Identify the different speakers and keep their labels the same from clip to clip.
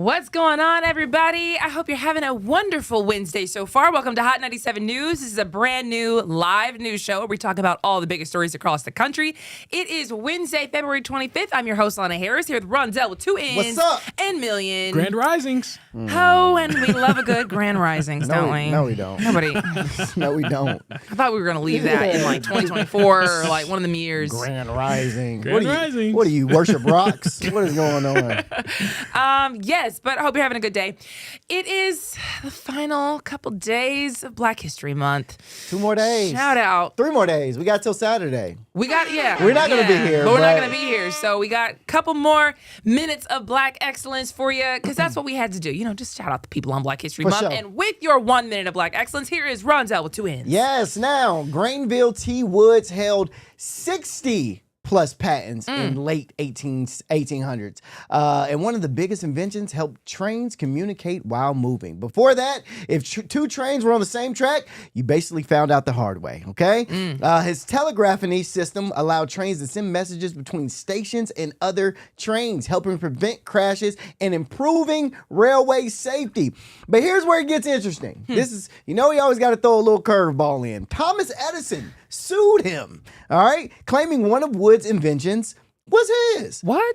Speaker 1: What's going on, everybody? I hope you're having a wonderful Wednesday so far. Welcome to Hot 97 News. This is a brand new live news show where we talk about all the biggest stories across the country. It is Wednesday, February 25th. I'm your host, Lana Harris, here with Rondell with 2 N's.
Speaker 2: What's up?
Speaker 1: And Million.
Speaker 3: Grand Risings.
Speaker 1: Oh, and we love a good Grand Risings, don't we?
Speaker 2: No, we don't.
Speaker 1: Nobody.
Speaker 2: No, we don't.
Speaker 1: I thought we were going to leave that in like 2024 or like one of them years.
Speaker 2: Grand Rising.
Speaker 3: Grand Risings.
Speaker 2: What do you worship rocks? What is going on?
Speaker 1: Yes, but I hope you're having a good day. It is the final couple days of Black History Month.
Speaker 2: 2 more days.
Speaker 1: Shout out.
Speaker 2: 3 more days. We got till Saturday.
Speaker 1: We got,
Speaker 2: We're not gonna be here,
Speaker 1: but we're not
Speaker 2: but-
Speaker 1: going to be here. So we got a couple more minutes of Black excellence for you because that's what we had to do. You know, just shout out the people on Black History
Speaker 2: For
Speaker 1: Month.
Speaker 2: sure.
Speaker 1: And with your 1 minute of Black excellence, here is Rondell with 2 N's.
Speaker 2: Yes. Now, Granville T. Woods held 60 plus patents in late 1800s. And one of the biggest inventions helped trains communicate while moving. Before that, if 2 trains were on the same track, you basically found out the hard way, okay? His telegraphy system allowed trains to send messages between stations and other trains, helping prevent crashes and improving railway safety. But here's where it gets interesting. This is, you know, he always got to throw a little curveball in. Thomas Edison sued him, all right, claiming one of Woods' inventions was his.
Speaker 1: What?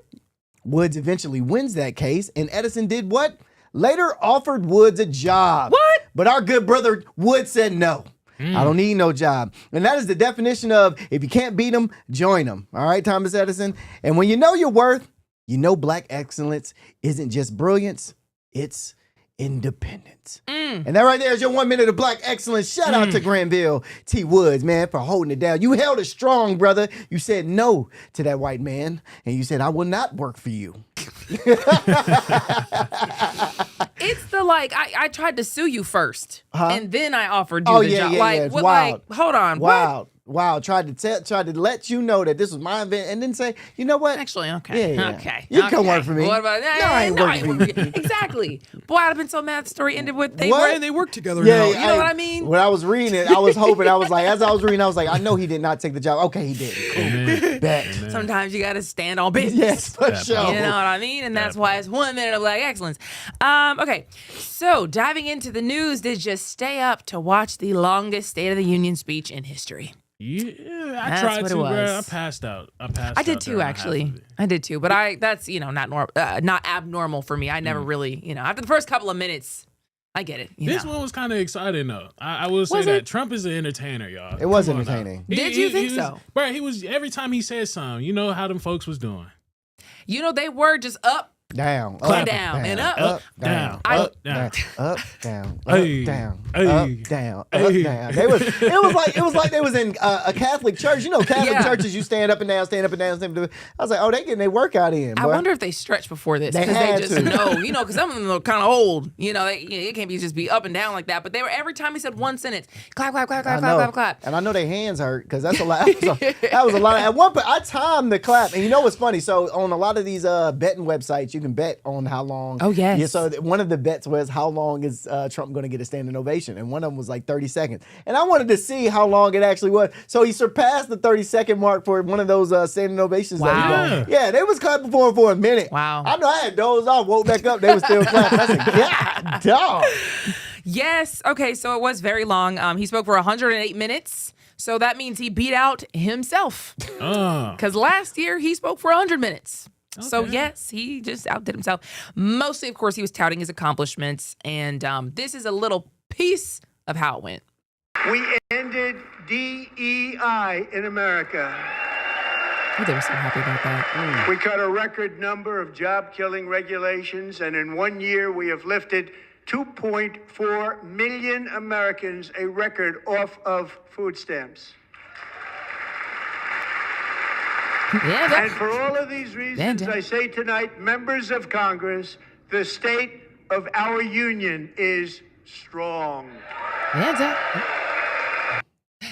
Speaker 2: Woods eventually wins that case, and Edison did what? Later offered Woods a job.
Speaker 1: What?
Speaker 2: But our good brother Woods said no. I don't need no job. And that is the definition of if you can't beat them, join them. All right, Thomas Edison? And when you know your worth, you know Black excellence isn't just brilliance, it's independence. And that right there is your 1 minute of Black excellence. Shout out to Granville T. Woods, man, for holding it down. You held it strong, brother. You said no to that white man, and you said, I will not work for you.
Speaker 1: It's the like, I tried to sue you first, and then I offered you
Speaker 2: Oh,
Speaker 1: the
Speaker 2: yeah,
Speaker 1: job.
Speaker 2: yeah,
Speaker 1: like,
Speaker 2: yeah. It's
Speaker 1: what,
Speaker 2: wild.
Speaker 1: like, hold on. What?
Speaker 2: Wow. Tried to let you know that this was my event, and then say, you know what?
Speaker 1: Actually, okay.
Speaker 2: Yeah.
Speaker 1: Okay.
Speaker 2: You can work for me.
Speaker 1: What about that?
Speaker 2: No, I ain't working for you.
Speaker 1: Exactly. Boy, I'd have been so mad the story ended with they
Speaker 2: What?
Speaker 1: were.
Speaker 3: And they work together
Speaker 2: Yeah,
Speaker 3: now.
Speaker 1: You know what I mean?
Speaker 2: When I was reading it, I was hoping, I was like, as I was reading, I was like, I know he did not take the job. Okay, he did. Cool. Bet.
Speaker 1: Sometimes you got to stand on business.
Speaker 2: Yes, for
Speaker 3: That
Speaker 2: sure.
Speaker 3: part.
Speaker 1: You know what I mean? And that's why it's 1 minute of Black excellence. Okay, so diving into the news, did you stay up to watch the longest State of the Union speech in history?
Speaker 3: Yeah, I
Speaker 1: That's
Speaker 3: tried
Speaker 1: what
Speaker 3: to,
Speaker 1: it
Speaker 3: bro.
Speaker 1: was.
Speaker 3: I passed out.
Speaker 1: I did
Speaker 3: out
Speaker 1: too,
Speaker 3: there on
Speaker 1: actually.
Speaker 3: half of it.
Speaker 1: I did too, but that's not abnormal for me. I never really, after the first couple of minutes, I get it.
Speaker 3: This one was kind of exciting, though. I will say
Speaker 1: Was
Speaker 3: that
Speaker 1: it?
Speaker 3: Trump is an entertainer, y'all.
Speaker 2: It was
Speaker 3: Come on now.
Speaker 2: entertaining.
Speaker 1: Did you think so?
Speaker 3: Bro, he was, every time he said something, you know how them folks was doing.
Speaker 1: They were just up,
Speaker 2: Down,
Speaker 1: Clap
Speaker 2: up,
Speaker 1: down, and up,
Speaker 3: down,
Speaker 1: I-
Speaker 3: up, down.
Speaker 2: up, down,
Speaker 3: Hey,
Speaker 2: up, down,
Speaker 3: hey,
Speaker 2: up, down, up,
Speaker 3: hey.
Speaker 2: down. It was like they was in a Catholic church. You know, Catholic
Speaker 1: Yeah.
Speaker 2: churches, you stand up and down, stand up and down, stand up and down. I was like, oh, they getting their workout in.
Speaker 1: I
Speaker 2: boy.
Speaker 1: wonder if they stretched before this
Speaker 2: They
Speaker 1: because
Speaker 2: had
Speaker 1: they just
Speaker 2: to.
Speaker 1: know, because some of them are kind of old. It can't be just be up and down like that. But they were every time he said one sentence, clap, clap, clap, clap,
Speaker 2: I
Speaker 1: clap,
Speaker 2: know.
Speaker 1: clap, clap.
Speaker 2: And I know their hands hurt because that's a lot. That was a lot. At one point, I timed the clap, and you know what's funny? So on a lot of these betting websites, you can bet on how long.
Speaker 1: Oh, yes.
Speaker 2: Yeah. So one of the bets was how long is Trump going to get a standing ovation, and one of them was like 30 seconds. And I wanted to see how long it actually was. So he surpassed the 30-second mark for one of those standing ovations.
Speaker 1: Wow.
Speaker 2: That he got. Yeah, they was clapping for him for a minute.
Speaker 1: Wow.
Speaker 2: I know I had dozed off, woke back up, they were still clapping. I said, God, dog.
Speaker 1: Yes. Okay. So it was very long. He spoke for 108 minutes. So that means he beat out himself because last year he spoke for 100 minutes. So
Speaker 3: Okay.
Speaker 1: yes, he just outdid himself. Mostly, of course, he was touting his accomplishments. And this is a little piece of how it went.
Speaker 4: We ended DEI in America.
Speaker 1: Oh, they were so happy about that.
Speaker 4: We cut a record number of job-killing regulations, and in 1 year, we have lifted 2.4 million Americans, a record, off of food stamps.
Speaker 1: Yeah.
Speaker 4: And for all of these reasons,
Speaker 1: Yeah.
Speaker 4: I say tonight, members of Congress, the state of our union is strong.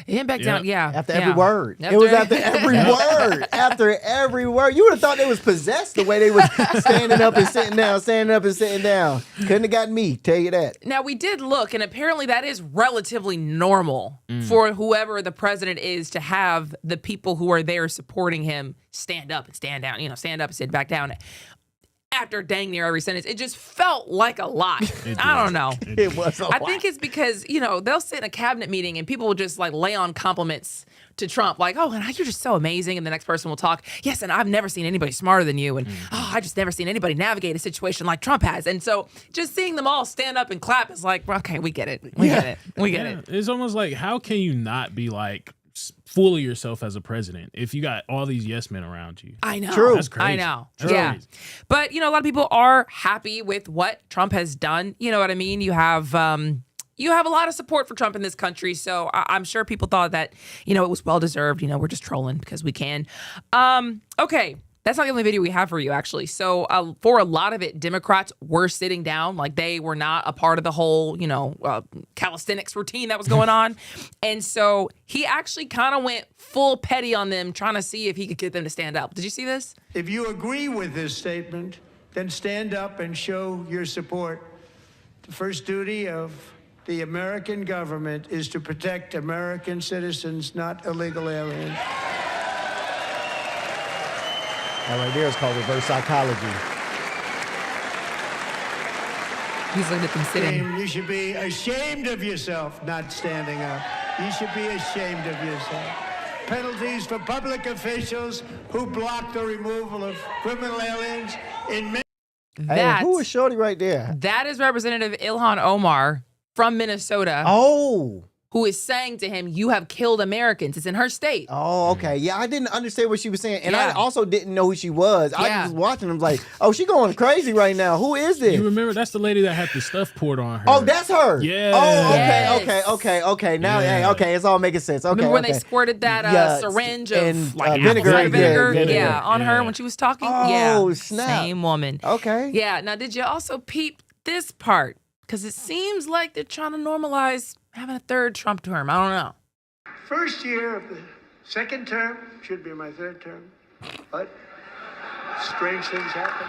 Speaker 1: He didn't back down. Yeah.
Speaker 2: After
Speaker 1: yeah.
Speaker 2: every word. It was after every word. After every word. You would have thought they was possessed the way they was standing up and sitting down, standing up and sitting down. Couldn't have got me, tell you that.
Speaker 1: Now, we did look, and apparently that is relatively normal for whoever the president is to have the people who are there supporting him stand up and stand down, stand up and sit back down. after dang near every sentence. It just felt like a lot. I don't know.
Speaker 2: It was a
Speaker 1: I
Speaker 2: lot.
Speaker 1: think it's because, they'll sit in a cabinet meeting and people will just like lay on compliments to Trump, like, oh, and you're just so amazing. And the next person will talk, yes, and I've never seen anybody smarter than you. And I just never seen anybody navigate a situation like Trump has. And so just seeing them all stand up and clap is like, okay, we get it. We get it. We get it.
Speaker 3: It's almost like, how can you not be like full of yourself as a president if you got all these yes men around you?
Speaker 1: I know.
Speaker 2: True.
Speaker 3: That's crazy.
Speaker 1: I know.
Speaker 3: That's
Speaker 1: Yeah.
Speaker 3: crazy.
Speaker 1: But, a lot of people are happy with what Trump has done. You know what I mean? You have a lot of support for Trump in this country. So I'm sure people thought that, it was well-deserved. We're just trolling because we can. Okay. That's not the only video we have for you, actually. So for a lot of it, Democrats were sitting down. Like, they were not a part of the whole, calisthenics routine that was going on. And so he actually kind of went full petty on them, trying to see if he could get them to stand up. Did you see this?
Speaker 4: If you agree with this statement, then stand up and show your support. The first duty of the American government is to protect American citizens, not illegal aliens.
Speaker 2: That right there is called reverse psychology.
Speaker 1: He's looking at them sitting.
Speaker 4: You should be ashamed of yourself not standing up. You should be ashamed of yourself. Penalties for public officials who block the removal of criminal aliens in many.
Speaker 2: Hey, who is Shorty right there?
Speaker 1: That is Representative Ilhan Omar from Minnesota,
Speaker 2: Oh.
Speaker 1: who is saying to him, you have killed Americans. It's in her state.
Speaker 2: Oh, okay. Yeah, I didn't understand what she was saying. And I
Speaker 1: Yeah.
Speaker 2: also didn't know who she was. I
Speaker 1: Yeah.
Speaker 2: was watching them like, oh, she going crazy right now. Who is this?
Speaker 3: You remember that's the lady that had the stuff poured on her.
Speaker 2: Oh, that's her.
Speaker 3: Yeah.
Speaker 2: Oh,
Speaker 1: Yes.
Speaker 2: okay. Now,
Speaker 3: Yeah.
Speaker 2: hey, okay, it's all making sense. Okay.
Speaker 1: Remember when
Speaker 2: okay.
Speaker 1: they squirted that
Speaker 2: Yeah,
Speaker 1: syringe
Speaker 2: and,
Speaker 1: of like
Speaker 2: vinegar,
Speaker 1: apple cider vinegar?
Speaker 3: yeah,
Speaker 1: Yeah, on her
Speaker 3: yeah.
Speaker 1: when she was talking?
Speaker 2: Oh,
Speaker 1: yeah.
Speaker 2: snap.
Speaker 1: Same woman.
Speaker 2: Okay.
Speaker 1: Yeah. Now, did you also peep this part? Because it seems like they're trying to normalize having a third Trump term. I don't know.
Speaker 4: First year of the second term should be my third term, but strange things happen.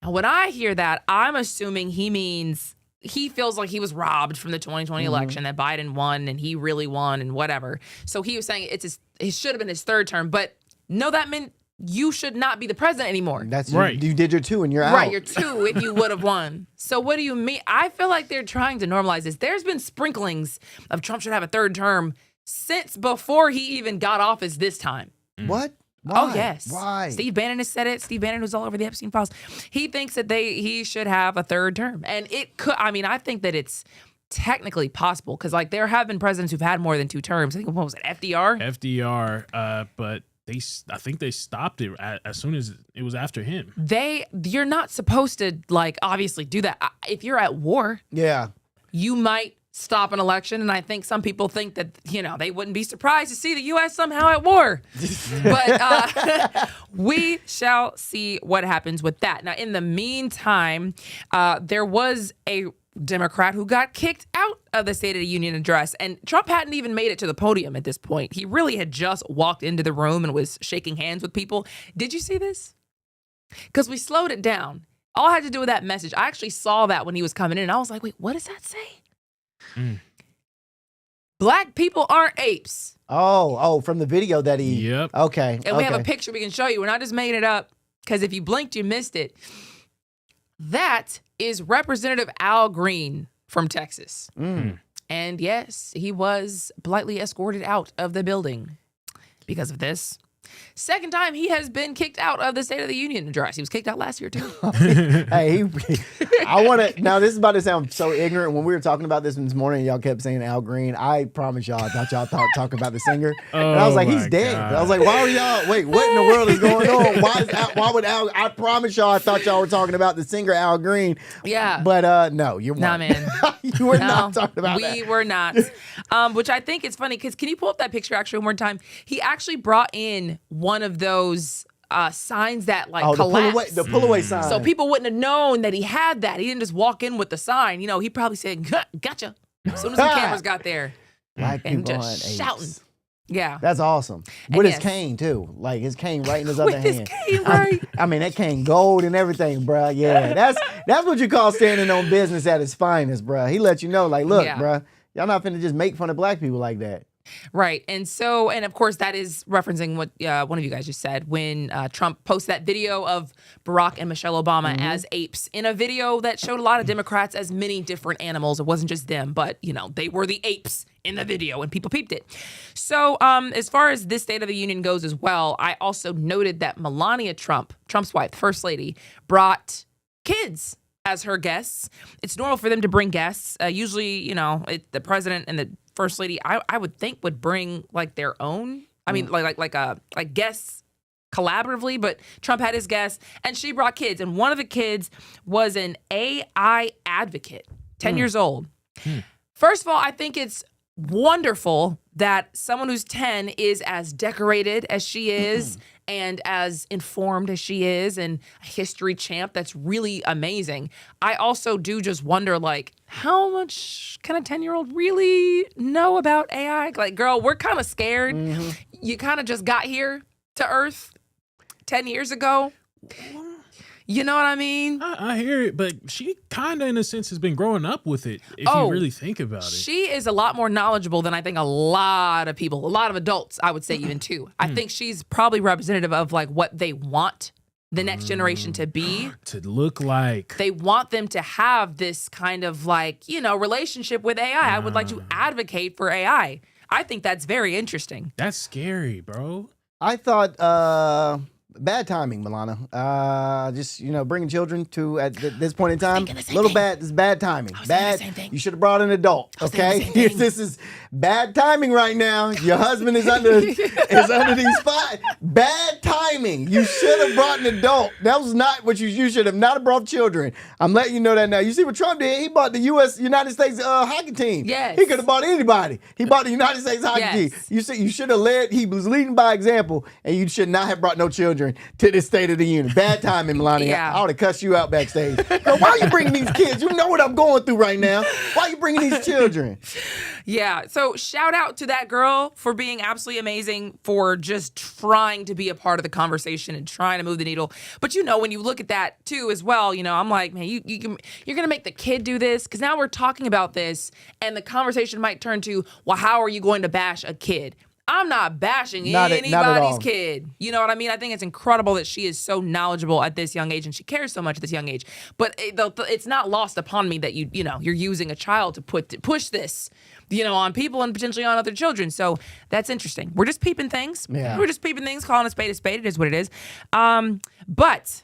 Speaker 1: Now, when I hear that, I'm assuming he means he feels like he was robbed from the 2020 election, that Biden won and he really won and whatever. So he was saying it should have been his third term, but no, that meant you should not be the president anymore.
Speaker 2: That's
Speaker 3: Right.
Speaker 2: You did your 2 and you're out.
Speaker 1: Right, you're 2 if you would have won. So what do you mean? I feel like they're trying to normalize this. There's been sprinklings of Trump should have a third term since before he even got office this time.
Speaker 2: What? Why?
Speaker 1: Oh, yes.
Speaker 2: Why?
Speaker 1: Steve Bannon has said it. Steve Bannon was all over the Epstein files. He thinks that he should have a third term. And it could, I think that it's technically possible because like there have been presidents who've had more than 2 terms. I think, what was it, FDR?
Speaker 3: FDR, but I think they stopped it as soon as it was after him.
Speaker 1: You're not supposed to like obviously do that. If you're at war,
Speaker 2: Yeah.
Speaker 1: you might stop an election. And I think some people think that, they wouldn't be surprised to see the U.S. somehow at war. But we shall see what happens with that. Now, in the meantime, there was a Democrat who got kicked out of the State of the Union address. And Trump hadn't even made it to the podium at this point. He really had just walked into the room and was shaking hands with people. Did you see this? Because we slowed it down. All I had to do with that message, I actually saw that when he was coming in. And I was like, wait, what does that say? Black people aren't apes.
Speaker 2: Oh, from the video that he.
Speaker 3: Yep.
Speaker 2: Okay.
Speaker 1: And we have a picture we can show you. We're not just making it up because if you blinked, you missed it. That is Representative Al Green from Texas. And yes, he was politely escorted out of the building because of this. Second time he has been kicked out of the State of the Union address. He was kicked out last year, too.
Speaker 2: Hey, I want to. Now, this is about to sound so ignorant. When we were talking about this morning, y'all kept saying Al Green. I promise y'all, I thought y'all talking about the singer. And I was like, he's dead.
Speaker 3: God.
Speaker 2: I was like, why are y'all? Wait, what in the world is going on? Why would Al? I promise y'all, I thought y'all were talking about the singer Al Green.
Speaker 1: Yeah.
Speaker 2: But no, you weren't.
Speaker 1: Nah, man.
Speaker 2: You were not talking about that.
Speaker 1: We were not. Which I think is funny because can you pull up that picture actually one more time? He actually brought in one of those signs that like collapse.
Speaker 2: The pull away sign.
Speaker 1: So people wouldn't have known that he had that. He didn't just walk in with the sign. He probably said, gotcha. As soon as the cameras got there.
Speaker 2: Black
Speaker 1: And
Speaker 2: people
Speaker 1: just
Speaker 2: aren't
Speaker 1: shouting.
Speaker 2: apes.
Speaker 1: Yeah.
Speaker 2: That's awesome. With his
Speaker 1: yes.
Speaker 2: cane too, like his cane right in his other
Speaker 1: With his
Speaker 2: hand.
Speaker 1: cane, right?
Speaker 2: I mean that cane gold and everything, bro. Yeah, that's what you call standing on business at its finest, bro. He let you know, like, look,
Speaker 1: Yeah.
Speaker 2: bro, y'all not finna just make fun of black people like that.
Speaker 1: Right. And so, and of course, that is referencing what one of you guys just said when Trump posted that video of Barack and Michelle Obama as apes in a video that showed a lot of Democrats as many different animals. It wasn't just them, but, they were the apes in the video and people peeped it. So as far as this State of the Union goes as well, I also noted that Melania Trump, Trump's wife, the First Lady, brought kids as her guests. It's normal for them to bring guests. Usually, the president and the First Lady, I would think would bring like their own. I mean, like guests collaboratively. But Trump had his guests, and she brought kids, and one of the kids was an AI advocate, 10 years old. First of all, I think it's wonderful that someone who's 10 is as decorated as she is and as informed as she is and a history champ. That's really amazing. I also do just wonder, how much can a 10-year-old really know about AI? Like, girl, we're kind of scared. You kind of just got here to Earth 10 years ago. You know what I mean?
Speaker 3: I hear it, but she kind of, in a sense, has been growing up with it, if you really think about it.
Speaker 1: She is a lot more knowledgeable than I think a lot of people, a lot of adults, I would say even too. I think she's probably representative of what they want the next generation to be.
Speaker 3: To look like.
Speaker 1: They want them to have this kind of relationship with AI. I would like to advocate for AI. I think that's very interesting.
Speaker 3: That's scary, bro.
Speaker 2: I thought bad timing, Milana. Just bringing children to at this point in time, bad. This is bad timing. Bad. You should have brought an adult. Okay, this is bad timing right now. Your husband is under these five. Bad timing. You should have brought an adult. That was not what you should have not brought children. I'm letting you know that now. You see what Trump did? He bought the United States hockey team.
Speaker 1: Yes.
Speaker 2: He could have bought anybody. He bought the United States hockey team. You see, you should have led. He was leading by example, and you should not have brought no children to this State of the Union. Bad timing, Melania.
Speaker 1: Yeah.
Speaker 2: I would have cussed you out backstage. Girl, why are you bringing these kids? You know what I'm going through right now. Why are you bringing these children?
Speaker 1: Yeah. So shout out to that girl for being absolutely amazing, for just trying to be a part of the conversation and trying to move the needle. But when you look at that too as well, I'm like, man, you're going to make the kid do this? Because now we're talking about this and the conversation might turn to, well, how are you going to bash a kid? I'm not bashing anybody's kid. You know what I mean? I think it's incredible that she is so knowledgeable at this young age and she cares so much at this young age. But it's not lost upon me that you're using a child to push this, on people and potentially on other children. So that's interesting. We're just peeping things.
Speaker 2: Yeah.
Speaker 1: We're just peeping things, calling a spade a spade. It is what it is. But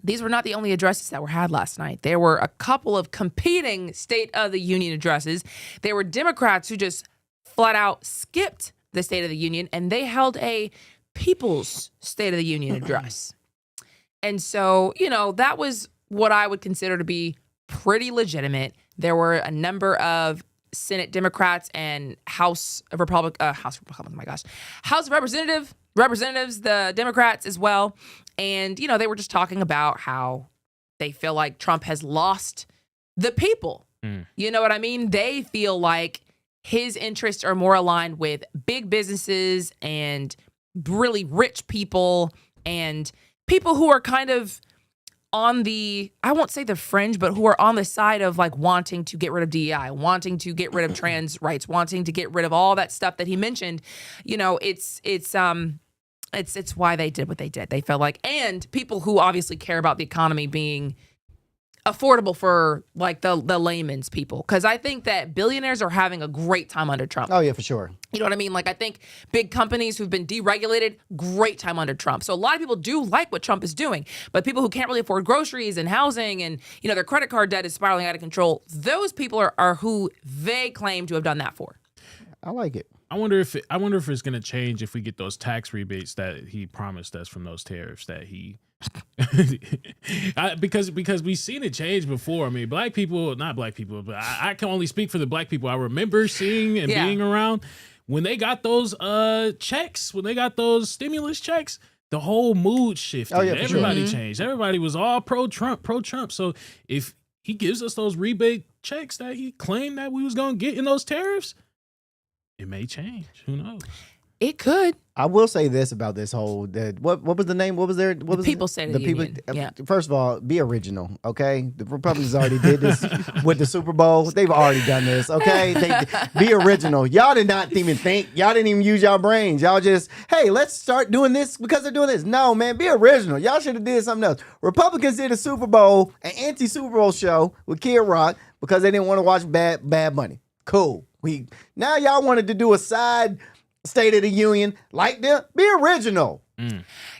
Speaker 1: these were not the only addresses that were had last night. There were a couple of competing State of the Union addresses. There were Democrats who just flat out skipped the State of the Union, and they held a People's State of the Union address. And so, that was what I would consider to be pretty legitimate. There were a number of Senate Democrats and House of Republicans, House of Representatives, the Democrats as well. And, they were just talking about how they feel like Trump has lost the people. You know what I mean? They feel like his interests are more aligned with big businesses and really rich people and people who are kind of on the, I won't say the fringe, but who are on the side of wanting to get rid of DEI, wanting to get rid of trans rights, wanting to get rid of all that stuff that he mentioned. It's why they did what they did. They felt like, and people who obviously care about the economy being affordable for the layman's people. Because I think that billionaires are having a great time under Trump.
Speaker 2: Oh, yeah, for sure.
Speaker 1: You know what I mean? I think big companies who've been deregulated, great time under Trump. So a lot of people do like what Trump is doing. But people who can't really afford groceries and housing and, their credit card debt is spiraling out of control, those people are who they claim to have done that for.
Speaker 2: I like it.
Speaker 3: I wonder if it's going to change if we get those tax rebates that he promised us from those tariffs that he because we've seen it change before. I mean, not black people, but I can only speak for the black people I remember seeing and being around when they got those checks, when they got those stimulus checks. The whole mood shifted.
Speaker 2: Oh, yeah, for
Speaker 3: everybody
Speaker 2: sure.
Speaker 3: changed. Everybody was all pro-Trump. So if he gives us those rebate checks that he claimed that we was going to get in those tariffs, it may change. Who knows?
Speaker 1: It could.
Speaker 2: I will say this about this whole what was the name? What was there? What was
Speaker 1: People State of the Union. Yeah.
Speaker 2: First of all, be original, okay? The Republicans already did this with the Super Bowl. They've already done this, okay? Be original. Y'all did not even think. Y'all didn't even use y'all brains. Y'all just, hey, let's start doing this because they're doing this. No, man, be original. Y'all should have did something else. Republicans did a Super Bowl, an anti-Super Bowl show with Kid Rock because they didn't want to watch Bad Money. Cool. Now y'all wanted to do a side State of the Union, like them, be original.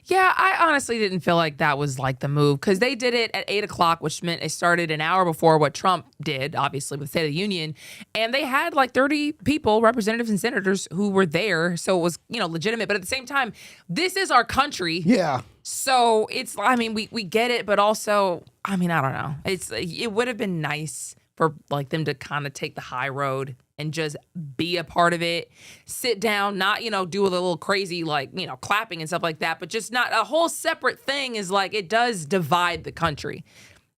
Speaker 1: Yeah, I honestly didn't feel like that was like the move because they did it at 8 o'clock, which meant it started an hour before what Trump did, obviously, with State of the Union. And they had like 30 people, representatives and senators, who were there. So it was, legitimate. But at the same time, this is our country.
Speaker 2: Yeah.
Speaker 1: So it's, we get it, but also, I don't know. It would have been nice for like them to kind of take the high road and just be a part of it, sit down, not, do a little crazy, like, clapping and stuff like that, but just not a whole separate thing is like, it does divide the country.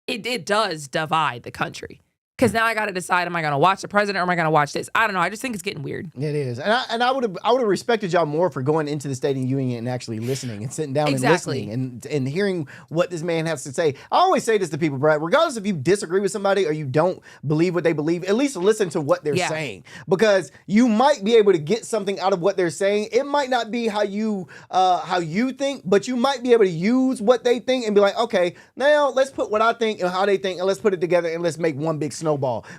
Speaker 1: It does divide the country. Because now I got to decide, am I going to watch the president or am I going to watch this? I don't know. I just think it's getting weird.
Speaker 2: It is. And I would have respected y'all more for going into the State of the Union and actually listening and sitting down
Speaker 1: Exactly.
Speaker 2: and listening and hearing what this man has to say. I always say this to people, Brad, regardless if you disagree with somebody or you don't believe what they believe, at least listen to what they're saying. Because you might be able to get something out of what they're saying. It might not be how you think, but you might be able to use what they think and be like, okay, now let's put what I think and how they think and let's put it together and let's make one big snowball.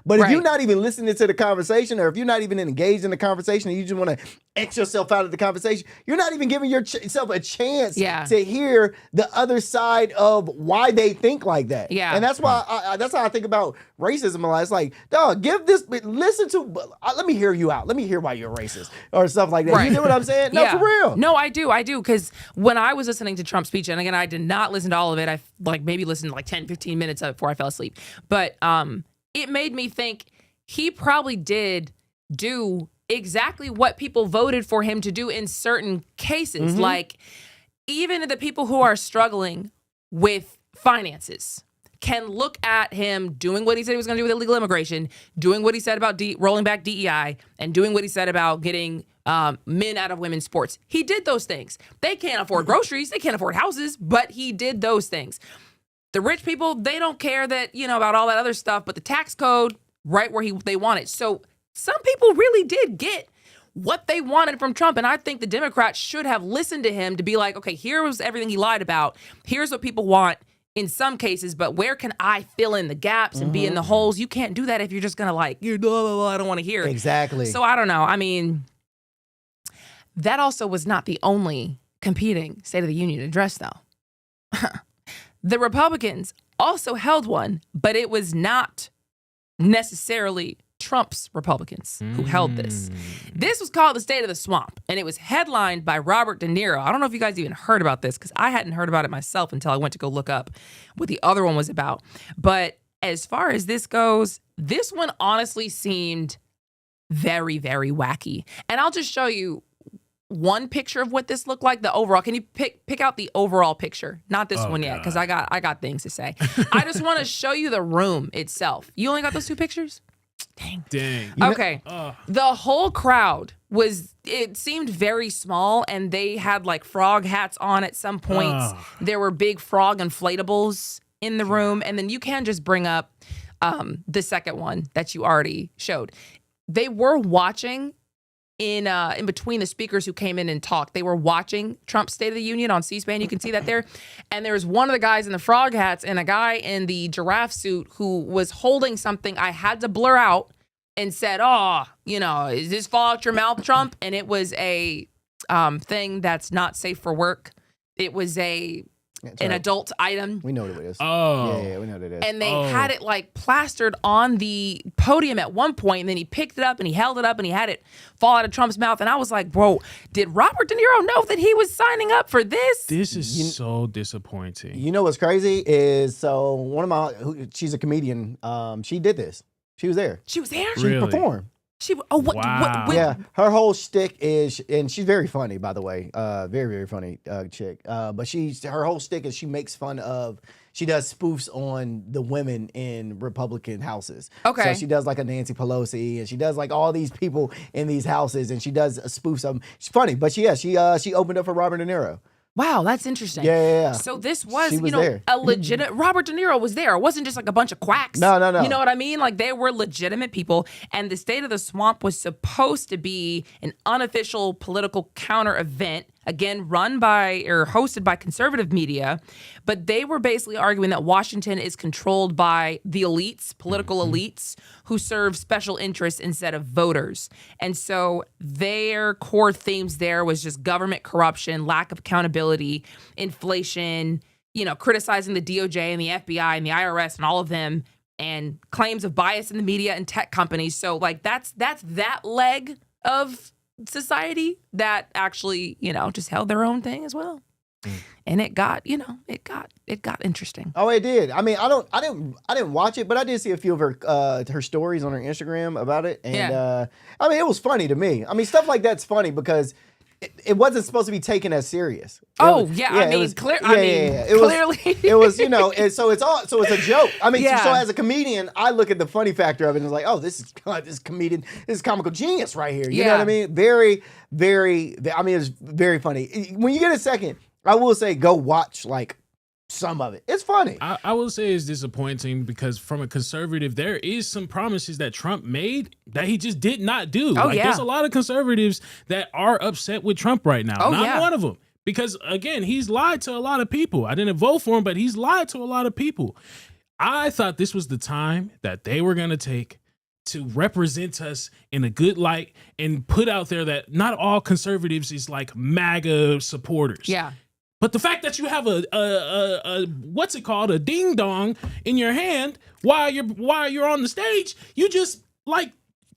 Speaker 2: But if you're not even listening to the conversation or if you're not even engaged in the conversation and you just want to X yourself out of the conversation, you're not even giving yourself a chance to hear the other side of why they think like that.
Speaker 1: Yeah.
Speaker 2: And that's why that's how I think about racism a lot. It's like, dog, listen to, let me hear you out. Let me hear why you're racist or stuff like that.
Speaker 1: Right.
Speaker 2: You know what I'm saying? No, for real.
Speaker 1: No, I do. Because when I was listening to Trump's speech, and again, I did not listen to all of it. I maybe listened to like 10, 15 minutes of it before I fell asleep. But it made me think he probably did do exactly what people voted for him to do in certain cases.
Speaker 2: Mm-hmm.
Speaker 1: Like, even the people who are struggling with finances can look at him doing what he said he was going to do with illegal immigration, doing what he said about rolling back DEI, and doing what he said about getting men out of women's sports. He did those things. They can't afford groceries. They can't afford houses, but he did those things. The rich people, they don't care that, about all that other stuff, but the tax code, right where they want it. So some people really did get what they wanted from Trump. And I think the Democrats should have listened to him to be like, okay, here was everything he lied about. Here's what people want in some cases, but where can I fill in the gaps and be in the holes? You can't do that if you're just going to I don't want to hear it.
Speaker 2: Exactly.
Speaker 1: So I don't know. That also was not the only competing State of the Union address, though. The Republicans also held one, but it was not necessarily Trump's Republicans who held this. This was called the State of the Swamp, and it was headlined by Robert De Niro. I don't know if you guys even heard about this because I hadn't heard about it myself until I went to go look up what the other one was about. But as far as this goes, this one honestly seemed very, very wacky. And I'll just show you one picture of what this looked like, the overall. Can you pick out the overall picture? Not this one yet, because I got things to say. I just want to show you the room itself. You only got those two pictures? Dang. Okay. The whole crowd it seemed very small, and they had like frog hats on at some points. There were big frog inflatables in the room, and then you can just bring up the second one that you already showed. They were watching in between the speakers who came in and talked. They were watching Trump's State of the Union on C-SPAN. You can see that there. And there was one of the guys in the frog hats and a guy in the giraffe suit who was holding something I had to blur out and said, is this fall out your mouth, Trump? And it was a thing that's not safe for work. It was an adult item.
Speaker 2: We know what it is.
Speaker 3: Oh.
Speaker 2: Yeah, we know what it is.
Speaker 1: And they had it like plastered on the podium at one point, and then he picked it up and he held it up and he had it fall out of Trump's mouth. And I was like, bro, did Robert De Niro know that he was signing up for this?
Speaker 3: This is so disappointing.
Speaker 2: You know what's crazy is, so one of she's a comedian. She did this. She was there.
Speaker 1: She was there?
Speaker 2: She performed.
Speaker 3: Wow.
Speaker 2: Yeah, her whole shtick is, and she's very funny, by the way, very very funny chick. But her whole shtick is she makes fun of. She does spoofs on the women in Republican houses.
Speaker 1: Okay.
Speaker 2: So she does like a Nancy Pelosi, and she does like all these people in these houses, and she does spoofs of them. She's funny, but she opened up for Robert De Niro.
Speaker 1: Wow, that's interesting.
Speaker 2: Yeah.
Speaker 1: So this was,
Speaker 2: She was there.
Speaker 1: a legitimate. Robert De Niro was there. It wasn't just like a bunch of quacks.
Speaker 2: No.
Speaker 1: You know what I mean? Like they were legitimate people. And the State of the Swamp was supposed to be an unofficial political counter event, again, run by or hosted by conservative media. But they were basically arguing that Washington is controlled by the elites, political elites, who serve special interests instead of voters. And so their core themes there was just government corruption, lack of accountability, inflation, criticizing the DOJ and the FBI and the IRS and all of them, and claims of bias in the media and tech companies. So like that's that leg of society that actually, just held their own thing as well. And it got interesting.
Speaker 2: Oh, it did. I mean, I didn't watch it, but I did see a few of her stories on her Instagram about it, and I mean, it was funny to me. I mean, stuff like that's funny because it wasn't supposed to be taken as serious.
Speaker 1: Clearly.
Speaker 2: It was, and so it's a joke. I mean, so as a comedian, I look at the funny factor of it and it's like, oh, this is comical genius right here. You know what I mean? Very, very, I mean, it's very funny. When you get a second, I will say go watch like some of it. It's funny.
Speaker 3: I will say it's disappointing because from a conservative, there is some promises that Trump made that he just did not do. There's a lot of conservatives that are upset with Trump right now. I'm one of them. Because again, he's lied to a lot of people. I didn't vote for him, but he's lied to a lot of people. I thought this was the time that they were going to take to represent us in a good light and put out there that not all conservatives is like MAGA supporters.
Speaker 1: Yeah.
Speaker 3: But the fact that you have a what's it called, a ding dong in your hand while you're on the stage, you just like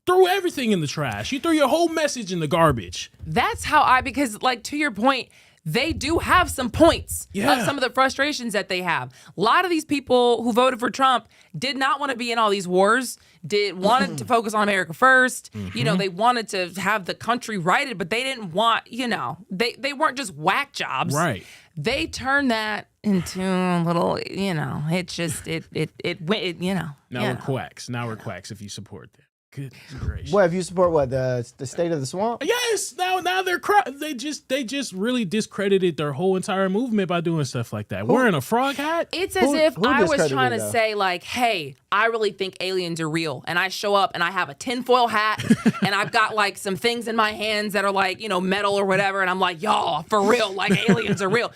Speaker 3: threw everything in the trash. You threw your whole message in the garbage.
Speaker 1: That's how because like to your point, they do have some points of some of the frustrations that they have. A lot of these people who voted for Trump did not want to be in all these wars, wanted to focus on America first. They wanted to have the country righted, but they didn't want, they weren't just whack jobs.
Speaker 3: Right.
Speaker 1: They turned that into a little, it just, it went,
Speaker 3: Now we're quacks. Now we're quacks if you support them. Good gracious.
Speaker 2: What, if you support the State of the Swamp?
Speaker 3: Yes. Now they just really discredited their whole entire movement by doing stuff like that. Wearing a frog hat.
Speaker 1: It's as if I was trying to say like, hey, I really think aliens are real, and I show up and I have a tinfoil hat and I've got like some things in my hands that are like metal or whatever, and I'm like, y'all, for real, like aliens are real.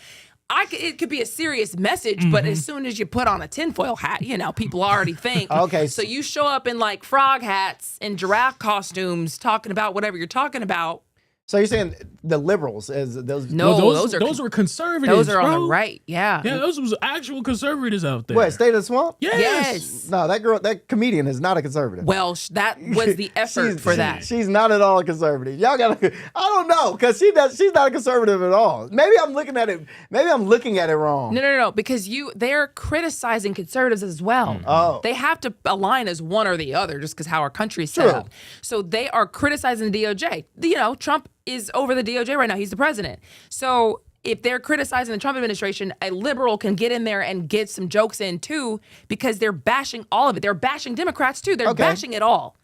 Speaker 1: It could be a serious message, but as soon as you put on a tinfoil hat, people already think.
Speaker 2: Okay.
Speaker 1: So you show up in like frog hats and giraffe costumes talking about whatever you're talking about.
Speaker 2: So you're saying the liberals as those?
Speaker 1: No,
Speaker 3: those were conservatives.
Speaker 1: Those are on
Speaker 3: bro.
Speaker 1: the right. Yeah.
Speaker 3: Yeah, those was actual conservatives out there.
Speaker 2: What, State of the Swamp?
Speaker 1: Yes.
Speaker 2: No, that comedian is not a conservative.
Speaker 1: Well, that was the effort for that.
Speaker 2: She's not at all a conservative. Y'all gotta. I don't know, because she's not a conservative at all. Maybe I'm looking at it wrong.
Speaker 1: No. Because they're criticizing conservatives as well.
Speaker 2: Oh.
Speaker 1: They have to align as one or the other just because how our country is set up. So they are criticizing the DOJ. Trump is over the DOJ right now. He's the president. So if they're criticizing the Trump administration, a liberal can get in there and get some jokes in too, because they're bashing all of it. They're bashing Democrats too. They're bashing it all.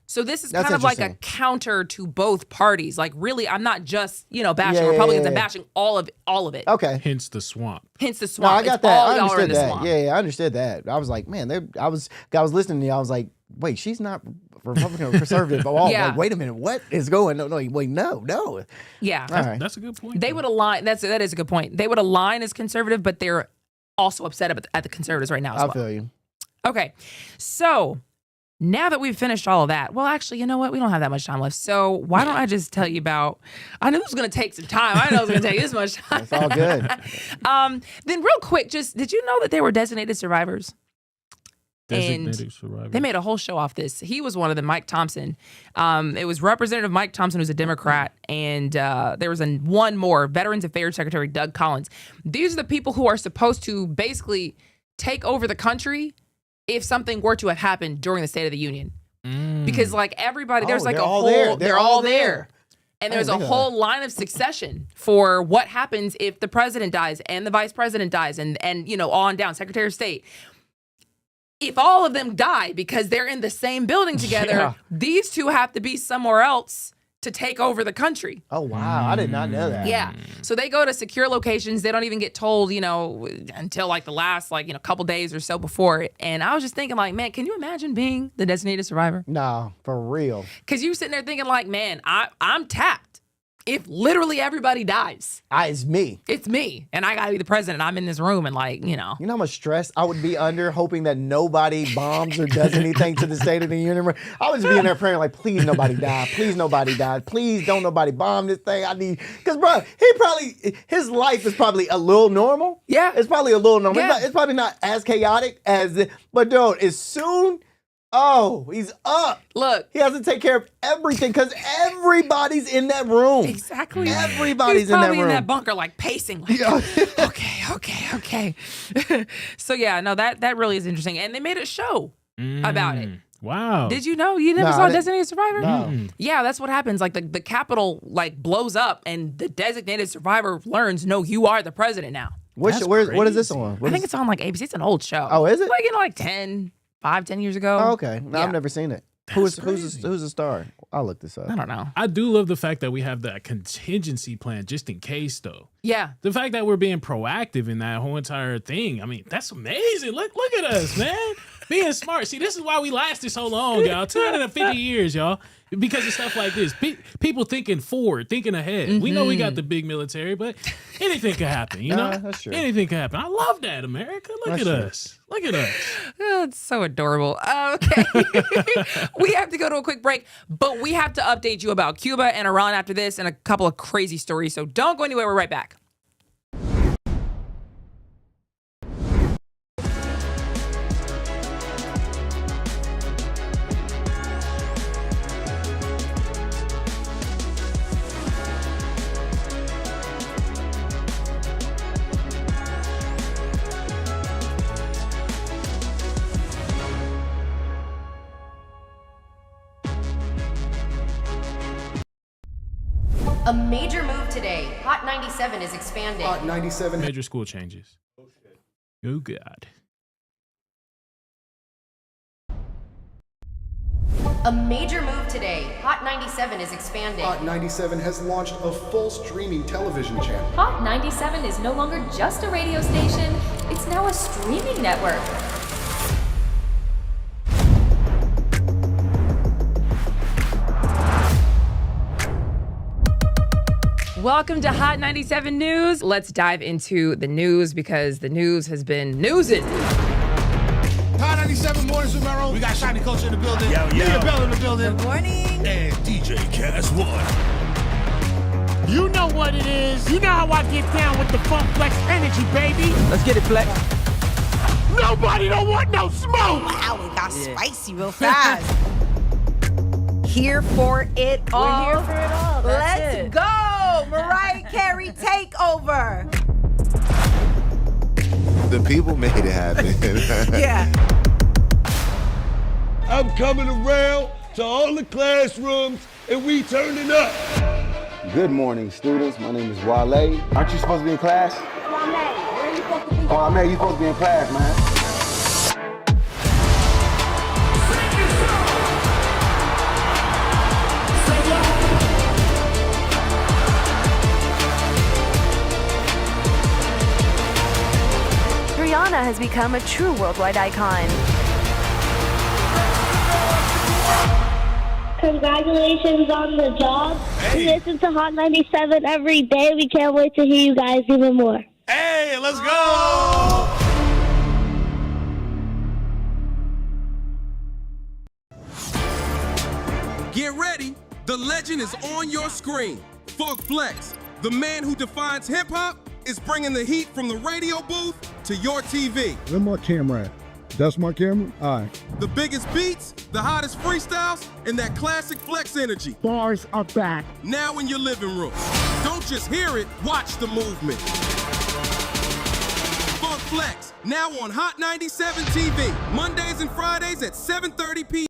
Speaker 1: So this is kind of like a counter to both parties. Like really, I'm not just, bashing Republicans. I'm bashing all of it.
Speaker 2: Okay.
Speaker 3: Hence the swamp.
Speaker 1: No,
Speaker 2: I got that. I understood that.
Speaker 1: Swamp.
Speaker 2: Yeah, I understood that. I was like, man, I was listening to you. I was like, wait, she's not Republican or conservative. Like, wait a minute, what is going on? No, wait, no.
Speaker 1: Yeah.
Speaker 2: All right.
Speaker 3: That's a good point.
Speaker 1: They would align. That is a good point. They would align as conservative, but they're also upset at the conservatives right now as well.
Speaker 2: I feel you.
Speaker 1: Okay. So now that we've finished all of that, well, actually, you know what? We don't have that much time left. So why don't I just tell you about, I knew it was going to take some time. I know it was going to take this much time.
Speaker 2: It's all good.
Speaker 1: Then real quick, did you know that they were designated survivors?
Speaker 3: Designated survivors.
Speaker 1: They made a whole show off this. He was one of them, Mike Thompson. It was Representative Mike Thompson, who's a Democrat, and there was one more, Veterans Affairs Secretary Doug Collins. These are the people who are supposed to basically take over the country if something were to have happened during the State of the Union. because like everybody, there's like
Speaker 2: they're
Speaker 1: a
Speaker 2: all
Speaker 1: whole,
Speaker 2: there.
Speaker 1: they're all there. And
Speaker 2: I
Speaker 1: there's a
Speaker 2: didn't think of
Speaker 1: whole line of succession for what happens if the president dies and the vice president dies and you know, on down, Secretary of State. If all of them die because they're in the same building together, these two have to be somewhere else to take over the country.
Speaker 2: Oh, wow. I did not know that.
Speaker 1: Yeah. So they go to secure locations. They don't even get told, you know, until like the last, like, you know, couple days or so before it. And I was just thinking like, man, can you imagine being the designated survivor?
Speaker 2: No, for real.
Speaker 1: Because you sitting there thinking like, man, I'm tapped. If literally everybody dies,
Speaker 2: It's me.
Speaker 1: it's me. And I got to be the president. I'm in this room and like, you know.
Speaker 2: You know how much stress I would be under hoping that nobody bombs or does anything to the State of the Union? I was being there praying like, please nobody die. Please nobody die. Please don't nobody bomb this thing. I need, because bro, his life is probably a little normal.
Speaker 1: Yeah.
Speaker 2: It's probably a little normal.
Speaker 1: Yeah.
Speaker 2: It's probably not as chaotic as, but dude, as soon, he's up.
Speaker 1: Look.
Speaker 2: He has to take care of everything because everybody's in that room.
Speaker 1: Exactly.
Speaker 2: Everybody's
Speaker 1: He's
Speaker 2: in that
Speaker 1: probably
Speaker 2: room.
Speaker 1: in that bunker like pacing. Like, okay. So yeah, no, that really is interesting. And they made a show about it.
Speaker 3: Wow.
Speaker 1: Did you know? You never
Speaker 2: No,
Speaker 1: saw
Speaker 2: I didn't-
Speaker 1: Designated Survivor?
Speaker 2: No.
Speaker 1: Yeah, that's what happens. Like the Capitol like blows up and the designated survivor learns, no, you are the president now.
Speaker 2: What is this on?
Speaker 1: I think it's on like ABC. It's an old show.
Speaker 2: Oh, is it?
Speaker 1: Like in like 10 years ago.
Speaker 2: Oh, okay. No,
Speaker 1: Yeah.
Speaker 2: I've never seen it.
Speaker 3: That's
Speaker 2: Who's the star? I'll look this up.
Speaker 1: I don't know.
Speaker 3: I do love the fact that we have that contingency plan just in case, though.
Speaker 1: Yeah.
Speaker 3: The fact that we're being proactive in that whole entire thing, I mean, that's amazing. Look at us, man. Being smart. See, this is why we lasted so long, y'all. 250 years, y'all. Because of stuff like this. People thinking forward, thinking ahead. We know we got the big military, but anything could happen, you know?
Speaker 2: That's true.
Speaker 3: Anything could happen. I love that, America. Look at us. Look at us.
Speaker 1: Oh, it's so adorable. Okay. We have to go to a quick break, but we have to update you about Cuba and Iran after this and a couple of crazy stories. So don't go anywhere. We're right back.
Speaker 5: A major move today. Hot 97 is expanding.
Speaker 6: Hot 97.
Speaker 3: Major school changes. Oh, God.
Speaker 5: A major move today. Hot 97 is expanding.
Speaker 6: Hot 97 has launched a full streaming television channel.
Speaker 7: Hot 97 is no longer just a radio station, it's now a streaming network.
Speaker 1: Welcome to Hot 97 News. Let's dive into the news because the news has been newsing.
Speaker 8: Hot 97 Mornings with Merrill. We got Shiny Culture in the building. Nia Bell in the building.
Speaker 9: Good morning.
Speaker 8: And DJ Cass One.
Speaker 10: You know what it is. You know how I get down with the Funk Flex energy, baby.
Speaker 2: Let's get it, Flex.
Speaker 10: Nobody don't want no smoke.
Speaker 9: Wow, it got spicy real fast. Here for it all.
Speaker 1: We're here for it all. That's
Speaker 9: Let's
Speaker 1: it.
Speaker 9: go. Mariah Carey takeover.
Speaker 11: The people made it happen.
Speaker 9: Yeah.
Speaker 8: I'm coming around to all the classrooms and we turning up.
Speaker 11: Good morning, students. My name is Wale. Aren't you supposed to be in class? Oh, man, you supposed to be in class, man.
Speaker 12: Rihanna has become a true worldwide icon.
Speaker 13: Congratulations on the job. We listen to Hot 97 every day. We can't wait to hear you guys even more.
Speaker 8: Hey, let's go!
Speaker 14: Get ready. The legend is on your screen. Funk Flex, the man who defines hip-hop, is bringing the heat from the radio booth to your TV.
Speaker 6: Where my camera at? That's my camera? All right.
Speaker 14: The biggest beats, the hottest freestyles, and that classic Flex energy.
Speaker 10: Bars are back.
Speaker 14: Now in your living room. Don't just hear it, watch the movement. Funk Flex, now on Hot 97 TV, Mondays and Fridays at 7:30 p.m.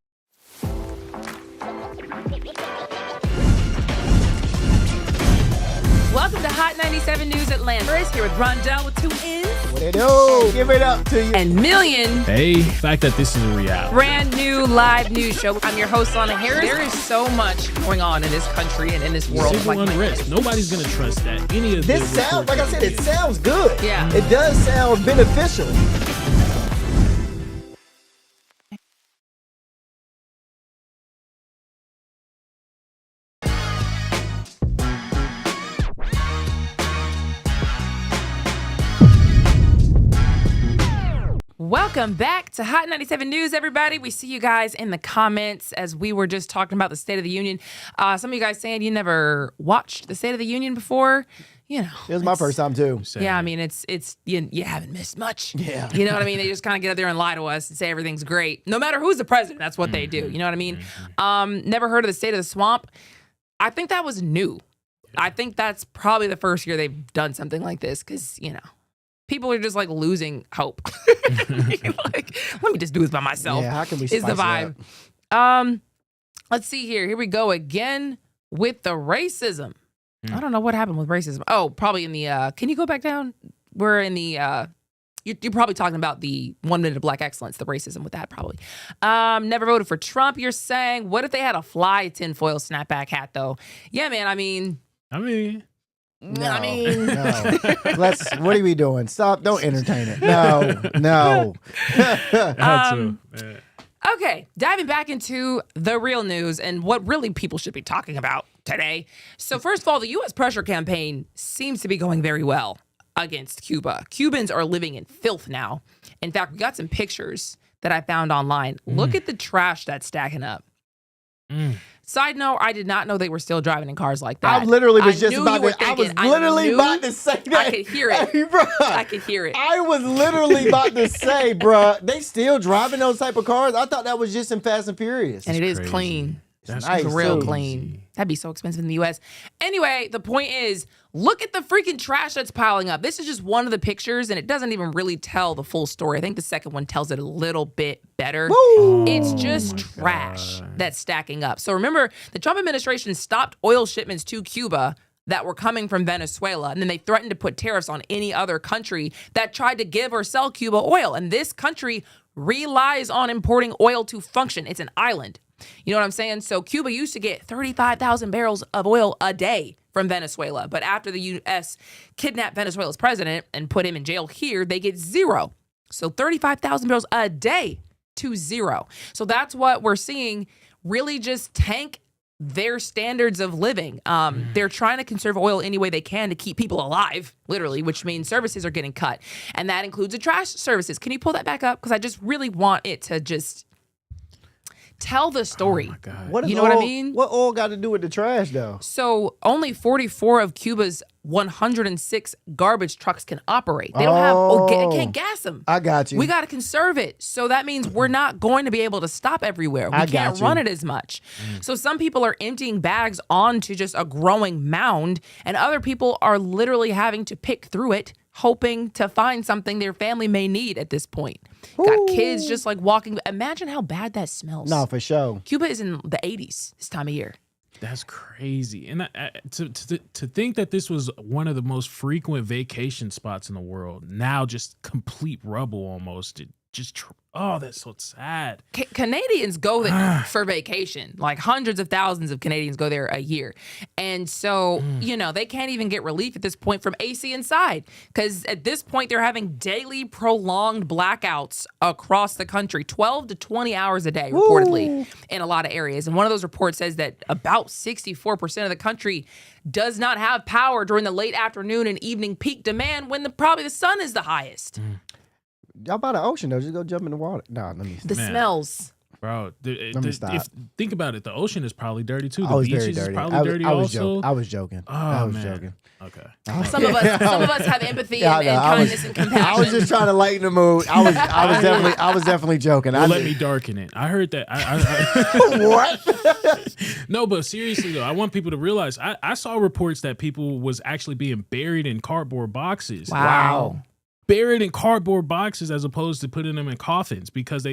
Speaker 1: Welcome to Hot 97 News Atlanta. We're here with Rondell with 2 N's.
Speaker 2: What they do? Give it up to you.
Speaker 1: And Million.
Speaker 3: Hey, the fact that this is a reality.
Speaker 1: Brand new live news show. I'm your host, Lana Harris. There is so much going on in this country and in this world.
Speaker 3: Civil unrest. Nobody's going to trust that. Any of
Speaker 2: this sounds, like I said, it sounds good.
Speaker 1: Yeah.
Speaker 2: It does sound beneficial.
Speaker 1: Welcome back to Hot 97 News, everybody. We see you guys in the comments as we were just talking about the State of the Union. Some of you guys saying you never watched the State of the Union before. You know,
Speaker 2: it was my first time too.
Speaker 1: Yeah, I mean, it's you haven't missed much.
Speaker 2: Yeah,
Speaker 1: you know what I mean. They just kind of get up there and lie to us and say everything's great, no matter who's the president. That's what they do. You know what I mean? Never heard of the State of the Swamp. I think that was new. I think that's probably the first year they've done something like this because people are just like losing hope. Like, let me just do this by myself.
Speaker 2: Yeah, how can we
Speaker 1: is the vibe? Let's see here. Here we go again with the racism. I don't know what happened with racism. Oh, probably in the. Can you go back down? We're in the. You're probably talking about the 1 minute of black excellence, the racism with that probably. Never voted for Trump. You're saying. What if they had a fly tinfoil snapback hat though? Yeah, man. I mean.
Speaker 2: No. What are we doing? Stop. Don't entertain it. No.
Speaker 1: Okay, diving back into the real news and what really people should be talking about today. So first of all, the U.S. pressure campaign seems to be going very well against Cuba. Cubans are living in filth now. In fact, we got some pictures that I found online. Look at the trash that's stacking up. Side note, I did not know they were still driving in cars like that.
Speaker 2: I literally was just about to. I was literally about to say that.
Speaker 1: I could hear it.
Speaker 2: Hey, bruh,
Speaker 1: I could hear it.
Speaker 2: I was literally about to say, bruh, they still driving those type of cars. I thought that was just in Fast and Furious.
Speaker 1: And it is clean.
Speaker 2: That's
Speaker 1: nice, real
Speaker 2: too.
Speaker 1: clean. That'd be so expensive in the U.S. Anyway, the point is, look at the freaking trash that's piling up. This is just one of the pictures, and it doesn't even really tell the full story. I think the second one tells it a little bit better. It's just trash that's stacking up. So remember, the Trump administration stopped oil shipments to Cuba that were coming from Venezuela, and then they threatened to put tariffs on any other country that tried to give or sell Cuba oil. And this country relies on importing oil to function. It's an island. You know what I'm saying? So Cuba used to get 35,000 barrels of oil a day from Venezuela. But after the U.S. kidnapped Venezuela's president and put him in jail here, they get zero. So 35,000 barrels a day to zero. So that's what we're seeing really just tank their standards of living. They're trying to conserve oil any way they can to keep people alive, literally, which means services are getting cut. And that includes the trash services. Can you pull that back up? Because I just really want it to just tell the story.
Speaker 3: Oh my God.
Speaker 2: What
Speaker 1: you know what I mean?
Speaker 2: What oil got to do with the trash, though?
Speaker 1: So only 44 of Cuba's 106 garbage trucks can operate. They don't have, can't gas them.
Speaker 2: I got you.
Speaker 1: We got to conserve it. So that means we're not going to be able to stop everywhere. We can't run it as much. So some people are emptying bags onto just a growing mound, and other people are literally having to pick through it, hoping to find something their family may need at this point. Got kids just like walking. Imagine how bad that smells.
Speaker 2: No, for sure.
Speaker 1: Cuba is in the 80s this time of year.
Speaker 3: That's crazy. And to think that this was one of the most frequent vacation spots in the world, now just complete rubble almost. That's so sad.
Speaker 1: Canadians go there for vacation. Like hundreds of thousands of Canadians go there a year. And so, they can't even get relief at this point from AC inside. Because at this point, they're having daily prolonged blackouts across the country, 12 to 20 hours a day, reportedly, in a lot of areas. And one of those reports says that about 64% of the country does not have power during the late afternoon and evening peak demand when probably the sun is the highest.
Speaker 2: Y'all by the ocean, though. Just go jump in the water. No, let me.
Speaker 1: The smells.
Speaker 3: Bro,
Speaker 2: let me stop.
Speaker 3: Think about it. The ocean is probably dirty, too.
Speaker 2: The
Speaker 3: beaches
Speaker 2: very dirty.
Speaker 3: is probably dirty also.
Speaker 2: I was joking.
Speaker 3: Oh,
Speaker 2: man.
Speaker 3: Joking. Okay.
Speaker 1: Some of us have empathy and kindness and compassion.
Speaker 2: I was just trying to lighten the mood. I was definitely joking.
Speaker 3: Well, let me darken it. I heard that.
Speaker 2: What?
Speaker 3: No, but seriously though, I want people to realize I saw reports that people was actually being buried in cardboard boxes.
Speaker 1: Wow.
Speaker 3: buried in cardboard boxes as opposed to putting them in coffins because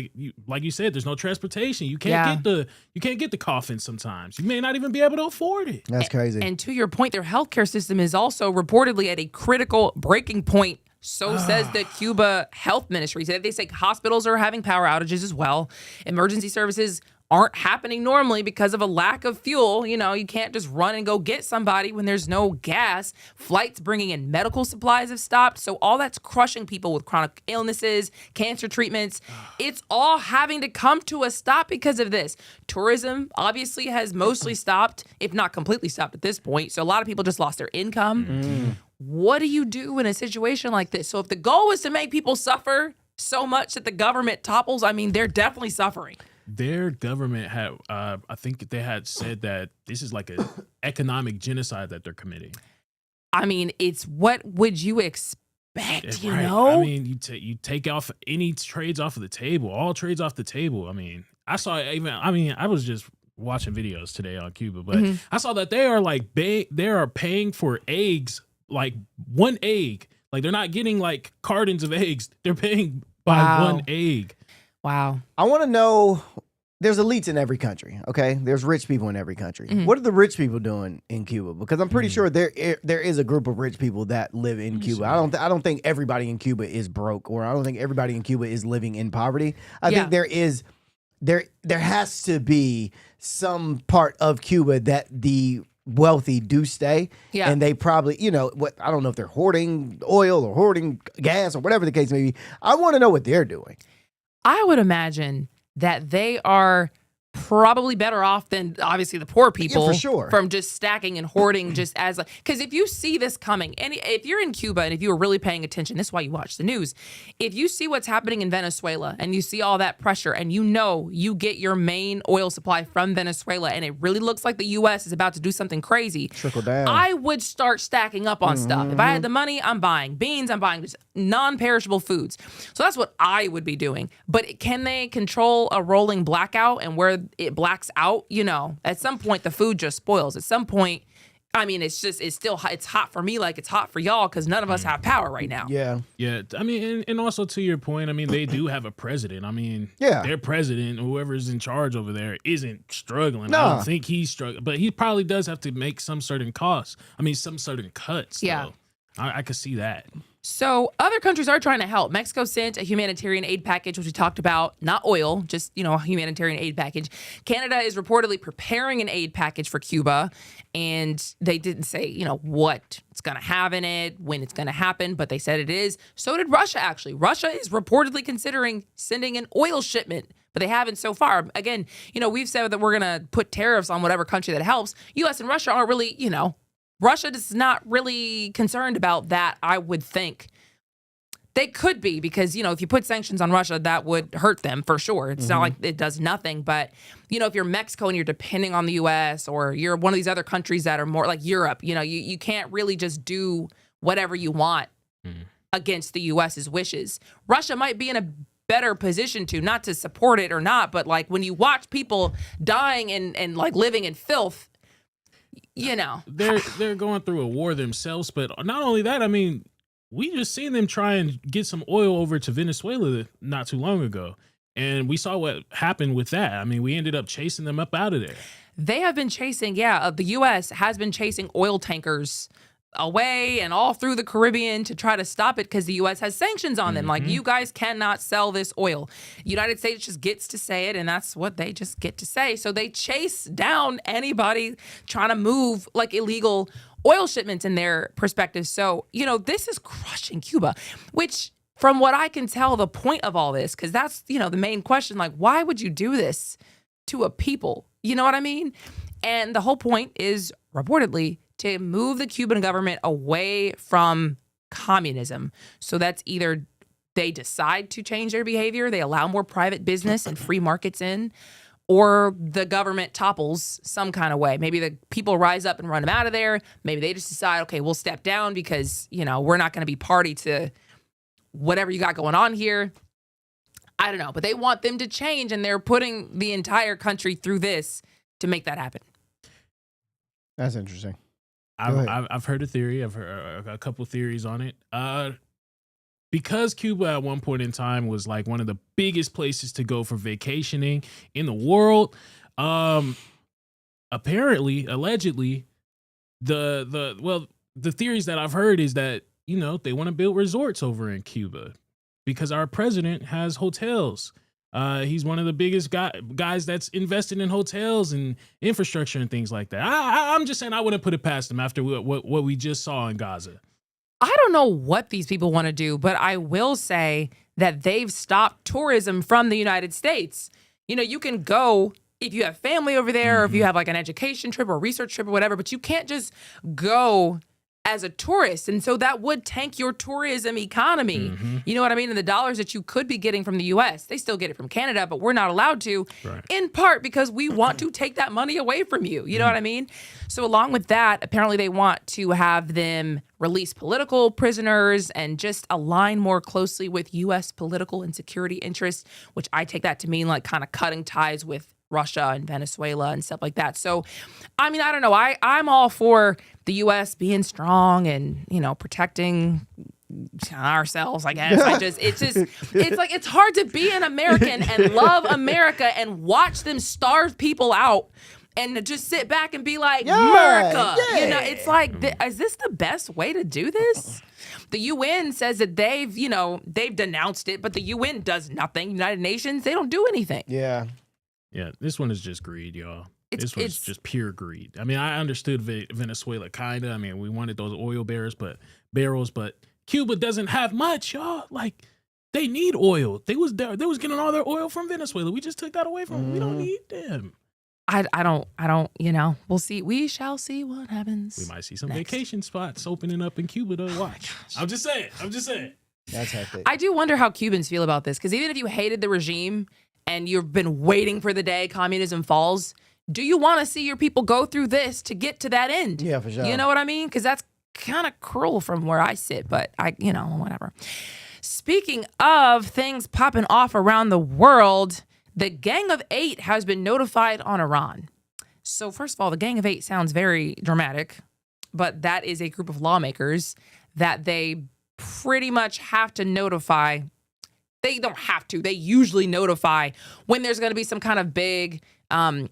Speaker 3: like you said, there's no transportation. You can't get the coffins sometimes. You may not even be able to afford it.
Speaker 2: That's crazy.
Speaker 1: And to your point, their healthcare system is also reportedly at a critical breaking point. So says the Cuba Health Ministry. They say hospitals are having power outages as well. Emergency services aren't happening normally because of a lack of fuel. You know, you can't just run and go get somebody when there's no gas. Flights bringing in medical supplies have stopped. So all that's crushing people with chronic illnesses, cancer treatments. It's all having to come to a stop because of this. Tourism obviously has mostly stopped, if not completely stopped at this point. So a lot of people just lost their income. What do you do in a situation like this? So if the goal is to make people suffer so much that the government topples, I mean, they're definitely suffering.
Speaker 3: Their government had, I think they had said that this is like an economic genocide that they're committing.
Speaker 1: I mean, it's what would you expect, you
Speaker 3: Right.
Speaker 1: know?
Speaker 3: I mean, you take off any trades off of the table, all trades off the table. I mean, I was just watching videos today on Cuba, but I saw that they are paying for eggs, like one egg. Like they're not getting like cartons of eggs. They're paying by one egg.
Speaker 1: Wow.
Speaker 2: I want to know, there's elites in every country, okay? There's rich people in every country. What are the rich people doing in Cuba? Because I'm pretty sure there is a group of rich people that live in Cuba. I don't think everybody in Cuba is broke, or I don't think everybody in Cuba is living in poverty. I think there has to be some part of Cuba that the wealthy do stay, and they probably, I don't know if they're hoarding oil or hoarding gas or whatever the case may be. I want to know what they're doing.
Speaker 1: I would imagine that they are probably better off than obviously the poor people,
Speaker 2: for sure,
Speaker 1: from just stacking and hoarding just as like, because if you see this coming, and if you're in Cuba and if you were really paying attention, this is why you watch the news. If you see what's happening in Venezuela and you see all that pressure and you get your main oil supply from Venezuela and it really looks like the U.S. is about to do something crazy,
Speaker 2: trickle down,
Speaker 1: I would start stacking up on stuff. If I had the money, I'm buying beans, I'm buying just non-perishable foods. So that's what I would be doing. But can they control a rolling blackout, and where it blacks out? At some point the food just spoils. At some point, I mean, it's hot for me like it's hot for y'all because none of us have power right now.
Speaker 2: Yeah.
Speaker 3: I mean, and also to your point, I mean, they do have a president. I mean,
Speaker 2: yeah,
Speaker 3: their president, whoever's in charge over there, isn't struggling.
Speaker 2: No.
Speaker 3: I don't think he's struggling, but he probably does have to make some certain costs. I mean, some certain cuts.
Speaker 1: Yeah.
Speaker 3: Though. I could see that.
Speaker 1: So other countries are trying to help. Mexico sent a humanitarian aid package, which we talked about, not oil, just, a humanitarian aid package. Canada is reportedly preparing an aid package for Cuba, and they didn't say, what it's going to have in it, when it's going to happen, but they said it is. So did Russia, actually. Russia is reportedly considering sending an oil shipment, but they haven't so far. Again, we've said that we're going to put tariffs on whatever country that helps. U.S. and Russia aren't really, Russia is not really concerned about that, I would think. They could be, because, if you put sanctions on Russia, that would hurt them for sure. It's not like it does nothing. But, if you're Mexico and you're depending on the U.S., or you're one of these other countries that are more like Europe, you can't really just do whatever you want against the U.S.'s wishes. Russia might be in a better position to, not to support it or not, but like when you watch people dying and like living in filth,
Speaker 3: they're going through a war themselves. But not only that, I mean, we just seen them try and get some oil over to Venezuela not too long ago, and we saw what happened with that. I mean, we ended up chasing them up out of there.
Speaker 1: They have been chasing, the U.S. has been chasing oil tankers away and all through the Caribbean to try to stop it, because the U.S. has sanctions on them. Like, you guys cannot sell this oil. United States just gets to say it, and that's what they just get to say. So they chase down anybody trying to move like illegal oil shipments in their perspective. So, this is crushing Cuba, which, from what I can tell, the point of all this, because that's, the main question, like, why would you do this to a people? You know what I mean? And the whole point is reportedly to move the Cuban government away from communism. So that's either they decide to change their behavior, they allow more private business and free markets in, or the government topples some kind of way. Maybe the people rise up and run them out of there. Maybe they just decide, okay, we'll step down because, we're not going to be party to whatever you got going on here. I don't know, but they want them to change, and they're putting the entire country through this to make that happen.
Speaker 2: That's interesting.
Speaker 3: I've heard a theory. I've heard a couple theories on it. because Cuba at one point in time was like one of the biggest places to go for vacationing in the world. Apparently, allegedly, the theories that I've heard is that, you know, they want to build resorts over in Cuba because our president has hotels. He's one of the biggest guys that's invested in hotels and infrastructure and things like that. I'm just saying I wouldn't put it past him after what we just saw in Gaza.
Speaker 1: I don't know what these people want to do, but I will say that they've stopped tourism from the United States. You know, you can go if you have family over there, or if you have like an education trip or research trip or whatever, but you can't just go as a tourist. And so that would tank your tourism economy. You know what I mean? And the dollars that you could be getting from the US, they still get it from Canada, but we're not allowed to, in part because we want to take that money away from you. You know what I mean? So along with that, apparently they want to have them release political prisoners and just align more closely with US political and security interests, which I take that to mean like kind of cutting ties with Russia and Venezuela and stuff like that. So, I mean, I don't know. I'm all for the U.S. being strong and, you know, protecting ourselves, I guess. It's like, it's hard to be an American and love America and watch them starve people out and just sit back and be like, America. You know, it's like, is this the best way to do this? The UN says that they've denounced it, but the UN does nothing. United Nations, they don't do anything.
Speaker 3: Yeah, this one is just greed, y'all. This one's just pure greed. I mean, I understood Venezuela kind of. I mean, we wanted those oil barrels, but Cuba doesn't have much, y'all. Like, they need oil. They was getting all their oil from Venezuela. We just took that away from them. We don't need them.
Speaker 1: I don't, you know, we'll see. We shall see what happens.
Speaker 3: We might see some vacation spots opening up in Cuba to watch. I'm just saying.
Speaker 2: That's hectic.
Speaker 1: I do wonder how Cubans feel about this, because even if you hated the regime and you've been waiting for the day communism falls, do you want to see your people go through this to get to that end?
Speaker 2: Yeah, for sure.
Speaker 1: You know what I mean? Because that's kind of cruel from where I sit, but whatever. Speaking of things popping off around the world, the Gang of Eight has been notified on Iran. So first of all, the Gang of Eight sounds very dramatic, but that is a group of lawmakers that they pretty much have to notify. They don't have to. They usually notify when there's going to be some kind of big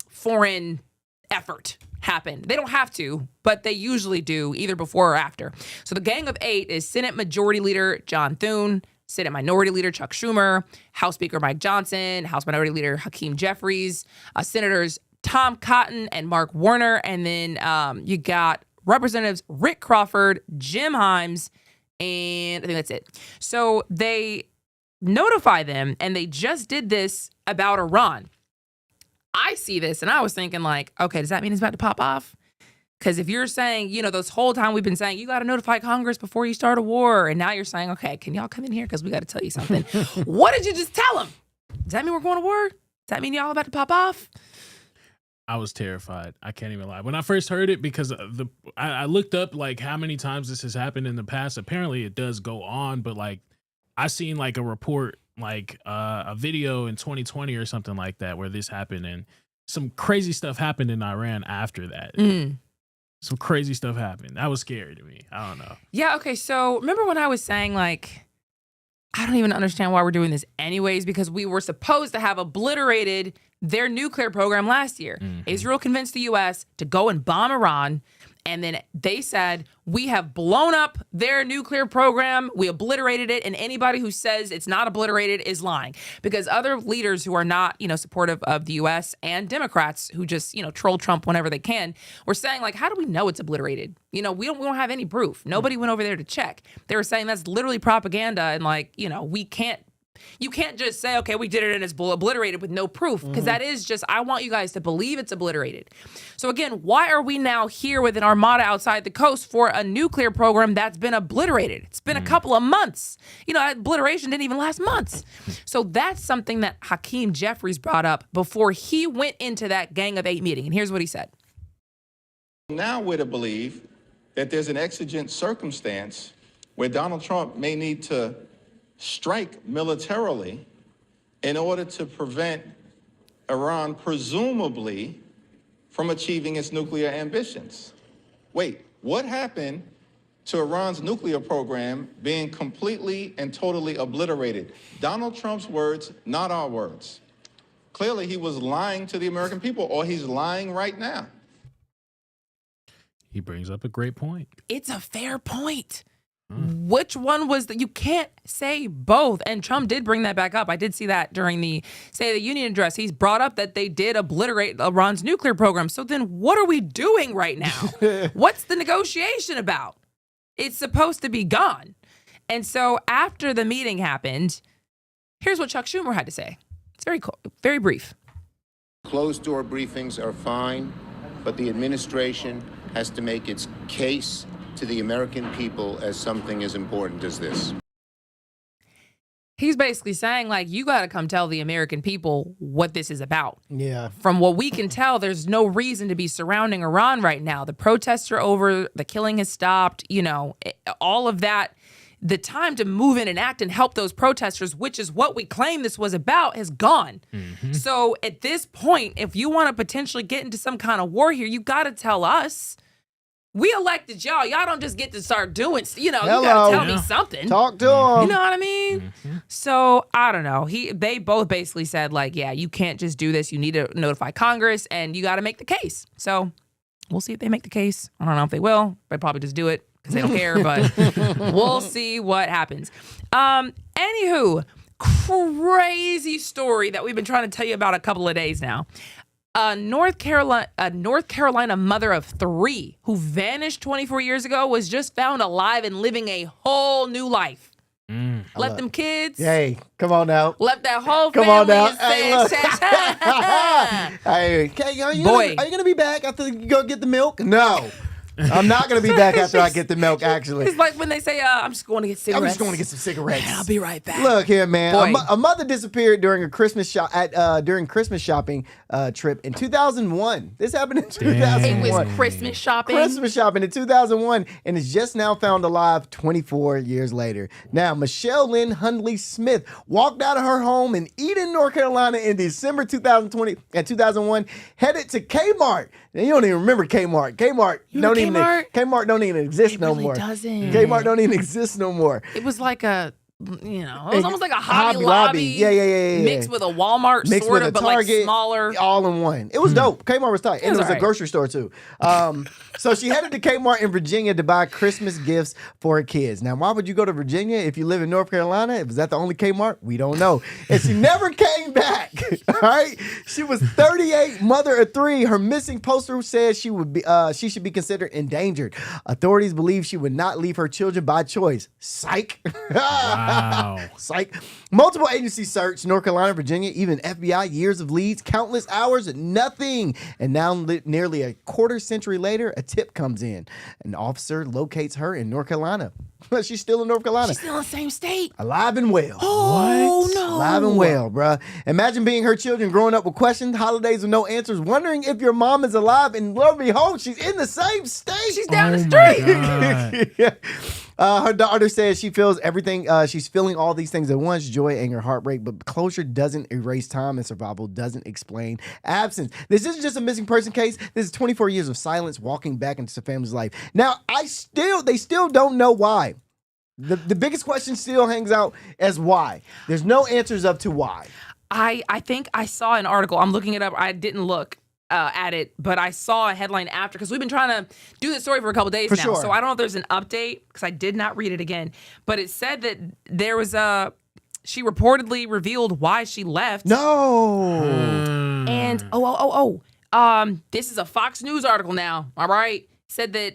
Speaker 1: foreign effort happen. They don't have to, but they usually do, either before or after. So the Gang of Eight is Senate Majority Leader John Thune, Senate Minority Leader Chuck Schumer, House Speaker Mike Johnson, House Minority Leader Hakeem Jeffries, Senators Tom Cotton and Mark Warner, and then you got Representatives Rick Crawford, Jim Himes, and I think that's it. So they notify them, and they just did this about Iran. I see this, and I was thinking like, okay, does that mean it's about to pop off? Because if you're saying, you know, this whole time we've been saying, you got to notify Congress before you start a war, and now you're saying, okay, can y'all come in here? Because we got to tell you something. What did you just tell them? Does that mean we're going to war? Does that mean y'all about to pop off?
Speaker 3: I was terrified. I can't even lie. When I first heard it, because I looked up like how many times this has happened in the past. Apparently it does go on, but like I seen like a report, like a video in 2020 or something like that where this happened, and some crazy stuff happened in Iran after that. Some crazy stuff happened. That was scary to me. I don't know.
Speaker 1: Yeah, okay. So remember when I was saying like, I don't even understand why we're doing this anyways, because we were supposed to have obliterated their nuclear program last year. Israel convinced the U.S. to go and bomb Iran. And then they said, we have blown up their nuclear program. We obliterated it. And anybody who says it's not obliterated is lying. Because other leaders who are not, you know, supportive of the U.S. and Democrats who just, you know, troll Trump whenever they can, were saying, like, how do we know it's obliterated? You know, we don't have any proof. Nobody went over there to check. They were saying that's literally propaganda. And like, you know, you can't just say, okay, we did it and it's obliterated with no proof, because that is just, I want you guys to believe it's obliterated. So again, why are we now here with an armada outside the coast for a nuclear program that's been obliterated? It's been a couple of months. You know, obliteration didn't even last months. So that's something that Hakeem Jeffries brought up before he went into that Gang of Eight meeting. And here's what he said.
Speaker 15: Now we're to believe that there's an exigent circumstance where Donald Trump may need to strike militarily in order to prevent Iran, presumably, from achieving its nuclear ambitions. Wait, what happened to Iran's nuclear program being completely and totally obliterated. Donald Trump's words, not our words. Clearly, he was lying to the American people, or he's lying right now.
Speaker 3: He brings up a great point.
Speaker 1: It's a fair point. Which one was that? You can't say both. And Trump did bring that back up. I did see that during the State of the Union address. He's brought up that they did obliterate Iran's nuclear program. So then what are we doing right now? What's the negotiation about? It's supposed to be gone. And so after the meeting happened, here's what Chuck Schumer had to say. It's very brief.
Speaker 16: Closed door briefings are fine, but the administration has to make its case to the American people as something as important as this.
Speaker 1: He's basically saying, like, you got to come tell the American people what this is about.
Speaker 2: Yeah.
Speaker 1: From what we can tell, there's no reason to be surrounding Iran right now. The protests are over. The killing has stopped. You know, all of that. The time to move in and act and help those protesters, which is what we claim this was about, has gone. Mm-hmm. So at this point, if you want to potentially get into some kind of war here, you got to tell us. We elected y'all. Y'all don't just get to start doing, you know, you got to tell me something.
Speaker 2: Talk to them.
Speaker 1: You know what I mean? Mm-hmm. So I don't know. They both basically said, like, yeah, you can't just do this. You need to notify Congress and you got to make the case. So we'll see if they make the case. I don't know if they will. They probably just do it because they don't care, but we'll see what happens. Anywho, crazy story that we've been trying to tell you about a couple of days now. A North Carolina mother of 3 who vanished 24 years ago was just found alive and living a whole new life. Left them kids.
Speaker 2: Hey, come on now.
Speaker 1: Left that whole
Speaker 2: come
Speaker 1: family.
Speaker 2: On now.
Speaker 1: Hey,
Speaker 2: look. Hey, okay, are you going to be back after you go get the milk? No. I'm not going to be back after I get the milk, actually.
Speaker 1: It's like when they say, I'm just going to get cigarettes.
Speaker 2: I'm just going to get some cigarettes.
Speaker 1: Man, I'll be right back.
Speaker 2: Look here, man. A mother disappeared during a Christmas during Christmas shopping trip in 2001. This happened in 2001.
Speaker 1: It was Christmas shopping?
Speaker 2: Christmas shopping in 2001, and is just now found alive 24 years later. Now, Michelle Lynn Hundley Smith walked out of her home in Eden, North Carolina in December 2001, headed to Kmart. Now, you don't even remember Kmart. Kmart don't even exist no more.
Speaker 1: Doesn't.
Speaker 2: Kmart don't even exist no more.
Speaker 1: It was like it was almost like a Hobby Lobby.
Speaker 2: Yeah.
Speaker 1: Mixed with a Walmart,
Speaker 2: mixed
Speaker 1: sort
Speaker 2: with
Speaker 1: of, but
Speaker 2: Target,
Speaker 1: like smaller.
Speaker 2: All in one. It was dope. Kmart was tight. And it was
Speaker 1: all
Speaker 2: a grocery store too. So she headed to Kmart in Virginia to buy Christmas gifts for her kids. Now, why would you go to Virginia if you live in North Carolina? Was that the only Kmart? We don't know. And she never came back. All right. She was 38, mother of 3. Her missing poster says she should be considered endangered. Authorities believe she would not leave her children by choice. Psych.
Speaker 3: Wow.
Speaker 2: Psych. Multiple agencies searched North Carolina, Virginia, even FBI, years of leads, countless hours, nothing. And now, nearly a quarter century later, a tip comes in. An officer locates her in North Carolina. She's still in North Carolina.
Speaker 1: She's still in the same state.
Speaker 2: Alive and well.
Speaker 1: Oh, what? No.
Speaker 2: Alive and well, bruh. Imagine being her children growing up with questions, holidays with no answers, wondering if your mom is alive, and lo and behold, she's in the same state.
Speaker 1: She's down the street.
Speaker 2: Yeah. Her daughter says she feels everything. She's feeling all these things at once: joy, anger, heartbreak. But closure doesn't erase time, and survival doesn't explain absence. This isn't just a missing person case. This is 24 years of silence walking back into the family's life. Now, they still don't know why. The biggest question still hangs out as why. There's no answers up to why.
Speaker 1: I think I saw an article. I'm looking it up. I didn't look at it, but I saw a headline after, because we've been trying to do this story for a couple days now.
Speaker 2: Sure.
Speaker 1: So I don't know if there's an update, because I did not read it again. But it said that there was she reportedly revealed why she left.
Speaker 2: No.
Speaker 1: And this is a Fox News article now. All right. Said that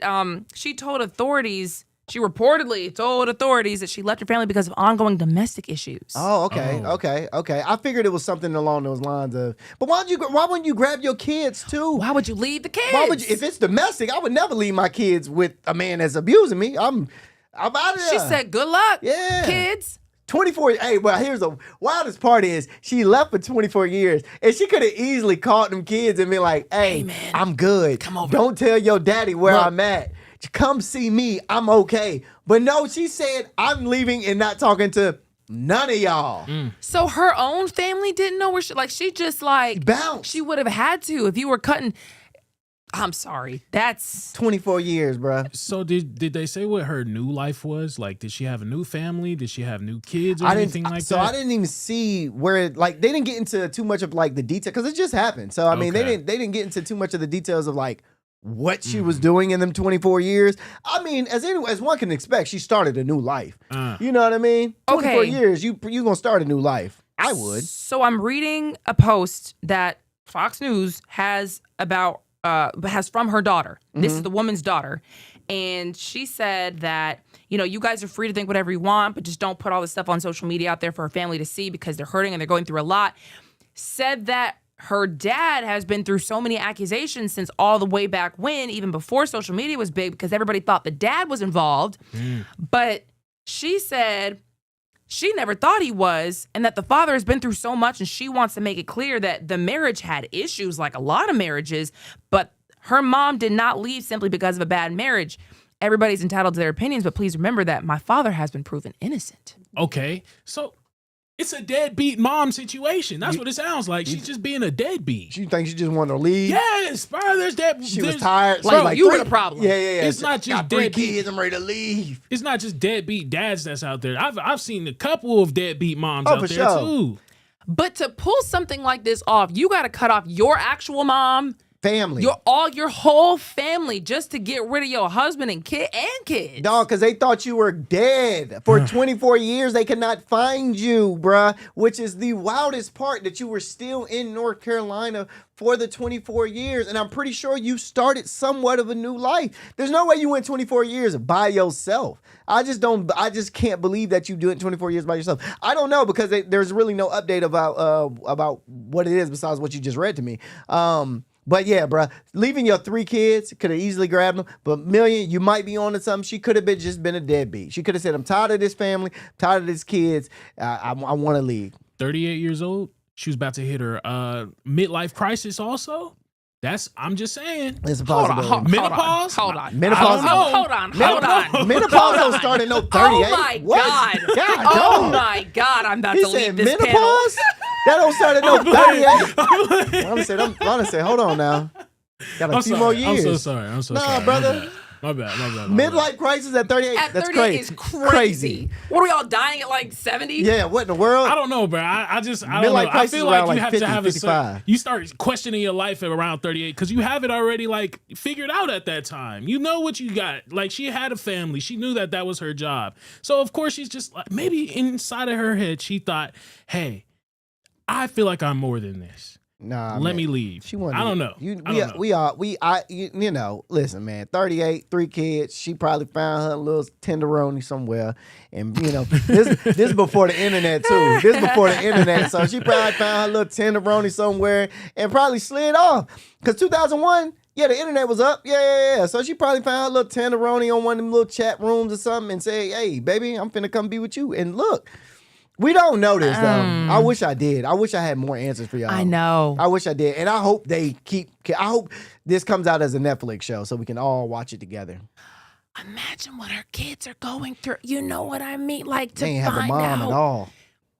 Speaker 1: she reportedly told authorities that she left her family because of ongoing domestic issues.
Speaker 2: Oh, okay. I figured it was something along those lines of. But why wouldn't you grab your kids too?
Speaker 1: Why would you leave the kids?
Speaker 2: Why would you, if it's domestic, I would never leave my kids with a man that's abusing me. I'm out of there.
Speaker 1: She said, "Good luck,
Speaker 2: yeah,
Speaker 1: kids."
Speaker 2: 24. Hey, well, here's the wildest part is she left for 24 years, and she could have easily called them kids and been like, "Hey, man, I'm good.
Speaker 1: Come over.
Speaker 2: Don't tell your daddy where I'm at. Come see me. I'm okay." But no, she said, "I'm leaving and not talking to none of y'all."
Speaker 1: So her own family didn't know where she just
Speaker 2: bounced.
Speaker 1: She would have had to if you were cutting. I'm sorry. That's
Speaker 2: 24 years, bro.
Speaker 3: So did they say what her new life was? Like, did she have a new family? Did she have new kids or anything like that?
Speaker 2: So I didn't even see where they didn't get into too much of like the detail because it just happened. So I mean, they didn't get into too much of the details of like what she was doing in them 24 years. I mean, as one can expect, she started a new life. You know what I mean? 24 years, you gonna start a new life. I would.
Speaker 1: So I'm reading a post that Fox News has from her daughter. This is the woman's daughter. And she said that, you guys are free to think whatever you want, but just don't put all this stuff on social media out there for her family to see because they're hurting and they're going through a lot. Said that her dad has been through so many accusations since all the way back when, even before social media was big, because everybody thought the dad was involved. But she said she never thought he was, and that the father has been through so much, and she wants to make it clear that the marriage had issues, like a lot of marriages, but her mom did not leave simply because of a bad marriage. Everybody's entitled to their opinions, but please remember that my father has been proven innocent.
Speaker 3: Okay, so it's a deadbeat mom situation. That's what it sounds like. She's just being a deadbeat.
Speaker 2: You think she just wanted to leave?
Speaker 3: Yes, bro.
Speaker 2: She was tired.
Speaker 1: Like you were the problem.
Speaker 2: Yeah.
Speaker 3: It's not just
Speaker 2: got 3
Speaker 3: deadbeat
Speaker 2: kids. I'm ready to leave.
Speaker 3: It's not just deadbeat dads that's out there. I've seen a couple of deadbeat moms out
Speaker 2: for
Speaker 3: there
Speaker 2: sure.
Speaker 3: too.
Speaker 1: But to pull something like this off, you got to cut off your actual mom,
Speaker 2: family,
Speaker 1: your whole family, just to get rid of your husband and kids.
Speaker 2: Dog, because they thought you were dead for 24 years. They could not find you, bruh. Which is the wildest part, that you were still in North Carolina for the 24 years. And I'm pretty sure you started somewhat of a new life. There's no way you went 24 years by yourself. I just can't believe that you do it 24 years by yourself. I don't know, because there's really no update about what it is besides what you just read to me. But yeah, bruh, leaving your 3 kids, could have easily grabbed them. But Million, you might be on to something. She could have just been a deadbeat. She could have said, I'm tired of this family, tired of these kids. I want to leave.
Speaker 3: 38 years old. She was about to hit her midlife crisis also. I'm just saying.
Speaker 2: It's a possibility.
Speaker 3: Menopause?
Speaker 1: Hold on.
Speaker 2: Menopause.
Speaker 1: Hold on.
Speaker 2: Menopause don't start at no 38.
Speaker 1: Oh my God. Oh my God. I'm about to leave this
Speaker 2: menopause?
Speaker 1: panel.
Speaker 2: That don't start at no 38. I'm gonna say, hold on now. Got a few more years.
Speaker 3: I'm so sorry.
Speaker 2: Nah, brother.
Speaker 3: My bad.
Speaker 2: Midlife crisis at 38.
Speaker 1: At
Speaker 2: That's
Speaker 1: 38 is crazy. What are we all dying at like 70?
Speaker 2: Yeah, what in the world?
Speaker 3: I don't know, bro. I don't know.
Speaker 2: Midlife
Speaker 3: I
Speaker 2: crisis
Speaker 3: feel
Speaker 2: around
Speaker 3: like you
Speaker 2: like
Speaker 3: have to
Speaker 2: 50,
Speaker 3: have
Speaker 2: 55.
Speaker 3: you start questioning your life at around 38 because you have it already like figured out at that time. You know what you got. Like, she had a family. She knew that was her job. So of course she's just like, maybe inside of her head she thought, hey, I feel like I'm more than this.
Speaker 2: Nah,
Speaker 3: let me leave.
Speaker 2: She wanted.
Speaker 3: I don't know.
Speaker 2: Listen, man. 38, 3 kids. She probably found her little tenderoni somewhere, and this before the internet too. This before the internet, so she probably found her little tenderoni somewhere and probably slid off. Cause 2001. Yeah, the internet was up. Yeah. So she probably found her little tenderoni on one of them little chat rooms or something and said, "Hey, baby, I'm finna come be with you." And look. We don't know this, though. I wish I did. I wish I had more answers for y'all.
Speaker 1: I know.
Speaker 2: I wish I did. And I hope I hope this comes out as a Netflix show so we can all watch it together.
Speaker 1: Imagine what her kids are going through. You know what I mean? Like, to
Speaker 2: they ain't have a mom
Speaker 1: out,
Speaker 2: at all.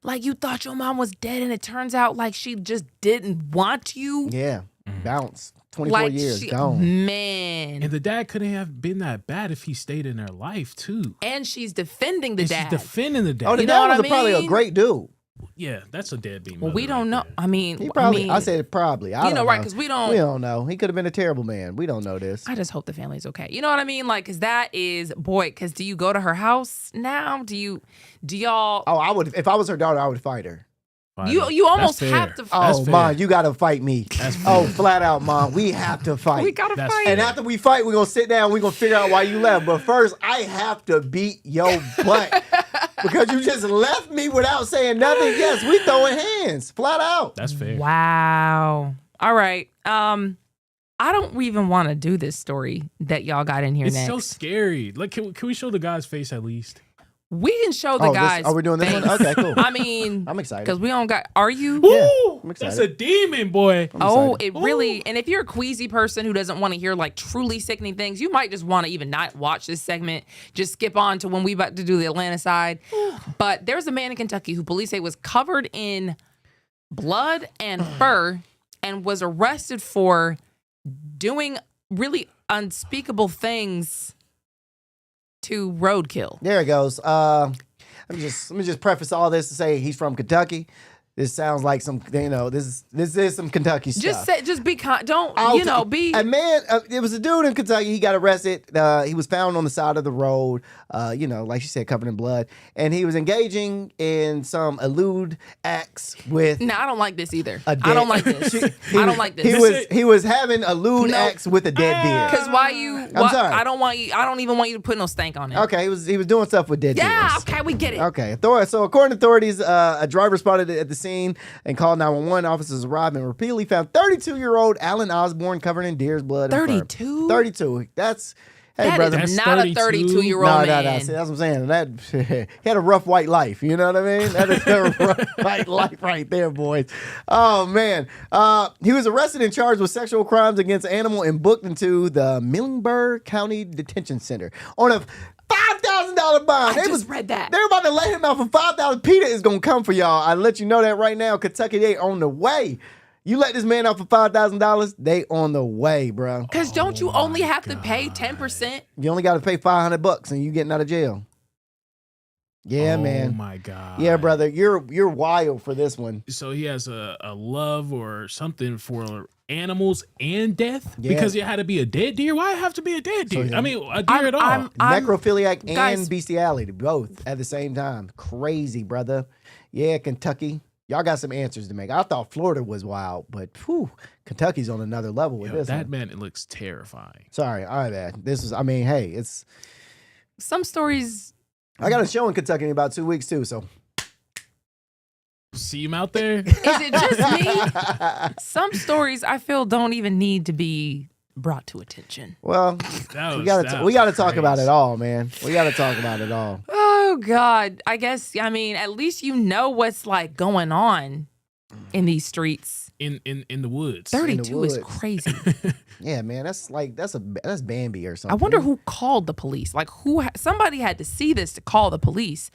Speaker 1: Like, you thought your mom was dead and it turns out like she just didn't want you.
Speaker 2: Yeah. Bounce. 24 years gone.
Speaker 1: Man.
Speaker 3: And the dad couldn't have been that bad if he stayed in their life too.
Speaker 1: And she's defending the dad.
Speaker 3: She's defending the dad.
Speaker 2: Oh, the dad was probably a great dude.
Speaker 3: Yeah, that's a deadbeat.
Speaker 1: Well, we don't know. I mean,
Speaker 2: he probably. I said probably. I don't know.
Speaker 1: Right? Because we don't.
Speaker 2: We don't know. He could have been a terrible man. We don't know this.
Speaker 1: I just hope the family's okay. You know what I mean? Like, because that is, boy. Because do you go to her house now? Do y'all?
Speaker 2: Oh, I would. If I was her daughter, I would fight her.
Speaker 1: You almost have to fight.
Speaker 2: Oh, Mom, you got to fight me. Oh, flat out, Mom. We have to fight.
Speaker 1: We got to fight.
Speaker 2: And after we fight, we're going to sit down. We're going to figure out why you left. But first, I have to beat your butt. Because you just left me without saying nothing. Yes, we throwing hands. Flat out.
Speaker 3: That's fair.
Speaker 1: Wow. All right. I don't even want to do this story that y'all got in here
Speaker 3: it's
Speaker 1: next.
Speaker 3: It's so scary. Like, can we show the guy's face at least?
Speaker 1: We can show the guys.
Speaker 2: Are we doing this one? Okay, cool.
Speaker 1: I mean,
Speaker 2: I'm excited
Speaker 1: because we don't got. Are you?
Speaker 2: Yeah, I'm excited.
Speaker 3: That's a demon, boy.
Speaker 1: It really. And if you're a queasy person who doesn't want to hear like truly sickening things, you might just want to even not watch this segment. Just skip on to when we about to do the Atlanta side. But there's a man in Kentucky who police say was covered in blood and fur and was arrested for doing really unspeakable things to roadkill.
Speaker 2: There it goes. Let me just preface all this to say he's from Kentucky. This sounds like some, this is some Kentucky stuff.
Speaker 1: Just be don't, be.
Speaker 2: A man, it was a dude in Kentucky. He got arrested. He was found on the side of the road, like you said, covered in blood. And he was engaging in some lewd acts with.
Speaker 1: No, I don't like this either. I don't like this. I don't like
Speaker 2: this. He was having lewd acts with a dead deer.
Speaker 1: Because I'm sorry. I don't even want you to put no stank on it.
Speaker 2: Okay, he was doing stuff with dead deer.
Speaker 1: Yeah, okay, we get it.
Speaker 2: Okay, so according to authorities, a driver responded at the scene and called 911. Officers arrived and repeatedly found 32-year-old Alan Osborne covered in deer's blood.
Speaker 1: 32?
Speaker 2: 32. That brother,
Speaker 1: is not 32? A 32-year-old man.
Speaker 2: No. See, that's what I'm saying. He had a rough white life. You know what I mean? That is a rough white life right there, boys. Oh, man. He was arrested and charged with sexual crimes against animal and booked into the Muhlenberg County Detention Center on a $5,000 bond.
Speaker 1: I just read that.
Speaker 2: They're about to let him out for $5,000. PETA is going to come for y'all. I let you know that right now. Kentucky, they on the way. You let this man out for $5,000, they on the way, bro.
Speaker 1: Because don't you only have to pay 10%?
Speaker 2: You only got to pay $500 and you getting out of jail. Yeah, man.
Speaker 3: Oh my God.
Speaker 2: Yeah, brother, you're wild for this one.
Speaker 3: So he has a love or something for animals and death?
Speaker 2: Yeah.
Speaker 3: Because it had to be a dead deer? Why have to be a dead deer? I mean, a deer at all.
Speaker 2: Necrophiliac
Speaker 1: guys,
Speaker 2: and bestiality, both at the same time. Crazy, brother. Yeah, Kentucky. Y'all got some answers to make. I thought Florida was wild, but Kentucky's on another level with this.
Speaker 3: That man, it looks terrifying.
Speaker 2: Sorry, all right, man. Hey, it's
Speaker 1: some stories.
Speaker 2: I got a show in Kentucky in about 2 weeks too, so
Speaker 3: see him out there.
Speaker 1: Is it just me? Some stories I feel don't even need to be brought to attention.
Speaker 2: Well, we got to talk about it all, man. We got to talk about it all.
Speaker 1: Oh God, I guess at least you know what's like going on in these streets.
Speaker 3: In the woods.
Speaker 1: 32 is crazy.
Speaker 2: Yeah, man, that's Bambi or something.
Speaker 1: I wonder who called the police. Like somebody had to see this to call the police.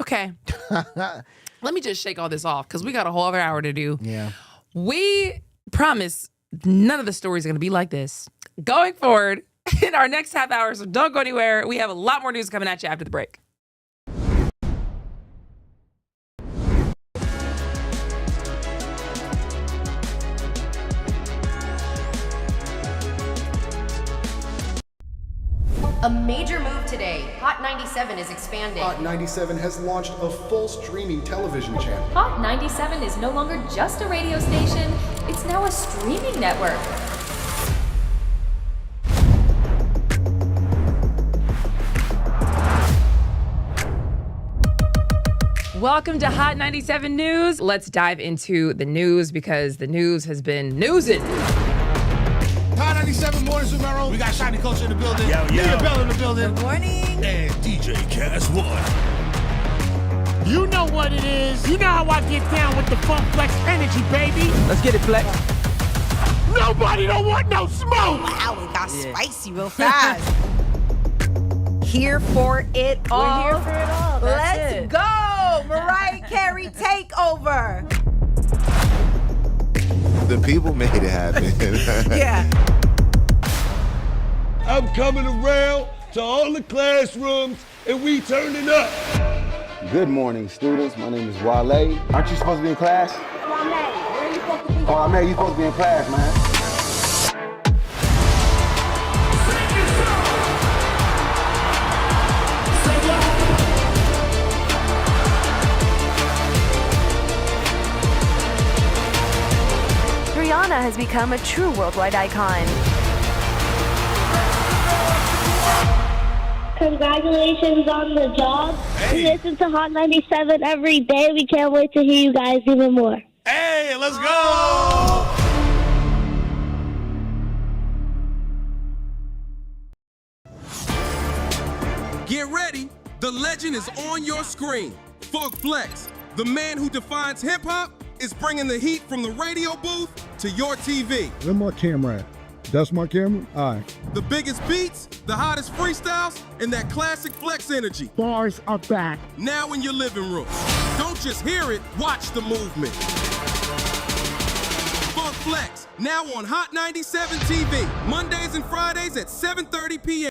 Speaker 1: Okay. Let me just shake all this off because we got a whole other hour to do.
Speaker 2: Yeah.
Speaker 1: We promise none of the stories are going to be like this going forward in our next half hour. So don't go anywhere. We have a lot more news coming at you after the break.
Speaker 5: A major move today. Hot 97 is expanding.
Speaker 6: Hot 97 has launched a full streaming television channel.
Speaker 7: Hot 97 is no longer just a radio station, it's now a streaming network.
Speaker 1: Welcome to Hot 97 News. Let's dive into the news because the news has been newsing.
Speaker 8: Hot 97 Mornings with Merrill. We got Shiny Culture in the building. Yo. Bell in the building.
Speaker 9: Good morning.
Speaker 8: And DJ Cass One.
Speaker 10: You know what it is. You know how I get down with the Funk Flex energy, baby.
Speaker 2: Let's get it, Flex.
Speaker 10: Nobody don't want no smoke.
Speaker 9: Wow, it got spicy real fast. Here for it all.
Speaker 12: We're here for it all.
Speaker 9: Let's go. Mariah Carey takeover.
Speaker 17: The people made it happen.
Speaker 9: Yeah.
Speaker 18: I'm coming around to all the classrooms and we turning up.
Speaker 11: Good morning, students. My name is Wale. Aren't you supposed to be in class?
Speaker 13: Wale, where are you supposed to be?
Speaker 11: Oh, man, you supposed to be in class, man.
Speaker 12: Rihanna has become a true worldwide icon.
Speaker 13: Congratulations on the job. We listen to Hot 97 every day. We can't wait to hear you guys even more.
Speaker 8: Hey, let's go!
Speaker 14: Get ready. The legend is on your screen. Funk Flex, the man who defines hip-hop, is bringing the heat from the radio booth to your TV.
Speaker 19: Where's my camera at? That's my camera? All right.
Speaker 14: The biggest beats, the hottest freestyles, and that classic Flex energy.
Speaker 10: Bars are back.
Speaker 14: Now in your living room. Don't just hear it, watch the movement. Funk Flex, now on Hot 97 TV, Mondays and Fridays at 7:30 p.m.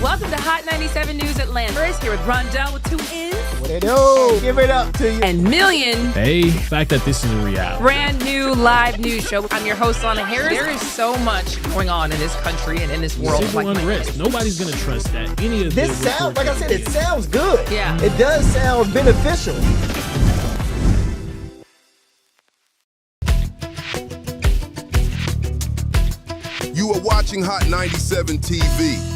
Speaker 1: Welcome to Hot 97 News Atlanta. Here with Rondell with 2 N's.
Speaker 2: What they do? Give it up to you.
Speaker 1: And Million.
Speaker 3: Hey, the fact that this is a reality.
Speaker 1: Brand new live news show. I'm your host, Lana Harris. There is so much going on in this country and in this world.
Speaker 3: Civil unrest. Nobody's going to trust that. Any of
Speaker 2: this sounds, like I said, it sounds good.
Speaker 1: Yeah.
Speaker 2: It does sound beneficial.
Speaker 20: You are watching Hot 97 TV.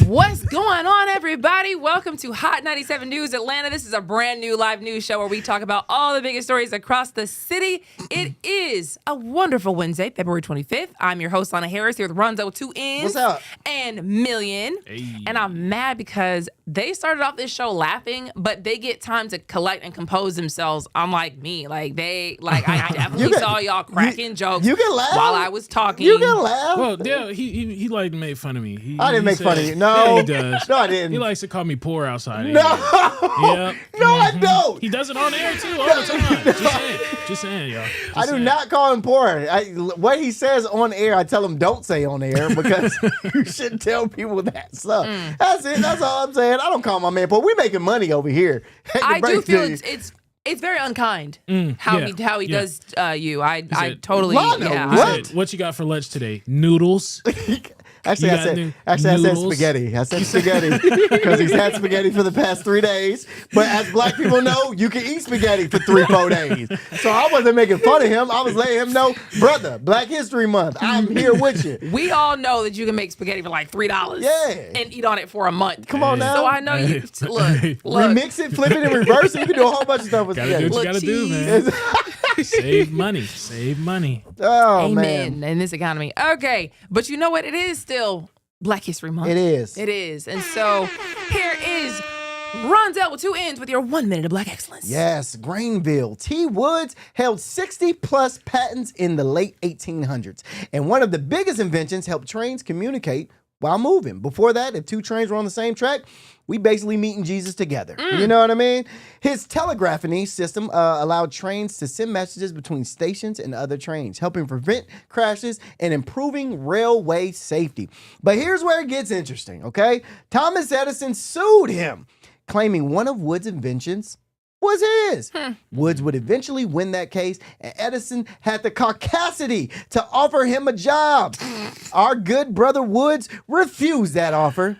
Speaker 1: What's going on, everybody? Welcome to Hot 97 News Atlanta. This is a brand new live news show where we talk about all the biggest stories across the city. It is a wonderful Wednesday, February 25th. I'm your host, Lana Harris, here with Ronzo, 2 N's.
Speaker 2: What's up?
Speaker 1: And Million.
Speaker 3: Hey.
Speaker 1: And I'm mad because they started off this show laughing, but they get time to collect and compose themselves, unlike me. I definitely saw y'all cracking jokes
Speaker 2: you can laugh
Speaker 1: while I was talking.
Speaker 2: You can laugh.
Speaker 3: Well, yeah, he like made fun of me.
Speaker 2: I didn't make fun of you. No.
Speaker 3: Yeah, he does.
Speaker 2: No, I didn't.
Speaker 3: He likes to call me poor outside.
Speaker 2: No.
Speaker 3: Yep.
Speaker 2: No, I don't.
Speaker 3: He does it on air too all the time. Just saying, y'all.
Speaker 2: I do not call him poor. What he says on air, I tell him don't say on air because you shouldn't tell people that stuff. That's it. That's all I'm saying. I don't call my man poor. We making money over here.
Speaker 1: I do feel it's very unkind how he does you. I totally
Speaker 2: Lana,
Speaker 3: What you got for lunch today? Noodles.
Speaker 2: Actually, I said spaghetti. I said spaghetti because he's had spaghetti for the past 3 days. But as black people know, you can eat spaghetti for 3-4 days. So I wasn't making fun of him. I was letting him know, brother, Black History Month, I'm here with you.
Speaker 1: We all know that you can make spaghetti for like $3 and eat on it for a month.
Speaker 2: Come on now.
Speaker 1: So I know you look.
Speaker 2: Remix it, flip it, and reverse it. You can do a whole bunch of stuff with spaghetti.
Speaker 3: Do what you gotta do, man. Save money. Save money.
Speaker 2: Oh,
Speaker 1: Amen.
Speaker 2: man.
Speaker 1: In this economy. Okay. But you know what? It is still Black History Month.
Speaker 2: It is.
Speaker 1: It is. And so here is Rondell with 2 N's with your 1 minute of Black excellence.
Speaker 2: Yes, Greenville. T. Woods held 60+ patents in the late 1800s. And one of the biggest inventions helped trains communicate while moving. Before that, if 2 trains were on the same track, we basically meeting Jesus together. You know what I mean? His telegraphy system allowed trains to send messages between stations and other trains, helping prevent crashes and improving railway safety. But here's where it gets interesting, okay? Thomas Edison sued him, claiming one of Wood's inventions was his. Woods would eventually win that case, and Edison had the caucasity to offer him a job. Our good brother Woods refused that offer.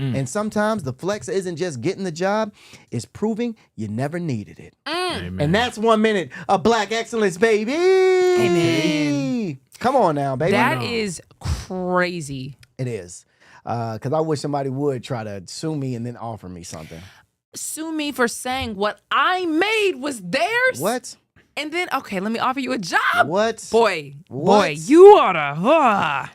Speaker 2: And sometimes the flex isn't just getting the job, it's proving you never needed it. And that's 1 minute of Black excellence, baby.
Speaker 1: Amen.
Speaker 2: Come on now, baby.
Speaker 1: That is crazy.
Speaker 2: It is. Because I wish somebody would try to sue me and then offer me something.
Speaker 1: Sue me for saying what I made was theirs?
Speaker 2: What?
Speaker 1: And then, okay, let me offer you a job.
Speaker 2: What?
Speaker 1: Boy, you oughta.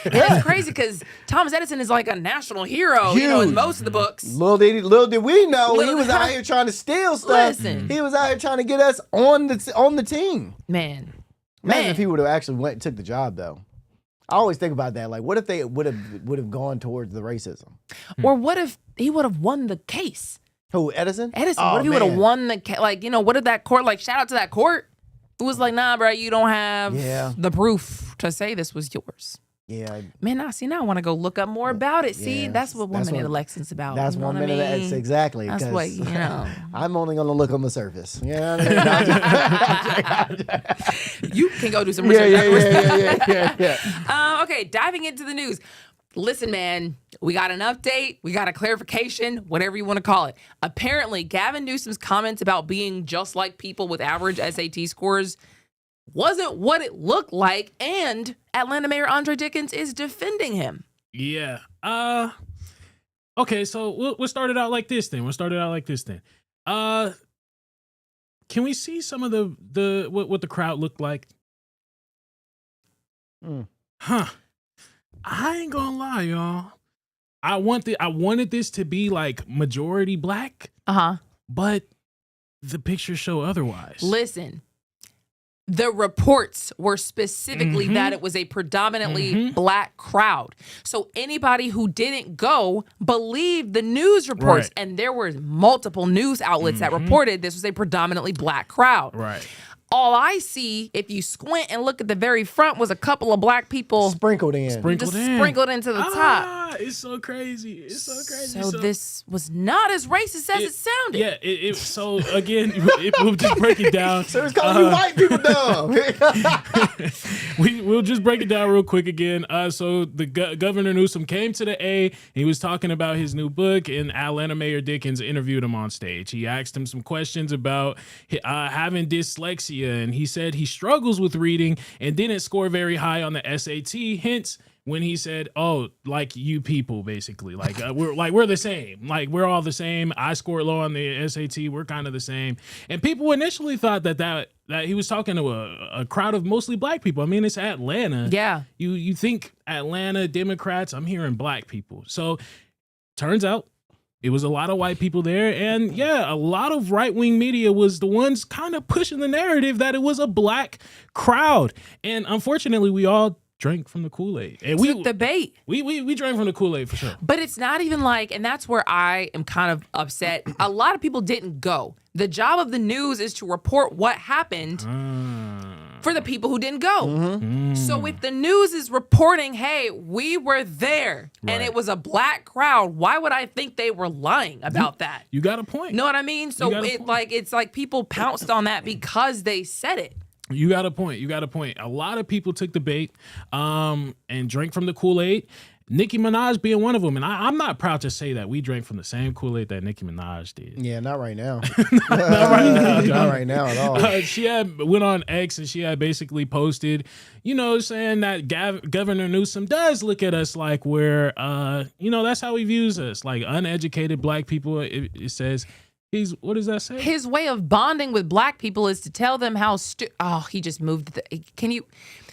Speaker 1: That's crazy because Thomas Edison is like a national hero,
Speaker 2: Huge.
Speaker 1: you know, in most of the books.
Speaker 2: Little did we know he was out here trying to steal stuff.
Speaker 1: Listen.
Speaker 2: He was out here trying to get us on the team.
Speaker 1: Man.
Speaker 2: Imagine if he would have actually went and took the job, though. I always think about that. Like, what if they would have gone towards the racism?
Speaker 1: Or what if he would have won the case?
Speaker 2: Who, Edison?
Speaker 1: Edison.
Speaker 2: Oh,
Speaker 1: what if he would have
Speaker 2: man.
Speaker 1: won the case? Like, you know, what did that court, like, shout out to that court? Who was like, nah, bro, you don't have the proof to say this was yours.
Speaker 2: Yeah.
Speaker 1: Man, now I want to go look up more about it. See, that's what 1 minute of Lexington's about.
Speaker 2: That's
Speaker 1: you know
Speaker 2: 1
Speaker 1: what
Speaker 2: minute.
Speaker 1: I mean?
Speaker 2: That's exactly.
Speaker 1: That's what, you know.
Speaker 2: I'm only going to look on the surface. You know what I mean?
Speaker 1: You can go do some research.
Speaker 2: Yeah.
Speaker 1: Okay, diving into the news. Listen, man, we got an update. We got a clarification, whatever you want to call it. Apparently, Gavin Newsom's comments about being just like people with average SAT scores wasn't what it looked like, and Atlanta Mayor Andre Dickens is defending him.
Speaker 3: Yeah. Okay, so we'll start it out like this then. Can we see some of the what the crowd looked like? Huh. I ain't gonna lie, y'all. I wanted this to be like majority black.
Speaker 1: Uh-huh.
Speaker 3: But the pictures show otherwise.
Speaker 1: Listen, the reports were specifically that it was a predominantly black crowd. So anybody who didn't go believed the news reports.
Speaker 3: Right.
Speaker 1: And there were multiple news outlets that reported this was a predominantly black crowd.
Speaker 3: Right.
Speaker 1: All I see, if you squint and look at the very front, was a couple of black people
Speaker 2: sprinkled in.
Speaker 1: sprinkled into the top.
Speaker 3: It's so crazy. It's so crazy.
Speaker 1: So this was not as racist as it sounded.
Speaker 3: Yeah. So again, we'll just break it down.
Speaker 2: So it's calling you white people dumb.
Speaker 3: We'll just break it down real quick again. So the Governor Newsom came to the A. He was talking about his new book, and Atlanta Mayor Dickens interviewed him on stage. He asked him some questions about having dyslexia, and he said he struggles with reading and didn't score very high on the SAT. Hence, when he said, "Oh, like you people, basically, like we're the same, like we're all the same. I scored low on the SAT. We're kind of the same." And people initially thought that he was talking to a crowd of mostly black people. I mean, it's Atlanta.
Speaker 1: Yeah.
Speaker 3: You think Atlanta Democrats? I'm hearing black people. So turns out it was a lot of white people there. And yeah, a lot of right-wing media was the ones kind of pushing the narrative that it was a black crowd. And unfortunately, we all drank from the Kool-Aid. And
Speaker 1: Took the bait.
Speaker 3: We drank from the Kool-Aid for sure.
Speaker 1: But it's not even like, and that's where I am kind of upset. A lot of people didn't go. The job of the news is to report what happened for the people who didn't go. So if the news is reporting, hey, we were there and it was a black crowd, why would I think they were lying about that?
Speaker 3: You got a point.
Speaker 1: Know what I mean? So it's like people pounced on that because they said it.
Speaker 3: You got a point. A lot of people took the bait and drank from the Kool-Aid. Nicki Minaj being one of them. And I'm not proud to say that we drank from the same Kool-Aid that Nicki Minaj did.
Speaker 2: Yeah, not right now.
Speaker 3: Not right now.
Speaker 2: Not right now at all.
Speaker 3: She went on X and she had basically posted, saying that Governor Newsom does look at us like we're, that's how he views us, like uneducated black people. It says, what does that say?
Speaker 1: His way of bonding with black people is to tell them how he just moved.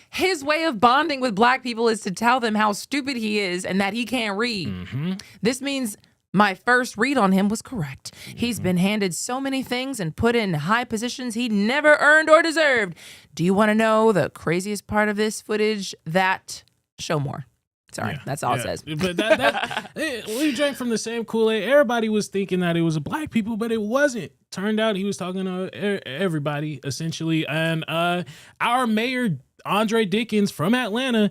Speaker 1: His way of bonding with black people is to tell them how stupid he is and that he can't read. This means my first read on him was correct. He's been handed so many things and put in high positions he never earned or deserved. Do you want to know the craziest part of this footage? Show more. Sorry, that's all it says.
Speaker 3: But we drank from the same Kool-Aid. Everybody was thinking that it was a black people, but it wasn't. Turned out he was talking to everybody, essentially. And our mayor, Andre Dickens from Atlanta,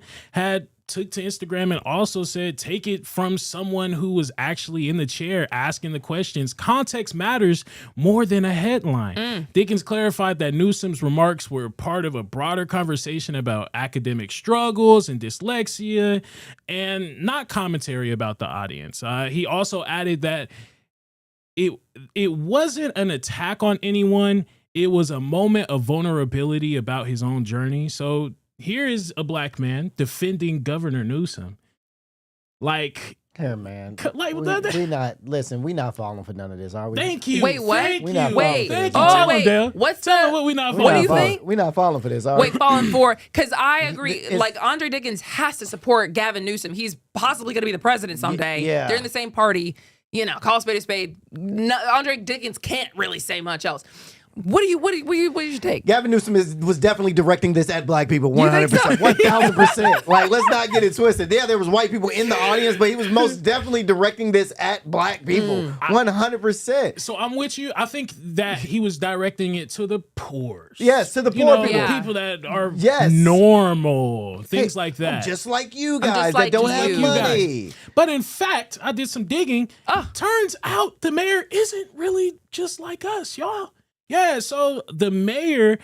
Speaker 3: took to Instagram and also said, take it from someone who was actually in the chair asking the questions. Context matters more than a headline. Dickens clarified that Newsom's remarks were part of a broader conversation about academic struggles and dyslexia and not commentary about the audience. He also added that it wasn't an attack on anyone. It was a moment of vulnerability about his own journey. So here is a black man defending Governor Newsom.
Speaker 2: Here, man.
Speaker 3: We
Speaker 2: not falling for none of this, are we?
Speaker 3: Thank you.
Speaker 1: Wait, what?
Speaker 3: Thank
Speaker 2: We
Speaker 3: you.
Speaker 2: not
Speaker 1: Wait.
Speaker 2: falling for this.
Speaker 1: Oh,
Speaker 3: Tell him, Dale.
Speaker 1: wait.
Speaker 3: Tell him what we not falling
Speaker 1: What do you
Speaker 3: for.
Speaker 1: think?
Speaker 2: We're not falling for this, are we?
Speaker 1: Wait, falling for, because I agree, Andre Dickens has to support Gavin Newsom. He's possibly going to be the president someday.
Speaker 2: Yeah.
Speaker 1: They're in the same party. Call a spade a spade. No, Andre Dickens can't really say much else. What do you take?
Speaker 2: Gavin Newsom was definitely directing this at black people, 100%,
Speaker 1: You think so?
Speaker 2: 1,000%. Let's not get it twisted. Yeah, there was white people in the audience, but he was most definitely directing this at black people, 100%.
Speaker 3: So I'm with you. I think that he was directing it to the poor.
Speaker 2: Yes, to the poor people.
Speaker 3: The people that are normal, things like that.
Speaker 2: Just like you guys
Speaker 1: like
Speaker 2: that don't have money.
Speaker 3: But in fact, I did some digging. Turns out the mayor isn't really just like us, y'all. Yeah, so the mayor,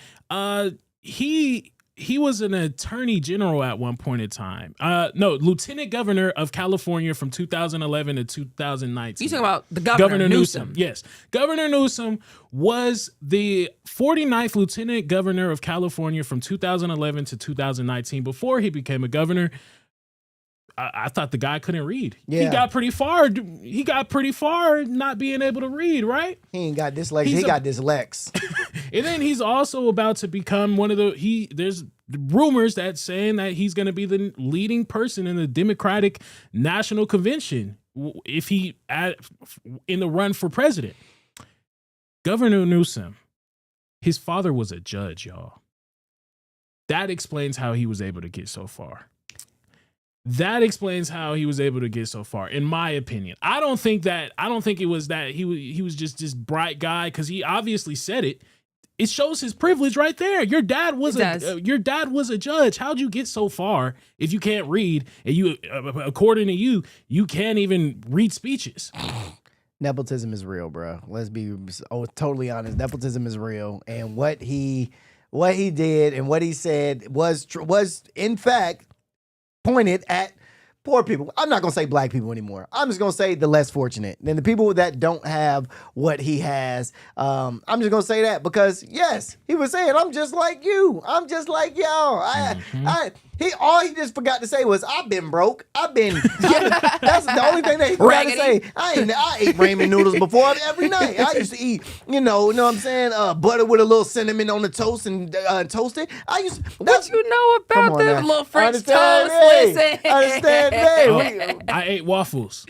Speaker 3: he was an attorney general at one point in time. Lieutenant governor of California from 2011 to 2019.
Speaker 1: You talking about the Governor Newsom?
Speaker 3: Yes. Governor Newsom was the 49th lieutenant governor of California from 2011 to 2019 before he became a governor. I thought the guy couldn't read.
Speaker 2: Yeah.
Speaker 3: He got pretty far not being able to read, right?
Speaker 2: He ain't got dyslexia. He got dyslex.
Speaker 3: And then he's also about to become there's rumors that saying that he's going to be the leading person in the Democratic National Convention if he in the run for president. Governor Newsom, his father was a judge, y'all. That explains how he was able to get so far. That explains how he was able to get so far, in my opinion. I don't think it was that he was just this bright guy, because he obviously said it. It shows his privilege right there. Your dad was a judge. How'd you get so far if you can't read, and you, according to you, you can't even read speeches?
Speaker 2: Nepotism is real, bro. Let's be totally honest. Nepotism is real, and what he did and what he said was in fact pointed at poor people. I'm not going to say black people anymore. I'm just going to say the less fortunate. And the people that don't have what he has, I'm just going to say that because, yes, he was saying, I'm just like you. I'm just like y'all. All he just forgot to say was, I've been broke. That's the only thing that he forgot to say. I ate ramen noodles before every night. I used to eat, you know what I'm saying, butter with a little cinnamon on the toast and toast it.
Speaker 1: What you know about the little French toast?
Speaker 2: Listen. Understand me.
Speaker 3: I ate waffles.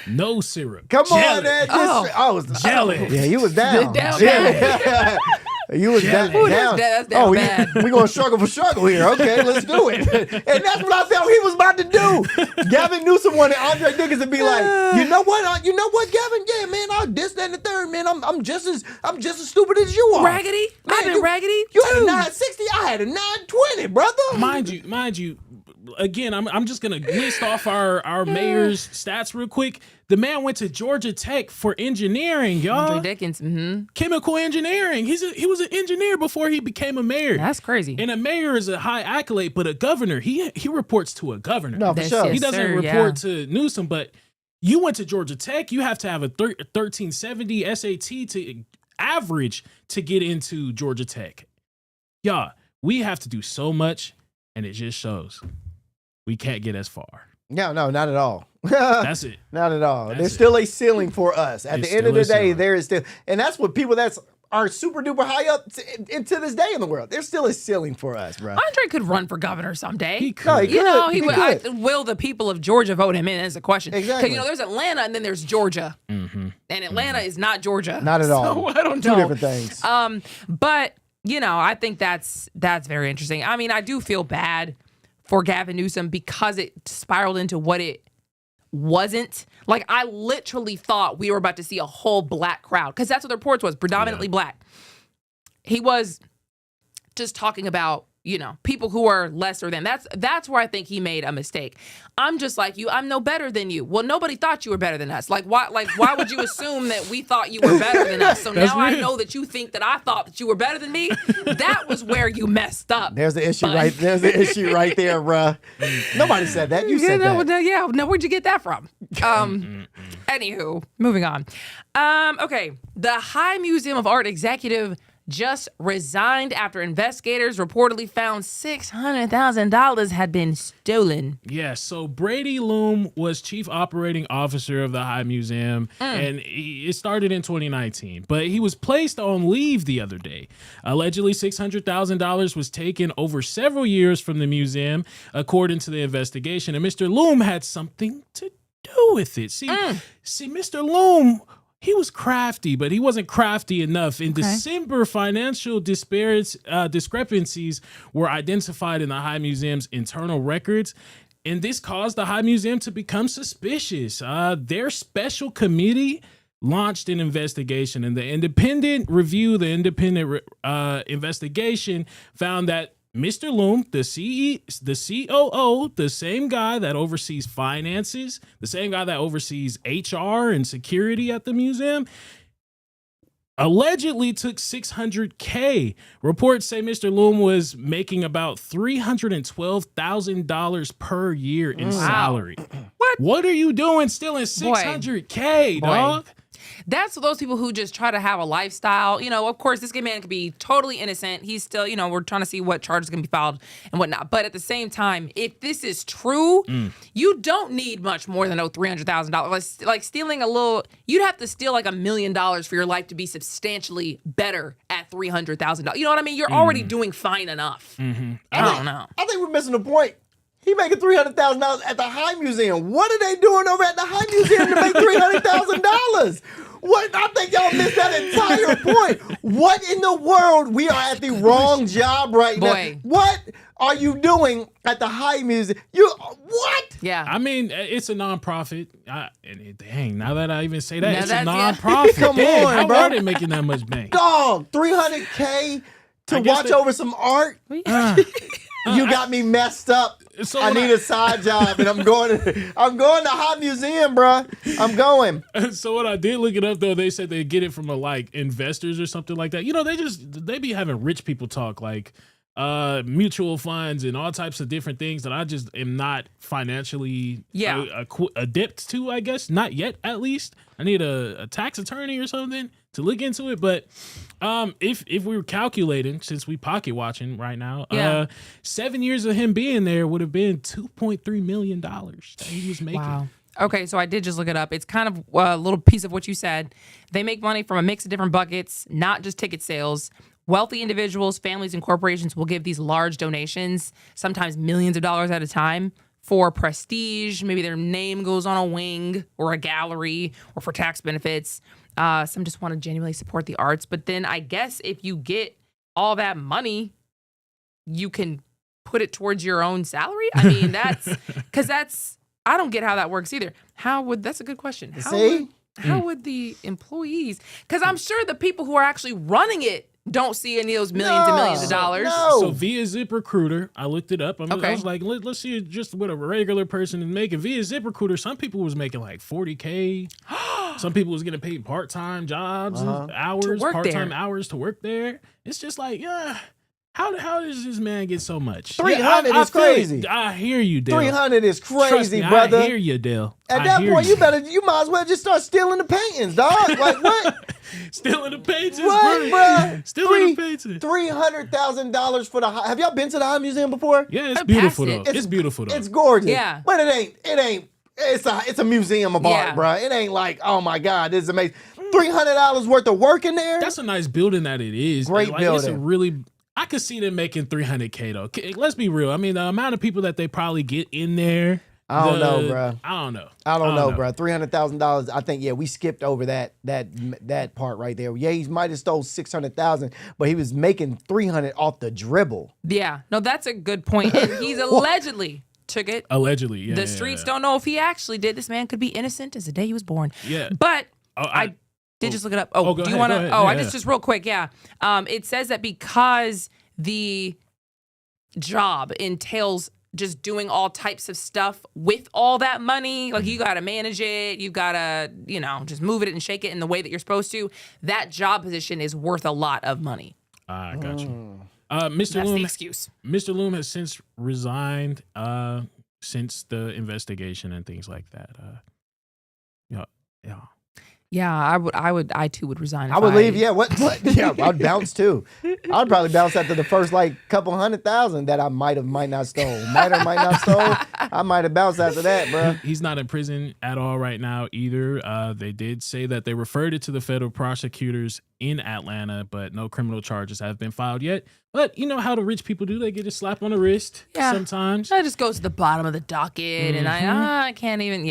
Speaker 3: No syrup.
Speaker 2: Come
Speaker 3: jelly.
Speaker 2: on, man. I was
Speaker 3: jelly.
Speaker 2: Yeah, you was down. You was down.
Speaker 1: That's down bad.
Speaker 2: We're going to struggle for struggle here. Okay, let's do it. And that's what I felt he was about to do. Gavin Newsom wanted Andre Dickinson to be like, you know what, Gavin? Yeah, man, this, that, and the third, man. I'm just as stupid as you are.
Speaker 1: Raggedy? Man, I've been raggedy.
Speaker 2: You had a 960, I had a 920, brother.
Speaker 3: Mind you, again, I'm just gonna list off our mayor's stats real quick. The man went to Georgia Tech for engineering, y'all.
Speaker 1: Andre Dickinson,
Speaker 3: chemical engineering. He was an engineer before he became a mayor.
Speaker 1: That's crazy.
Speaker 3: And a mayor is a high accolade, but a governor, he reports to a governor.
Speaker 2: No, for sure.
Speaker 3: He doesn't report to Newsom, but you went to Georgia Tech. You have to have a 1370 SAT to average to get into Georgia Tech. Y'all, we have to do so much, and it just shows we can't get as far.
Speaker 2: No, not at all.
Speaker 3: That's it.
Speaker 2: Not at all. There's still a ceiling for us. At the end of the day, there is still, and that's what people are super duper high up to this day in the world. There's still a ceiling for us, bro.
Speaker 1: Andre could run for governor someday.
Speaker 3: He could.
Speaker 2: He
Speaker 1: would. Will the people of Georgia vote him in? Is the question.
Speaker 2: Exactly.
Speaker 1: Because there's Atlanta and then there's Georgia, and Atlanta is not Georgia.
Speaker 2: Not at all.
Speaker 1: So I don't know.
Speaker 2: Two different things.
Speaker 1: But I think that's very interesting. I mean, I do feel bad for Gavin Newsom because it spiraled into what it wasn't. Like, I literally thought we were about to see a whole black crowd, because that's what the reports was, predominantly black. He was just talking about, people who are lesser than. That's where I think he made a mistake. I'm just like you. I'm no better than you. Well, nobody thought you were better than us. Why would you assume that we thought you were better than us? So now I know that you think that I thought that you were better than me. That was where you messed up.
Speaker 2: There's the issue right. There's the issue right there, bruh. Nobody said that. You said that.
Speaker 1: Yeah. No, where'd you get that from? Anywho, moving on. Okay. The High Museum of Art executive just resigned after investigators reportedly found $600,000 had been stolen.
Speaker 3: Yeah, so Brady Loom was chief operating officer of the High Museum, and it started in 2019. But he was placed on leave the other day. Allegedly, $600,000 was taken over several years from the museum, according to the investigation. And Mr. Loom had something to do with it. See, Mr. Loom, he was crafty, but he wasn't crafty enough. In December, financial discrepancies were identified in the High Museum's internal records, and this caused the High Museum to become suspicious. Their special committee launched an investigation, and the independent investigation found that Mr. Loom, the COO, the same guy that oversees finances, the same guy that oversees HR and security at the museum, allegedly took $600K. Reports say Mr. Loom was making about $312,000 per year in salary. What are you doing stealing $600K, dog?
Speaker 1: That's those people who just try to have a lifestyle. Of course, this man could be totally innocent. He's still, we're trying to see what charges can be filed and whatnot. But at the same time, if this is true, you don't need much more than $300,000. Like stealing you'd have to steal like $1 million for your life to be substantially better at $300,000. You know what I mean? You're already doing fine enough. I don't know.
Speaker 2: I think we're missing the point. He making $300,000 at the High Museum. What are they doing over at the High Museum to make $300,000? What? I think y'all missed that entire point. What in the world? We are at the wrong job right now. What are you doing at the High Music? What?
Speaker 1: Yeah.
Speaker 3: I mean, it's a nonprofit. Dang, now that I even say that,
Speaker 1: Now
Speaker 3: it's a
Speaker 1: that's-
Speaker 3: nonprofit.
Speaker 2: Come
Speaker 3: Dang,
Speaker 2: on,
Speaker 3: how
Speaker 2: bro.
Speaker 3: are they making that much bank?
Speaker 2: Dog, $300K to
Speaker 3: I guess
Speaker 2: watch
Speaker 3: they-
Speaker 2: over some art? You got me messed up.
Speaker 3: So
Speaker 2: I
Speaker 3: when
Speaker 2: need a side job, and I'm going to Hot Museum, bro. I'm going.
Speaker 3: So when I did look it up, though, they said they get it from investors or something like that. You know, they be having rich people talk like mutual funds and all types of different things that I just am not financially adept to, I guess. Not yet, at least. I need a tax attorney or something to look into it. But if we were calculating, since we pocket watching right now, 7 years of him being there would have been $2.3 million that he was making.
Speaker 1: Wow. Okay, so I did just look it up. It's kind of a little piece of what you said. They make money from a mix of different buckets, not just ticket sales. Wealthy individuals, families, and corporations will give these large donations, sometimes millions of dollars at a time, for prestige. Maybe their name goes on a wing or a gallery, or for tax benefits. Some just want to genuinely support the arts. But then I guess if you get all that money, you can put it towards your own salary. I mean, I don't get how that works either. That's a good question. How would the employees, because I'm sure the people who are actually running it don't see any of those millions and millions of dollars.
Speaker 3: So via ZipRecruiter, I looked it up. I was like, let's see just what a regular person is making. Via ZipRecruiter, some people was making like $40K. Some people was getting paid part-time jobs, hours, part-time hours to work there. It's just like, how does this man get so much?
Speaker 2: 300 is crazy.
Speaker 3: I hear you, Dale.
Speaker 2: 300 is crazy,
Speaker 3: Trust me,
Speaker 2: brother.
Speaker 3: I hear you, Dale.
Speaker 2: At that point, you might as well just start stealing the paintings, dog. Like what?
Speaker 3: Stealing the paintings,
Speaker 2: what, bro?
Speaker 3: Stealing the paintings.
Speaker 2: $300,000 for the. Have y'all been to the High Museum before?
Speaker 3: Yeah, it's beautiful though. It's beautiful though.
Speaker 2: It's gorgeous.
Speaker 1: Yeah,
Speaker 2: but it ain't. It's a museum of art, bro. It ain't like, oh my God, this is amazing. $300 worth of work in there.
Speaker 3: That's a nice building that it is.
Speaker 2: Great building.
Speaker 3: It's a really. I could see them making $300K though. Let's be real. I mean, the amount of people that they probably get in there.
Speaker 2: I don't know, bro.
Speaker 3: I don't know.
Speaker 2: I don't know, bro. $300,000. I think we skipped over that part right there. Yeah, he might have stole $600,000, but he was making $300 off the dribble.
Speaker 1: Yeah, no, that's a good point. And he's allegedly took it.
Speaker 3: Allegedly, yeah.
Speaker 1: The streets don't know if he actually did. This man could be innocent as the day he was born.
Speaker 3: Yeah,
Speaker 1: but I did just look it up. Do you want to? I just real quick. Yeah, it says that because the job entails just doing all types of stuff with all that money. Like you got to manage it. You got to, just move it and shake it in the way that you're supposed to. That job position is worth a lot of money.
Speaker 3: I got you. Mr.
Speaker 1: That's
Speaker 3: Loom,
Speaker 1: the excuse.
Speaker 3: Mr. Loom has since resigned since the investigation and things like that.
Speaker 1: Yeah, I too would resign.
Speaker 2: I would leave. Yeah, what? Yeah, I'd bounce too. I'd probably bounce after the first couple $100,000 that I might not stole. Might not stole. I might have bounced after that, bro.
Speaker 3: He's not in prison at all right now either. They did say that they referred it to the federal prosecutors in Atlanta, but no criminal charges have been filed yet. But you know how the rich people do. They get a slap on the wrist sometimes.
Speaker 1: That just goes to the bottom of the docket, and I can't even,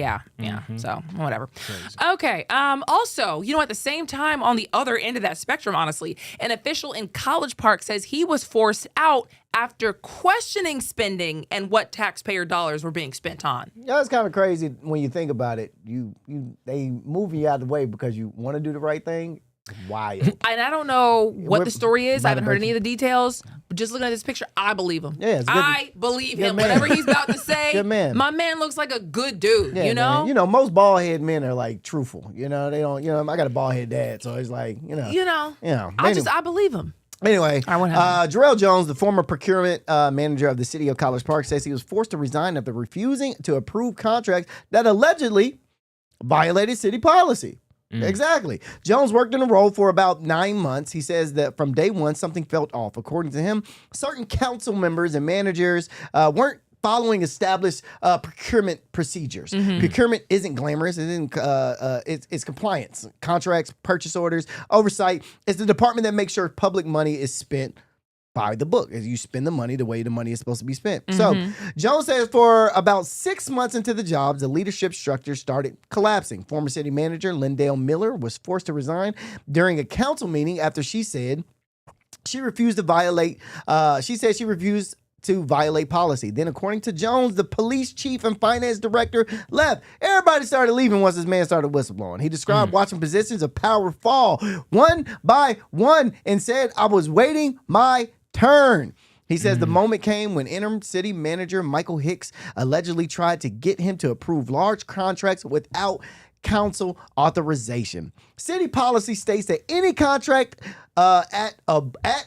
Speaker 1: so whatever.
Speaker 3: Crazy.
Speaker 1: Okay, also, at the same time, on the other end of that spectrum, honestly, an official in College Park says he was forced out after questioning spending and what taxpayer dollars were being spent on.
Speaker 2: Yeah, it's kind of crazy when you think about it. They move you out of the way because you want to do the right thing. Wild.
Speaker 1: And I don't know what the story is. I haven't heard any of the details. But just looking at this picture, I believe him.
Speaker 2: Yeah,
Speaker 1: I believe him. Whatever he's about to say,
Speaker 2: good man.
Speaker 1: My man looks like a good dude.
Speaker 2: Yeah,
Speaker 1: you know.
Speaker 2: Man. Most bald head men are truthful. They don't. I got a bald head dad, so it's like.
Speaker 1: I believe him.
Speaker 2: Anyway, Jarrell Jones, the former procurement manager of the city of College Park, says he was forced to resign after refusing to approve contracts that allegedly violated city policy. Exactly. Jones worked in the role for about 9 months. He says that from day one, something felt off. According to him, certain council members and managers weren't following established procurement procedures. Procurement isn't glamorous. It isn't, it's compliance. Contracts, purchase orders, oversight. It's the department that makes sure public money is spent by the book, as you spend the money the way the money is supposed to be spent. So Jones says for about 6 months into the job, the leadership structure started collapsing. Former city manager Lyndale Miller was forced to resign during a council meeting after she said she refused to violate policy. Then, according to Jones, the police chief and finance director left. Everybody started leaving once this man started whistleblowing. He described watching positions of power fall one by one and said, "I was waiting my turn." He says the moment came when interim city manager Michael Hicks allegedly tried to get him to approve large contracts without council authorization. City policy states that any contract at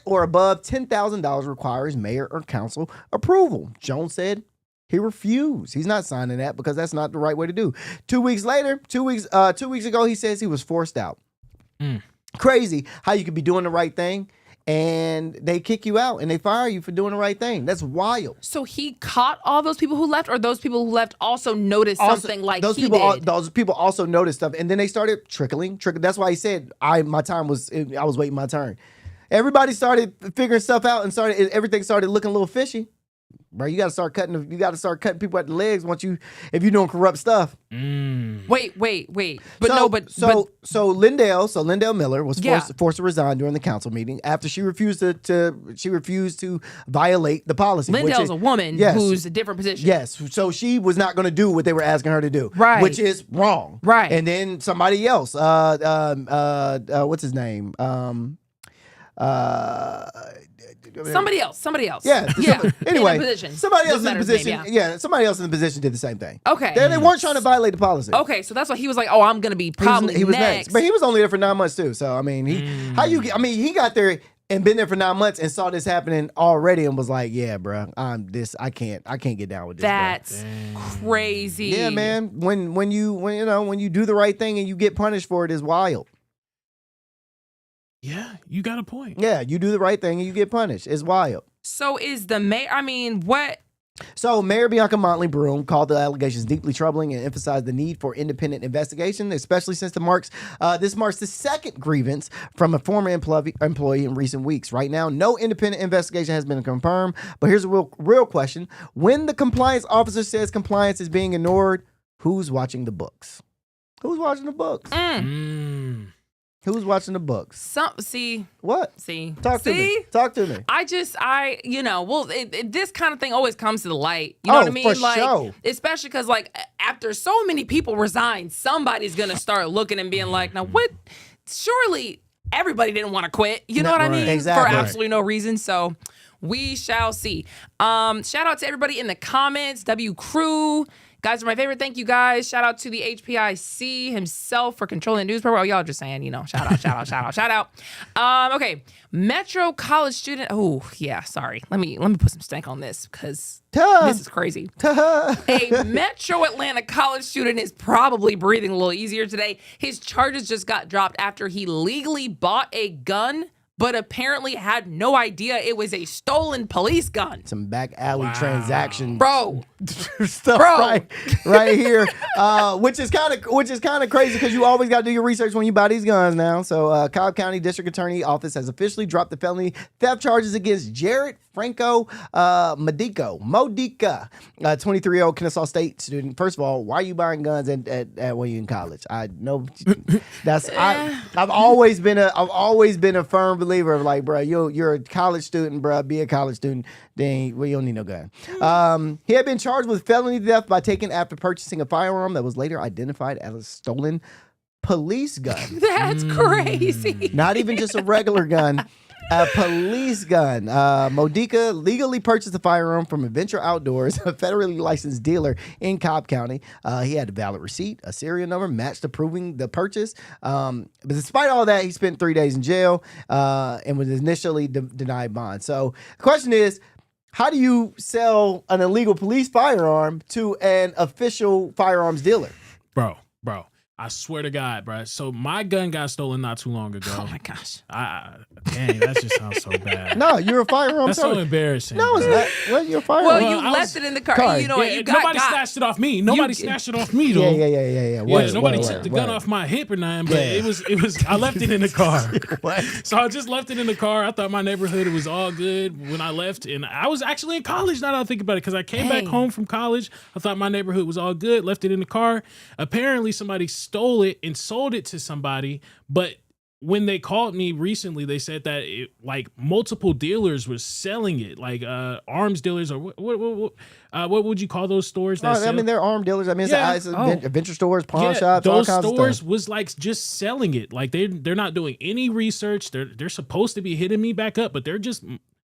Speaker 2: or above $10,000 requires mayor or council approval. Jones said he refused. He's not signing that because that's not the right way to do. 2 weeks later, 2 weeks ago, he says he was forced out. Crazy how you could be doing the right thing and they kick you out and they fire you for doing the right thing. That's wild.
Speaker 1: So he caught all those people who left, or those people who left also noticed something like
Speaker 2: those
Speaker 1: he
Speaker 2: people,
Speaker 1: did?
Speaker 2: Those people also noticed stuff, and then they started trickling. That's why he said, I was waiting my turn. Everybody started figuring stuff out and everything started looking a little fishy. Bro, you gotta start cutting people at the legs if you're doing corrupt stuff.
Speaker 1: Wait.
Speaker 2: So Lyndale Miller was forced to resign during the council meeting after she refused to violate the policy.
Speaker 1: Lyndale's a woman who's a different position.
Speaker 2: Yes. So she was not gonna do what they were asking her to do.
Speaker 1: Right.
Speaker 2: Which is wrong.
Speaker 1: Right.
Speaker 2: And then somebody else, what's his name?
Speaker 1: Somebody else.
Speaker 2: Yeah. Anyway,
Speaker 1: in a position.
Speaker 2: Somebody else in the
Speaker 1: Doesn't matter his
Speaker 2: position.
Speaker 1: name,
Speaker 2: Somebody else in the position did the same thing.
Speaker 1: Okay.
Speaker 2: They weren't trying to violate the policy.
Speaker 1: Okay, so that's why he was like, "Oh, I'm gonna be probably
Speaker 2: he was
Speaker 1: next."
Speaker 2: But he was only there for 9 months too. So I mean, he got there and been there for 9 months and saw this happening already and was like, "Yeah, bro, I can't get down with this."
Speaker 1: That's crazy.
Speaker 2: Yeah, man. When you do the right thing and you get punished for it is wild.
Speaker 3: Yeah, you got a point.
Speaker 2: Yeah, you do the right thing and you get punished. It's wild.
Speaker 1: So is the mayor? I mean, what?
Speaker 2: So Mayor Bianca Motley Broom called the allegations deeply troubling and emphasized the need for independent investigation, especially since this marks the second grievance from a former employee in recent weeks. Right now, no independent investigation has been confirmed. But here's a real question: when the compliance officer says compliance is being ignored, who's watching the books? Who's watching the books? Who's watching the books?
Speaker 1: Talk to me. This kind of thing always comes to the light. You know what I mean?
Speaker 2: For sure.
Speaker 1: Especially because, after so many people resign, somebody's going to start looking and being like, now what? Surely everybody didn't want to quit. You know what I mean?
Speaker 2: Exactly.
Speaker 1: For absolutely no reason. So we shall see. Shout out to everybody in the comments. W Crew. Guys are my favorite. Thank you, guys. Shout out to the HPIC himself for controlling the news program. Oh, y'all just saying, shout out. Okay. Metro college student. Oh, yeah, sorry. Let me put some stank on this because this is crazy. A Metro Atlanta college student is probably breathing a little easier today. His charges just got dropped after he legally bought a gun, but apparently had no idea it was a stolen police gun.
Speaker 2: Some back alley transaction,
Speaker 1: bro.
Speaker 2: Stuff right here, which is kind of crazy because you always got to do your research when you buy these guns now. So, Cobb County District Attorney Office has officially dropped the felony theft charges against Jared Franco Modica, 23-year-old Kennesaw State student. First of all, why are you buying guns at when you're in college? I know I've always been a firm believer of like, bro, you're a college student, bro. Be a college student. You don't need no gun. He had been charged with felony theft by taking after purchasing a firearm that was later identified as a stolen police gun.
Speaker 1: That's crazy.
Speaker 2: Not even just a regular gun. A police gun. Modica legally purchased the firearm from Adventure Outdoors, a federally licensed dealer in Cobb County. He had a valid receipt, a serial number matched to proving the purchase. But despite all that, he spent 3 days in jail and was initially denied bond. So the question is, how do you sell an illegal police firearm to an official firearms dealer?
Speaker 3: Bro. I swear to God, bro. So my gun got stolen not too long ago.
Speaker 1: Oh my gosh.
Speaker 3: Dang, that just sounds so bad.
Speaker 2: No, you're a firearm.
Speaker 3: That's so embarrassing.
Speaker 2: No, it's
Speaker 3: bro.
Speaker 2: not. What, you're a firearm.
Speaker 1: Well, you left it in the car. You know what? You got
Speaker 3: nobody snatched it off me. Nobody snatched it off me though.
Speaker 2: Yeah.
Speaker 3: Nobody took the gun off my hip or nothing. But it was. I left it in the car. So I just left it in the car. I thought my neighborhood was all good when I left, and I was actually in college. Now that I think about it, because I came back home from college, I thought my neighborhood was all good. Left it in the car. Apparently, somebody stole it and sold it to somebody, but when they called me recently, they said that like multiple dealers were selling it, like arms dealers, or what would you call those stores?
Speaker 2: I mean, they're arm dealers. I mean, it's adventure stores, pawn shops,
Speaker 3: those
Speaker 2: all kinds
Speaker 3: stores
Speaker 2: of stuff.
Speaker 3: was like just selling it. Like they're not doing any research. They're supposed to be hitting me back up, but they're just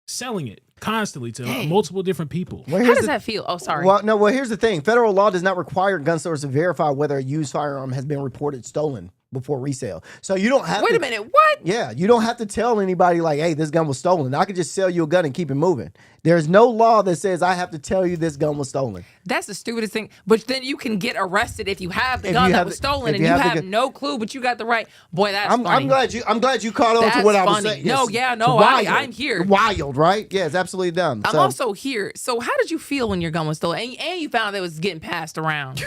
Speaker 3: selling it constantly to multiple different people.
Speaker 1: How does that feel? Oh, sorry.
Speaker 2: Well, here's the thing. Federal law does not require gun stores to verify whether a used firearm has been reported stolen before resale. So you don't have
Speaker 1: Wait a minute, what?
Speaker 2: Yeah, you don't have to tell anybody like, hey, this gun was stolen. I could just sell you a gun and keep it moving. There's no law that says I have to tell you this gun was stolen.
Speaker 1: That's the stupidest thing. But then you can get arrested if you have the gun that was stolen and you have no clue, but you got the right. Boy, that's funny.
Speaker 2: I'm glad you caught on to what I was saying.
Speaker 1: No,
Speaker 2: Yes.
Speaker 1: I'm here.
Speaker 2: Wild, right? Yeah, it's absolutely dumb.
Speaker 1: I'm also here. So how did you feel when your gun was stolen? And you found out it was getting passed around.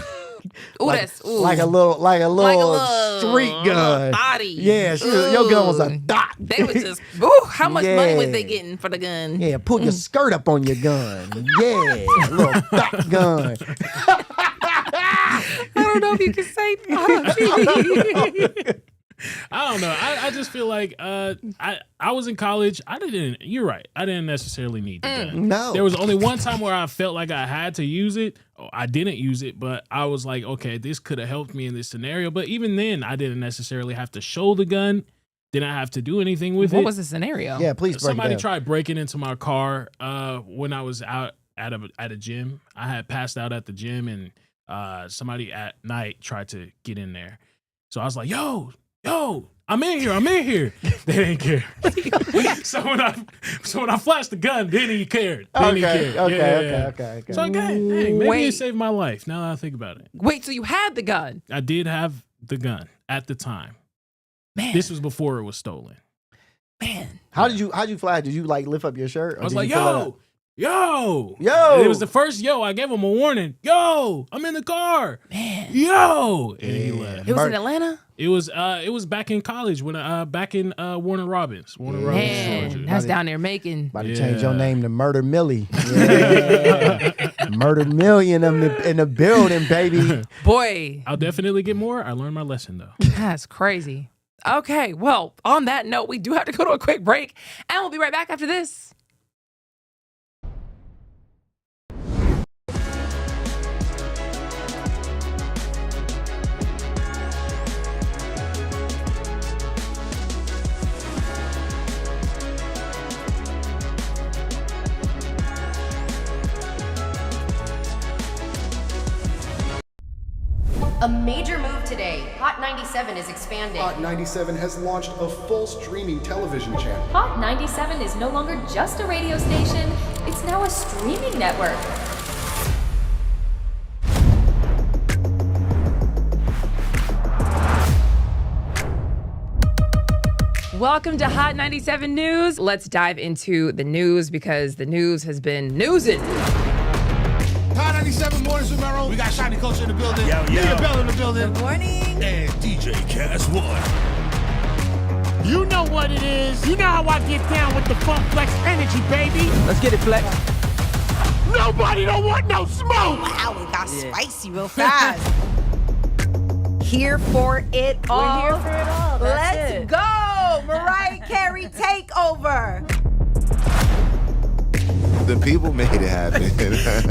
Speaker 2: Like a little street gun.
Speaker 1: Body.
Speaker 2: Yeah, your gun was a dot.
Speaker 1: They was just, how much money was they getting for the gun?
Speaker 2: Yeah, pull your skirt up on your gun. Yeah, little dot gun.
Speaker 1: I don't know if you can say that.
Speaker 3: I don't know. I just feel like I was in college. You're right. I didn't necessarily need the gun.
Speaker 2: No.
Speaker 3: There was only one time where I felt like I had to use it. I didn't use it, but I was like, okay, this could have helped me in this scenario. But even then, I didn't necessarily have to show the gun. Didn't have to do anything with it.
Speaker 1: What was the scenario?
Speaker 2: Yeah, please break
Speaker 3: Somebody
Speaker 2: it down.
Speaker 3: tried breaking into my car when I was out at a gym. I had passed out at the gym, and somebody at night tried to get in there. So I was like, yo, I'm in here. They didn't care. So when I flashed the gun, then he cared.
Speaker 2: Okay.
Speaker 3: So maybe it saved my life. Now that I think about it.
Speaker 1: Wait, so you had the gun?
Speaker 3: I did have the gun at the time.
Speaker 1: Man,
Speaker 3: this was before it was stolen.
Speaker 1: Man,
Speaker 2: how'd you flash? Did you like lift up your shirt?
Speaker 3: I was like, yo.
Speaker 2: And
Speaker 3: it was the first yo. I gave him a warning. Yo, I'm in the car.
Speaker 1: Man.
Speaker 3: Yo. And he left.
Speaker 1: It was in Atlanta?
Speaker 3: It was back in college when back in Warner Robins, Georgia.
Speaker 1: That's down there Macon.
Speaker 2: About to change your name to Murder Millie. Yeah. Murder Million in the building, baby.
Speaker 1: Boy.
Speaker 3: I'll definitely get more. I learned my lesson though.
Speaker 1: That's crazy. Okay, well, on that note, we do have to go to a quick break, and we'll be right back after this.
Speaker 5: A major move today. Hot 97 is expanding.
Speaker 6: Hot 97 has launched a full streaming television channel.
Speaker 7: Hot 97 is no longer just a radio station, it's now a streaming network.
Speaker 1: Welcome to Hot 97 News. Let's dive into the news because the news has been newsing.
Speaker 8: Hot 97 mornings with Merrill. We got Shiny Culture in the building. Leah Bell in the building.
Speaker 9: Good morning.
Speaker 8: And DJ Cass One.
Speaker 10: You know what it is. You know how I get down with the Funk Flex energy, baby.
Speaker 2: Let's get it, Flex.
Speaker 10: Nobody don't want no smoke.
Speaker 9: Wow, it got spicy real fast. Here for it all.
Speaker 12: We're here for it all.
Speaker 9: Let's go. Mariah Carey takeover.
Speaker 17: The people made it happen.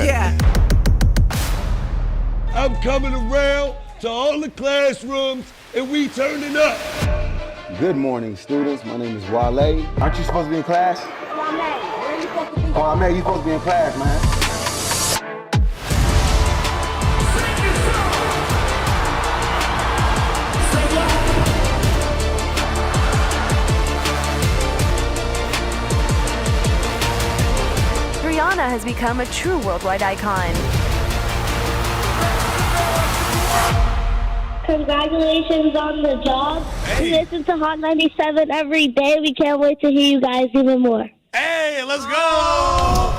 Speaker 9: Yeah.
Speaker 18: I'm coming around to all the classrooms and we turning up.
Speaker 11: Good morning, students. My name is Wale. Aren't you supposed to be in class? Oh, man, you supposed to be in class, man.
Speaker 12: Rihanna has become a true worldwide icon.
Speaker 13: Congratulations on the job. We listen to Hot 97 every day. We can't wait to hear you guys even more.
Speaker 8: Hey, let's go!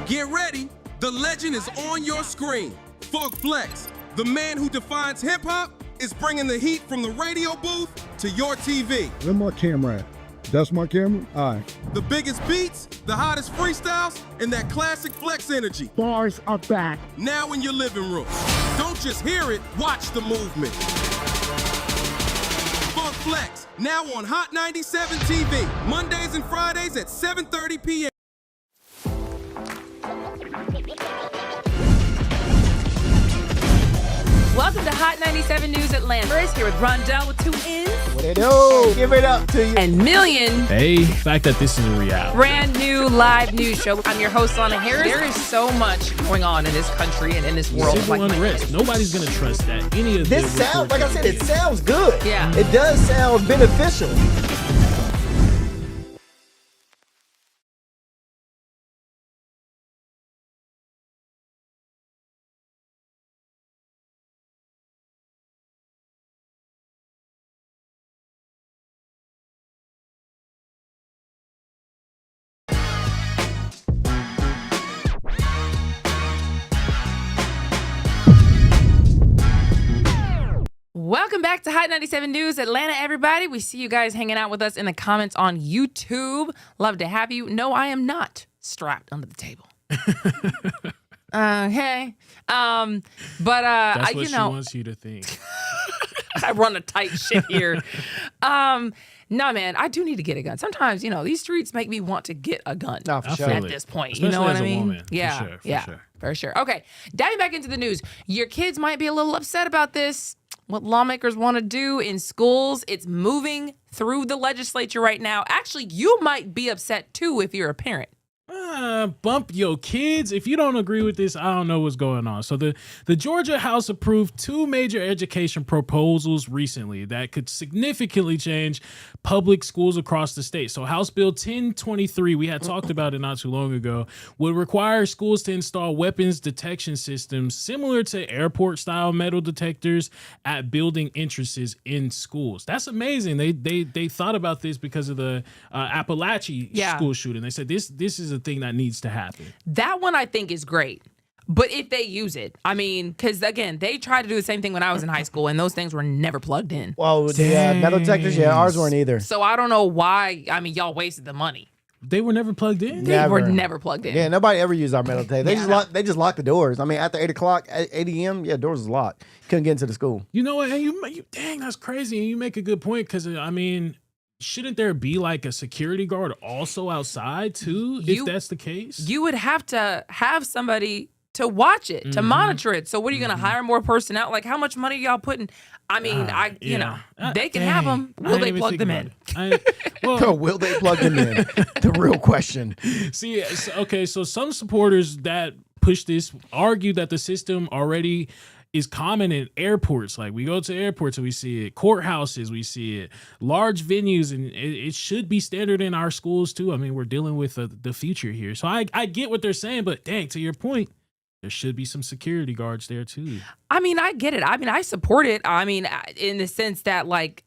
Speaker 14: Get ready. The legend is on your screen. Funk Flex, the man who defines hip-hop, is bringing the heat from the radio booth to your TV.
Speaker 19: Where my camera at? That's my camera? All right.
Speaker 14: The biggest beats, the hottest freestyles, and that classic Flex energy.
Speaker 10: Bars are back.
Speaker 14: Now in your living room. Don't just hear it, watch the movement. Funk Flex, now on Hot 97 TV, Mondays and Fridays at 7:30 p.m.
Speaker 1: Welcome to Hot 97 News Atlanta. We're here with Rondell with 2 N's.
Speaker 2: What it do? Give it up to you.
Speaker 1: And Million.
Speaker 3: Hey, the fact that this is a reality.
Speaker 1: Brand new live news show. I'm your host, Lana Harris. There is so much going on in this country and in this world.
Speaker 3: Civil unrest. Nobody's going to trust that. Any of
Speaker 2: This sounds, like I said, it sounds good.
Speaker 1: Yeah.
Speaker 2: It does sound beneficial.
Speaker 1: Welcome back to Hot 97 News Atlanta, everybody. We see you guys hanging out with us in the comments on YouTube. Love to have you. No, I am not strapped under the table. Okay. But
Speaker 3: That's what
Speaker 1: you
Speaker 3: she
Speaker 1: know,
Speaker 3: wants you to think.
Speaker 1: I run a tight ship here. No, man, I do need to get a gun. Sometimes, you know, these streets make me want to get a gun.
Speaker 2: No, for sure.
Speaker 1: At this point,
Speaker 3: Especially
Speaker 1: you know what
Speaker 3: as
Speaker 1: I
Speaker 3: a
Speaker 1: mean?
Speaker 3: woman.
Speaker 1: Yeah,
Speaker 3: For sure, for
Speaker 1: yeah,
Speaker 3: sure.
Speaker 1: for sure. Okay, diving back into the news. Your kids might be a little upset about this. What lawmakers want to do in schools, it's moving through the legislature right now. Actually, you might be upset too if you're a parent.
Speaker 3: Bump your kids. If you don't agree with this, I don't know what's going on. So the Georgia House approved 2 major education proposals recently that could significantly change public schools across the state. So House Bill 1023, we had talked about it not too long ago, would require schools to install weapons detection systems similar to airport-style metal detectors at building entrances in schools. That's amazing. They thought about this because of the Appalachia school shooting. They said this is a thing that needs to happen.
Speaker 1: That one I think is great. But if they use it, I mean, because again, they tried to do the same thing when I was in high school, and those things were never plugged in.
Speaker 2: Well, the metal detectors, yeah, ours weren't either.
Speaker 1: So I don't know why. I mean, y'all wasted the money.
Speaker 3: They were never plugged in?
Speaker 1: They were never plugged in.
Speaker 2: Yeah, nobody ever used our metal detector. They just locked the doors. I mean, after 8 o'clock, 8 a.m., yeah, doors was locked. Couldn't get into the school.
Speaker 3: You know what? And you dang, that's crazy. And you make a good point because, I mean, shouldn't there be like a security guard also outside too, if that's the case?
Speaker 1: You would have to have somebody to watch it, to monitor it. So what are you going to hire more personnel? Like, how much money y'all putting? I mean, you know, they can have them. Will they plug them in?
Speaker 2: Will they plug them in? The real question.
Speaker 3: See, okay, so some supporters that push this argue that the system already is common in airports. Like, we go to airports and we see it, courthouses, we see it, large venues, and it should be standard in our schools too. I mean, we're dealing with the future here. So I get what they're saying, but dang, to your point, there should be some security guards there too.
Speaker 1: I mean, I get it. I mean, I support it. I mean, in the sense that, like,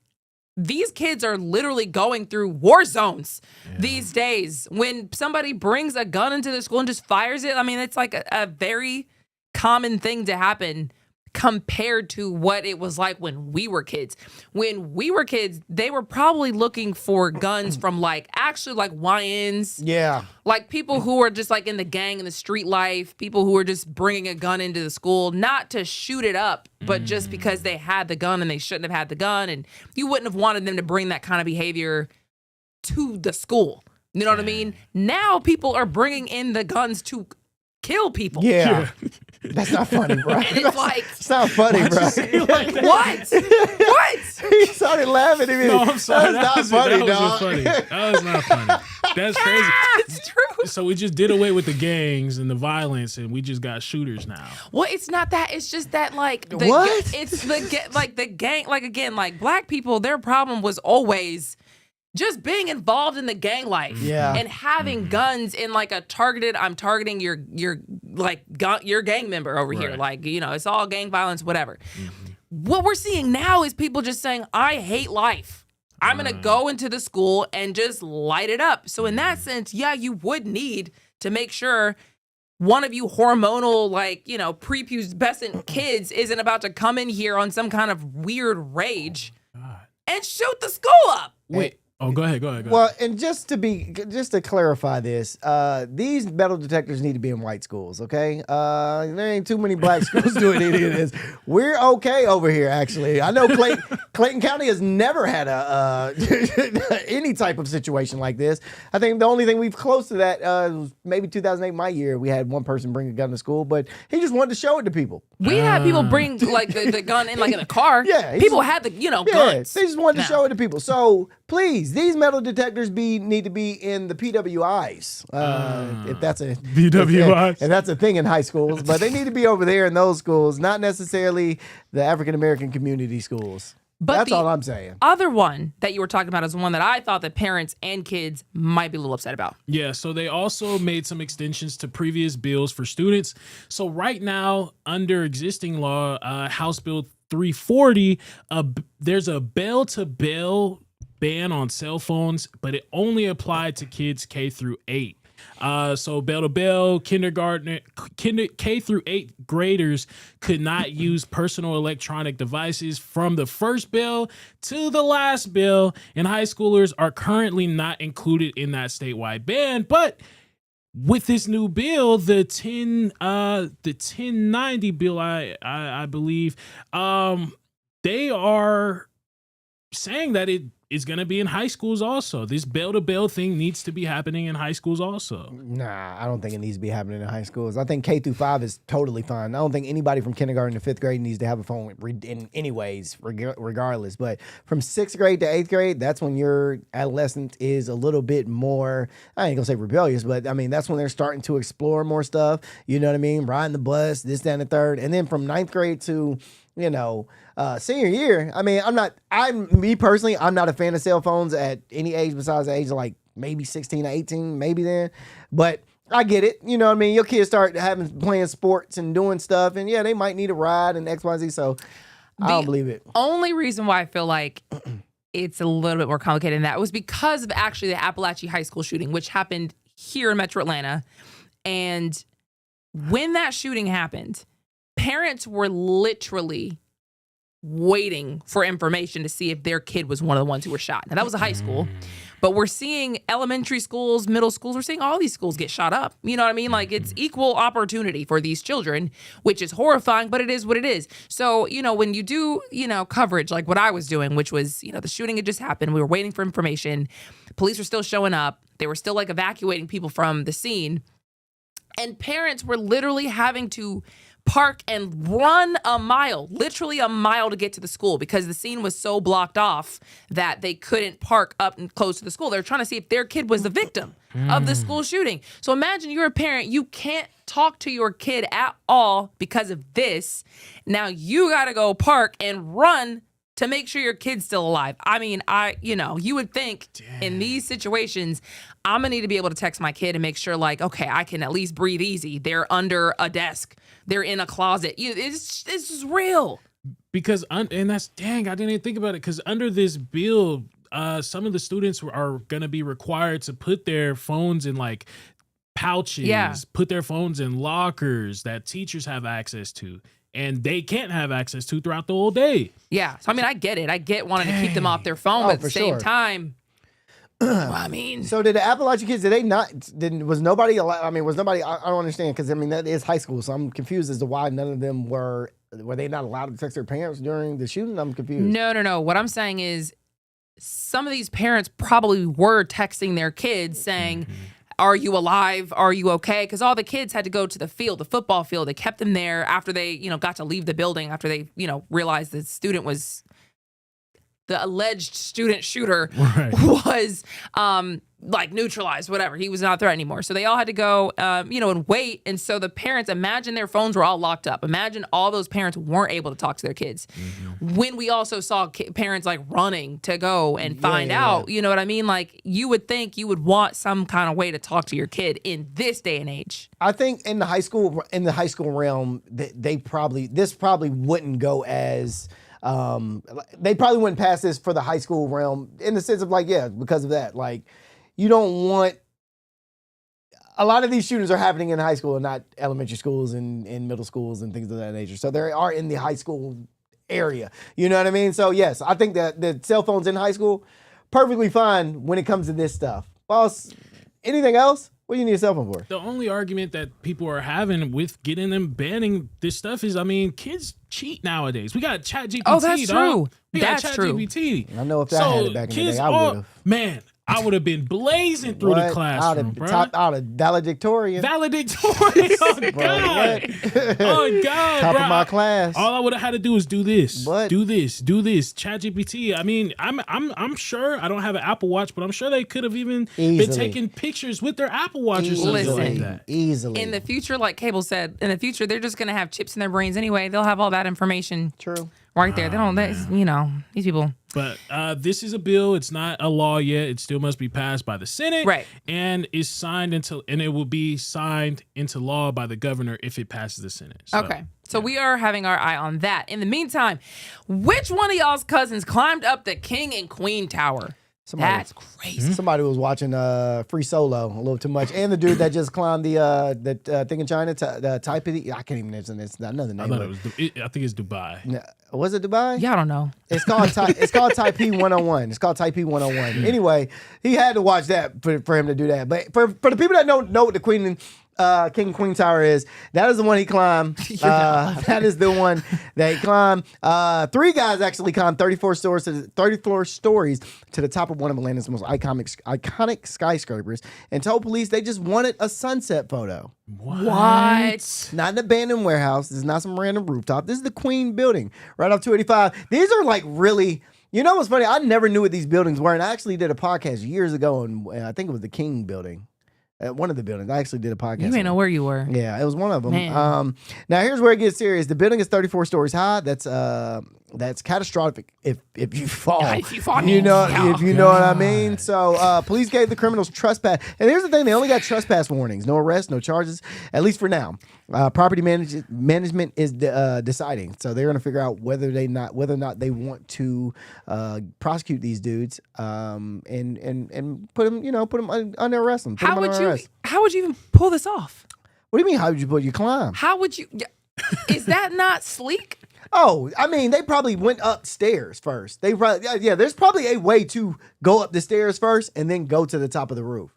Speaker 1: these kids are literally going through war zones these days. When somebody brings a gun into the school and just fires it, I mean, it's like a very common thing to happen compared to what it was like when we were kids. When we were kids, they were probably looking for guns from actually YNs.
Speaker 2: Yeah.
Speaker 1: Like people who are just like in the gang and the street life, people who are just bringing a gun into the school, not to shoot it up, but just because they had the gun and they shouldn't have had the gun. And you wouldn't have wanted them to bring that kind of behavior to the school. You know what I mean? Now people are bringing in the guns to kill people.
Speaker 2: Yeah. That's not funny, bro.
Speaker 1: And it's like,
Speaker 2: it's not funny, bro.
Speaker 1: Like, what? What?
Speaker 2: He started laughing at me.
Speaker 3: No, I'm sorry.
Speaker 2: That's not funny,
Speaker 3: that
Speaker 2: dog.
Speaker 3: wasn't funny. That was not funny. That's crazy.
Speaker 1: It's true.
Speaker 3: So we just did away with the gangs and the violence, and we just got shooters now.
Speaker 1: Well, it's not that. It's just that, like,
Speaker 2: what?
Speaker 1: It's the gang. Like, again, like black people, their problem was always just being involved in the gang life and having guns in like a targeted, I'm targeting your gang member over here. Like, it's all gang violence, whatever. What we're seeing now is people just saying, I hate life. I'm going to go into the school and just light it up. So in that sense, yeah, you would need to make sure one of you hormonal, prepubescent kids isn't about to come in here on some kind of weird rage and shoot the school up.
Speaker 3: Wait. Oh, go ahead.
Speaker 2: Well, and just to clarify this, these metal detectors need to be in white schools, okay? There ain't too many black schools doing any of this. We're okay over here, actually. I know Clayton County has never had any type of situation like this. I think the only thing we've close to that was maybe 2008, my year. We had one person bring a gun to school, but he just wanted to show it to people.
Speaker 1: We had people bring the gun in in the car. Yeah, people had the guns.
Speaker 2: They just wanted to show it to people. So please, these metal detectors need to be in the PWIs, if that's a
Speaker 3: PWIs.
Speaker 2: And that's a thing in high schools. But they need to be over there in those schools, not necessarily the African American community schools.
Speaker 1: But
Speaker 2: that's all I'm saying.
Speaker 1: Other one that you were talking about is one that I thought that parents and kids might be a little upset about.
Speaker 3: Yeah, so they also made some extensions to previous bills for students. So right now, under existing law, House Bill 340, there's a bell-to-bell ban on cell phones, but it only applied to kids K through 8. So bell to bell, kindergarten, K through 8 graders could not use personal electronic devices from the first bill to the last bill, and high schoolers are currently not included in that statewide ban. But with this new bill, the 1090 bill, I believe, they are saying that it is going to be in high schools also. This bell-to-bell thing needs to be happening in high schools also.
Speaker 2: Nah, I don't think it needs to be happening in high schools. I think K through 5 is totally fine. I don't think anybody from kindergarten to 5th grade needs to have a phone in any ways, regardless. But from 6th grade to 8th grade, that's when your adolescent is a little bit more, I ain't gonna say rebellious, but I mean, that's when they're starting to explore more stuff. You know what I mean? Riding the bus, this, that, and the third. And then from 9th grade to, senior year, I mean, I'm not a fan of cell phones at any age besides the age of like maybe 16 or 18, maybe then. But I get it. You know what I mean? Your kids start playing sports and doing stuff, and yeah, they might need a ride and X, Y, Z. So I don't believe it.
Speaker 1: Only reason why I feel like it's a little bit more complicated than that was because of actually the Appalachian High School shooting, which happened here in Metro Atlanta. And when that shooting happened, parents were literally waiting for information to see if their kid was one of the ones who were shot. Now, that was a high school, but we're seeing elementary schools, middle schools, we're seeing all these schools get shot up. You know what I mean? Like, it's equal opportunity for these children, which is horrifying, but it is what it is. So, when you do, coverage like what I was doing, which was, the shooting had just happened. We were waiting for information. Police were still showing up. They were still evacuating people from the scene. And parents were literally having to park and run literally a mile to get to the school because the scene was so blocked off that they couldn't park up and close to the school. They were trying to see if their kid was the victim of the school shooting. So imagine you're a parent, you can't talk to your kid at all because of this. Now you got to go park and run to make sure your kid's still alive. I mean, you would think in these situations, I'm gonna need to be able to text my kid and make sure okay, I can at least breathe easy. They're under a desk. They're in a closet. This is real.
Speaker 3: Because, and that's, dang, I didn't even think about it. Because under this bill, some of the students are going to be required to put their phones in pouches, put their phones in lockers that teachers have access to. And they can't have access to throughout the whole day.
Speaker 1: Yeah. So, I mean, I get it. I get wanting to keep them off their phone, but at the same time, I mean.
Speaker 2: So did the Appalachian kids, was nobody, I don't understand, because, that is high school, so I'm confused as to why none of them were they not allowed to text their parents during the shooting? I'm confused.
Speaker 1: No. What I'm saying is some of these parents probably were texting their kids saying, are you alive? Are you okay? Because all the kids had to go to the field, the football field. They kept them there after they, got to leave the building, after they, realized the student was the alleged student shooter was like neutralized, whatever. He was not a threat anymore. So they all had to go, and wait. And so the parents, imagine their phones were all locked up. Imagine all those parents weren't able to talk to their kids. When we also saw parents like running to go and find out, you know what I mean? Like you would think you would want some kind of way to talk to your kid in this day and age.
Speaker 2: I think in the high school realm, this probably wouldn't go as they probably wouldn't pass this for the high school realm in the sense of like, because of that. Like, you don't want a lot of these shootings are happening in high school and not elementary schools and middle schools and things of that nature. So they are in the high school area. You know what I mean? So yes, I think that the cell phones in high school, perfectly fine when it comes to this stuff. Boss, anything else? What do you need a cell phone for?
Speaker 3: The only argument that people are having with getting them banning this stuff is, kids cheat nowadays. We got ChatGPT.
Speaker 1: Oh, that's true.
Speaker 3: We got ChatGPT.
Speaker 2: I know if that had it back in the day, I would have.
Speaker 3: Man, I would have been blazing through the classroom, bro.
Speaker 2: Out of valedictorian.
Speaker 3: Valedictorian. Oh, God. Oh, God,
Speaker 2: Top
Speaker 3: bro.
Speaker 2: of my class.
Speaker 3: All I would have had to do is do this. Do this. ChatGPT. I'm sure, I don't have an Apple Watch, but I'm sure they could have even been taking pictures with their Apple Watch or something like that.
Speaker 2: Easily.
Speaker 1: In the future, like Cable said, in the future, they're just going to have chips in their brains anyway. They'll have all that information.
Speaker 2: True.
Speaker 1: Right there. These people.
Speaker 3: But this is a bill. It's not a law yet. It still must be passed by the Senate.
Speaker 1: Right.
Speaker 3: And it will be signed into law by the governor if it passes the Senate. So,
Speaker 1: okay. So we are having our eye on that. In the meantime, which one of y'all's cousins climbed up the King and Queen Tower? That's crazy.
Speaker 2: Somebody was watching Free Solo a little too much, and the dude that just climbed the thing in China, the Taipei. I can't even mention this. Another name.
Speaker 3: I think it's Dubai.
Speaker 2: Was it Dubai?
Speaker 1: Yeah, I don't know.
Speaker 2: It's called Taipei 101. It's called Taipei 101. Anyway, he had to watch that for him to do that. But for the people that don't know what the King and Queen Tower is, that is the one he climbed. That is the one that he climbed. 3 guys actually climbed 34 stories to the top of one of Atlanta's most iconic skyscrapers and told police they just wanted a sunset photo.
Speaker 1: What?
Speaker 2: Not an abandoned warehouse. This is not some random rooftop. This is the Queen building right off 285. These are like really... You know what's funny? I never knew what these buildings were, and I actually did a podcast years ago, and I think it was the King building. One of the buildings. I actually did a podcast.
Speaker 1: You may know where you were.
Speaker 2: Yeah, it was one of them.
Speaker 1: Man.
Speaker 2: Now here's where it gets serious. The building is 34 stories high. That's catastrophic if you fall.
Speaker 1: If you fall,
Speaker 2: if you know what I mean. So police gave the criminals trespass. And here's the thing: they only got trespass warnings, no arrests, no charges, at least for now. Property management is deciding, so they're going to figure out whether or not they want to prosecute these dudes and put them under arrest.
Speaker 1: How would you even pull this off?
Speaker 2: What do you mean? How would you climb?
Speaker 1: How would you? Is that not sleek?
Speaker 2: Oh, I mean, they probably went upstairs first. There's probably a way to go up the stairs first and then go to the top of the roof.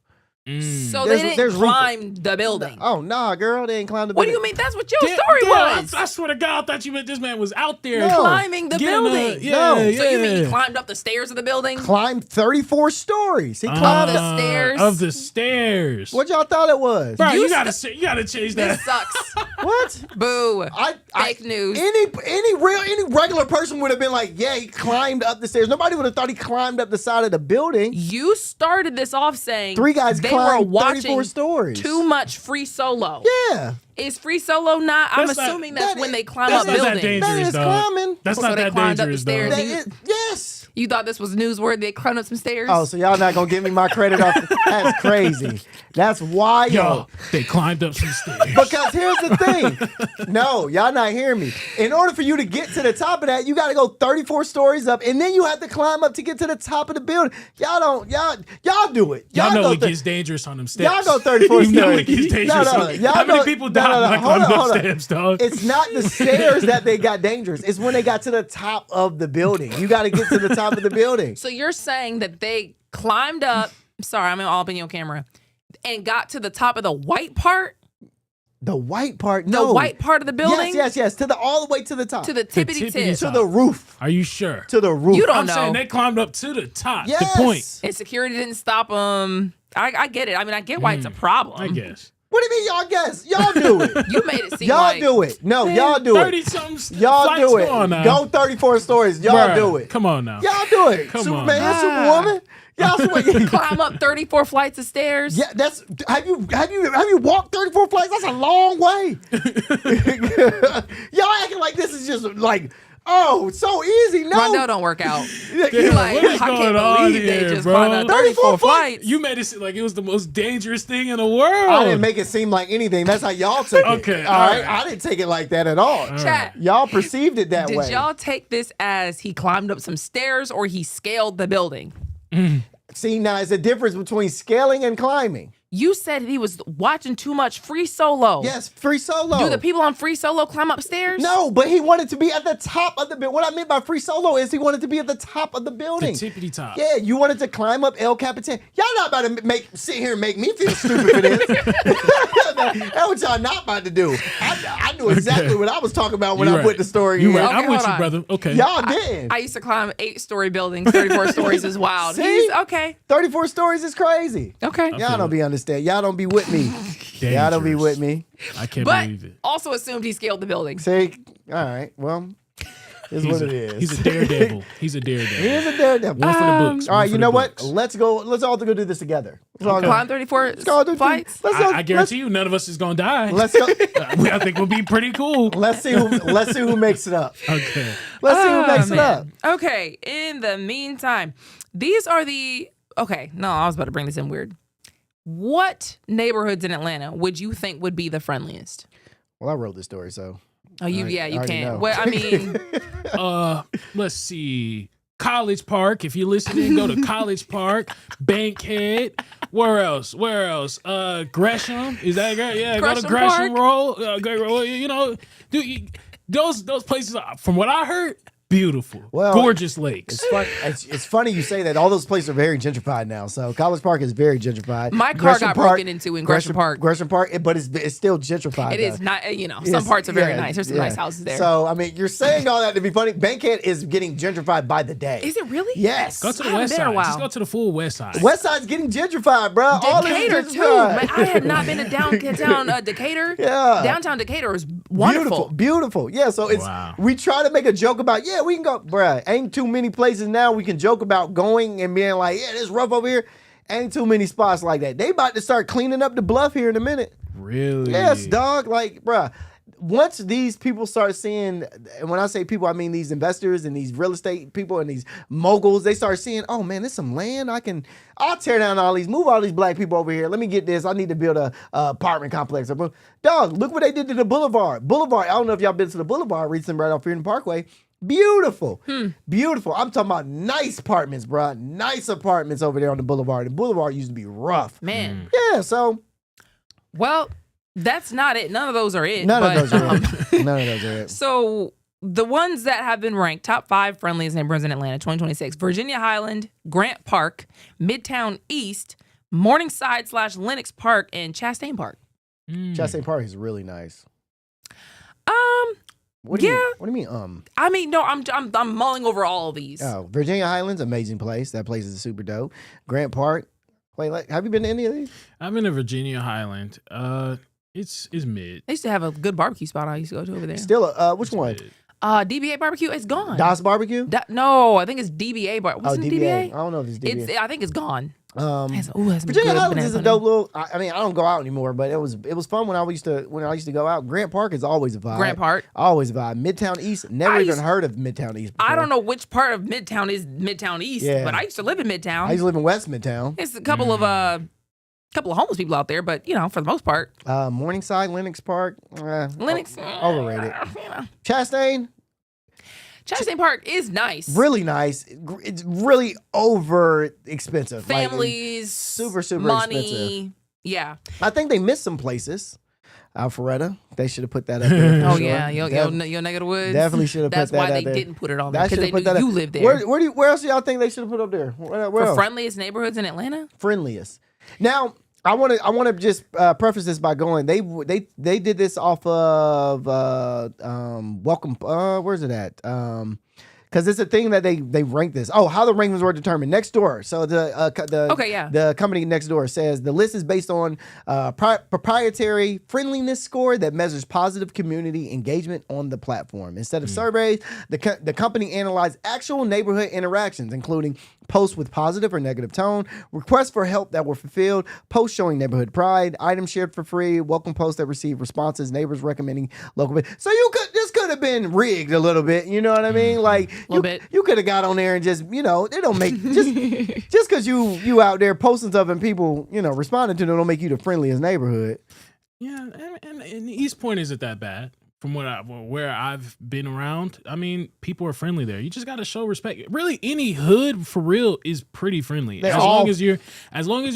Speaker 1: So they didn't climb the building.
Speaker 2: Oh, nah, girl, they didn't climb the
Speaker 1: building. What do you mean? That's what your story was.
Speaker 3: I swear to God, I thought you meant this man was out there
Speaker 1: climbing the building. So you mean he climbed up the stairs of the building?
Speaker 2: Climbed 34 stories. He climbed
Speaker 1: the stairs.
Speaker 3: Of the stairs.
Speaker 2: What y'all thought it was?
Speaker 3: Bro, you gotta change that.
Speaker 1: This sucks.
Speaker 2: What?
Speaker 1: Boo. Fake news.
Speaker 2: Any regular person would have been like, yeah, he climbed up the stairs. Nobody would have thought he climbed up the side of the building.
Speaker 1: You started this off saying
Speaker 2: 3 guys
Speaker 1: they
Speaker 2: climbed
Speaker 1: were watching
Speaker 2: 34 stories.
Speaker 1: Too much Free Solo.
Speaker 2: Yeah.
Speaker 1: Is Free Solo not? I'm assuming that's when they climb up buildings.
Speaker 2: That is climbing.
Speaker 3: That's not that dangerous, though.
Speaker 2: Yes.
Speaker 1: You thought this was newsworthy? They climbed up some stairs?
Speaker 2: Oh, so y'all not going to give me my credit off? That's crazy. That's wild.
Speaker 3: Yo, they climbed up some stairs.
Speaker 2: Because here's the thing. No, y'all not hearing me. In order for you to get to the top of that, you got to go 34 stories up, and then you have to climb up to get to the top of the building. Y'all do it.
Speaker 3: Y'all know it gets dangerous on them steps.
Speaker 2: Y'all go 34
Speaker 3: stories. You know it gets dangerous. How many people died climbing up steps, dog?
Speaker 2: It's not the stairs that they got dangerous. It's when they got to the top of the building. You got to get to the top of the building.
Speaker 1: So you're saying that they climbed up, sorry, I'm all up in your camera, and got to the top of the white part?
Speaker 2: The white part? No.
Speaker 1: The white part of the building?
Speaker 2: Yes. All the way to the top.
Speaker 1: To the tippity tip.
Speaker 2: To the roof.
Speaker 3: Are you sure?
Speaker 2: To the roof.
Speaker 1: You don't
Speaker 3: I'm
Speaker 1: know.
Speaker 3: saying they climbed up to the top.
Speaker 2: Yes.
Speaker 3: The point.
Speaker 1: And security didn't stop them. I get it. I mean, I get why it's a problem.
Speaker 3: I guess.
Speaker 2: What do you mean y'all guess? Y'all do it.
Speaker 1: You made it seem
Speaker 2: y'all
Speaker 1: like
Speaker 2: do it. No,
Speaker 3: Man,
Speaker 2: y'all do it.
Speaker 3: 30-something
Speaker 2: Y'all do it.
Speaker 3: Come on now.
Speaker 2: Go 34 stories. Y'all
Speaker 3: Bruh,
Speaker 2: do it.
Speaker 3: Come on now.
Speaker 2: Y'all do it.
Speaker 3: Come on.
Speaker 2: Superman, Superwoman. Y'all swing.
Speaker 1: climb up 34 flights of stairs.
Speaker 2: Yeah, that's. Have you walked 34 flights? That's a long way. Y'all acting like this is just like. Oh, it's so easy. No.
Speaker 1: Rondell don't work out.
Speaker 3: Damn,
Speaker 1: Like,
Speaker 3: what is
Speaker 1: I
Speaker 3: going
Speaker 1: can't
Speaker 3: on
Speaker 1: believe they
Speaker 3: here,
Speaker 1: just
Speaker 3: bro?
Speaker 1: climbed up 34 flights.
Speaker 3: You made it seem like it was the most dangerous thing in the world.
Speaker 2: I didn't make it seem like anything. That's how y'all took it.
Speaker 3: Okay,
Speaker 2: all right. I didn't take it like that at all.
Speaker 1: Chat.
Speaker 2: Y'all perceived it that way.
Speaker 1: Did y'all take this as he climbed up some stairs or he scaled the building?
Speaker 2: See, now it's a difference between scaling and climbing.
Speaker 1: You said he was watching too much Free Solo.
Speaker 2: Yes, Free Solo.
Speaker 1: Do the people on Free Solo climb upstairs?
Speaker 2: No, but he wanted to be at the top of the building. What I meant by Free Solo is he wanted to be at the top of the building.
Speaker 3: The tippity top.
Speaker 2: Yeah, you wanted to climb up El Capitan. Y'all not about to sit here and make me feel stupid for this. That's what y'all not about to do. I knew exactly what I was talking about when I put the story in.
Speaker 3: Right.
Speaker 1: Okay,
Speaker 3: I'm with
Speaker 1: hold
Speaker 3: you,
Speaker 1: on.
Speaker 3: brother. Okay.
Speaker 2: Y'all didn't.
Speaker 1: I used to climb 8-story buildings. 34 stories is wild.
Speaker 2: See?
Speaker 1: Okay.
Speaker 2: 34 stories is crazy.
Speaker 1: Okay.
Speaker 2: Y'all don't be understand. Y'all don't be with me. Y'all don't be with me.
Speaker 3: I can't
Speaker 1: But
Speaker 3: believe it.
Speaker 1: also assumed he scaled the building.
Speaker 2: See? All right. Well, it's what it is.
Speaker 3: He's a daredevil. He's a daredevil.
Speaker 2: He is a daredevil.
Speaker 3: One for the books.
Speaker 2: All
Speaker 3: one
Speaker 2: right,
Speaker 3: for
Speaker 2: you
Speaker 3: the
Speaker 2: know what?
Speaker 3: books.
Speaker 2: Let's go. Let's all go do this together.
Speaker 1: Climb 34 flights?
Speaker 3: I guarantee you, none of us is gonna die.
Speaker 2: Let's go.
Speaker 3: I think we'll be pretty cool.
Speaker 2: Let's see who makes it up.
Speaker 3: Okay.
Speaker 2: Let's see who makes it up.
Speaker 1: Okay. In the meantime, these are the. Okay. No, I was about to bring this in weird. What neighborhoods in Atlanta would you think would be the friendliest?
Speaker 2: Well, I wrote this story, so.
Speaker 1: Oh, you
Speaker 2: I already
Speaker 1: can't.
Speaker 2: know.
Speaker 1: Well, I mean,
Speaker 3: Let's see. College Park. If you're listening, go to College Park. Bankhead. Where else? Gresham. Is that great? Yeah, go to
Speaker 1: Gresham
Speaker 3: Gresham Road. You know, those places. From what I heard, beautiful, gorgeous lakes.
Speaker 2: It's funny you say that. All those places are very gentrified now. So College Park is very gentrified.
Speaker 1: my car got broken into in Gresham Park.
Speaker 2: Gresham Park, but it's still gentrified.
Speaker 1: It is not, some parts are very nice. There's some nice houses there.
Speaker 2: So, I mean, you're saying all that to be funny. Bankhead is getting gentrified by the day.
Speaker 1: Is it really?
Speaker 2: Yes.
Speaker 3: Go to the west side. Just go to the full west side.
Speaker 2: West side's getting gentrified, bro. All this
Speaker 1: Decatur,
Speaker 2: is
Speaker 1: too.
Speaker 2: gentrified.
Speaker 1: Man, I had not been to downtown Decatur.
Speaker 2: Yeah.
Speaker 1: Downtown Decatur is wonderful.
Speaker 2: Beautiful. Yeah, so we try to make a joke about, we can go, bruh, ain't too many places now we can joke about going and being like, this rough over here. Ain't too many spots like that. They about to start cleaning up the bluff here in a minute.
Speaker 3: Really?
Speaker 2: Yes, dog. Like, bruh, once these people start seeing, and when I say people, I mean these investors and these real estate people and these moguls, they start seeing, oh man, there's some land. I'll tear down move all these black people over here. Let me get this. I need to build a apartment complex. Dog, look what they did to the Boulevard. I don't know if y'all been to the Boulevard recently, right off here in the Parkway. Beautiful. Beautiful. I'm talking about nice apartments, bro. Nice apartments over there on the Boulevard. The Boulevard used to be rough.
Speaker 1: Man.
Speaker 2: Yeah, so.
Speaker 1: Well, that's not it. None of those are it.
Speaker 2: None of those are it.
Speaker 1: So the ones that have been ranked top 5 friendliest neighborhoods in Atlanta 2026: Virginia Highland, Grant Park, Midtown East, Morningside/Lenox Park, and Chastain Park.
Speaker 2: Chastain Park is really nice.
Speaker 1: What
Speaker 2: do you mean?
Speaker 1: I mean, no, I'm mulling over all of these.
Speaker 2: Oh, Virginia Highlands, amazing place. That place is super dope. Grant Park. Wait, have you been to any of these?
Speaker 3: I've been to Virginia Highland. It's mid.
Speaker 1: They used to have a good barbecue spot I used to go to over there.
Speaker 2: Still, which one?
Speaker 1: DBA barbecue. It's gone.
Speaker 2: Das Barbecue?
Speaker 1: No, I think it's DBA bar. Was it DBA?
Speaker 2: I don't know if it's DBA.
Speaker 1: I think it's gone.
Speaker 2: Virginia Highlands is a dope little. I mean, I don't go out anymore, but it was fun when I used to go out. Grant Park is always a vibe.
Speaker 1: Grant Park,
Speaker 2: always a vibe. Midtown East, never even heard of Midtown East before.
Speaker 1: I don't know which part of Midtown is Midtown East, but I used to live in Midtown.
Speaker 2: I used to live in West Midtown.
Speaker 1: It's a couple of homeless people out there, but for the most part.
Speaker 2: Morningside, Lenox Park,
Speaker 1: Lenox
Speaker 2: overrated. Chastain
Speaker 1: Park is nice.
Speaker 2: Really nice. It's really over expensive.
Speaker 1: Families,
Speaker 2: super
Speaker 1: money,
Speaker 2: expensive.
Speaker 1: Yeah.
Speaker 2: I think they missed some places. Alpharetta, they should have put that up there.
Speaker 1: Oh, yeah. Your neck of the woods.
Speaker 2: Definitely should have put that up there.
Speaker 1: That's why they didn't put it on there, because they knew you lived there.
Speaker 2: Where else do y'all think they should have put up there?
Speaker 1: For friendliest neighborhoods in Atlanta?
Speaker 2: Friendliest. Now, I want to just preface this by going. They did this off of Welcome. Where's it at? because it's a thing that they rank this. Oh, how the rankings were determined. Nextdoor. So the company Nextdoor says the list is based on proprietary friendliness score that measures positive community engagement on the platform. Instead of surveys, the company analyzed actual neighborhood interactions, including posts with positive or negative tone, requests for help that were fulfilled, posts showing neighborhood pride, items shared for free, welcome posts that received responses, neighbors recommending local. So this could have been rigged a little bit. You know what I mean? Like you could have got on there and just it don't make just because you out there posting stuff and people responding to them don't make you the friendliest neighborhood.
Speaker 3: Yeah, and East Point isn't that bad. From where I've been around, I mean, people are friendly there. You just got to show respect. Really, any hood for real is pretty friendly. As long as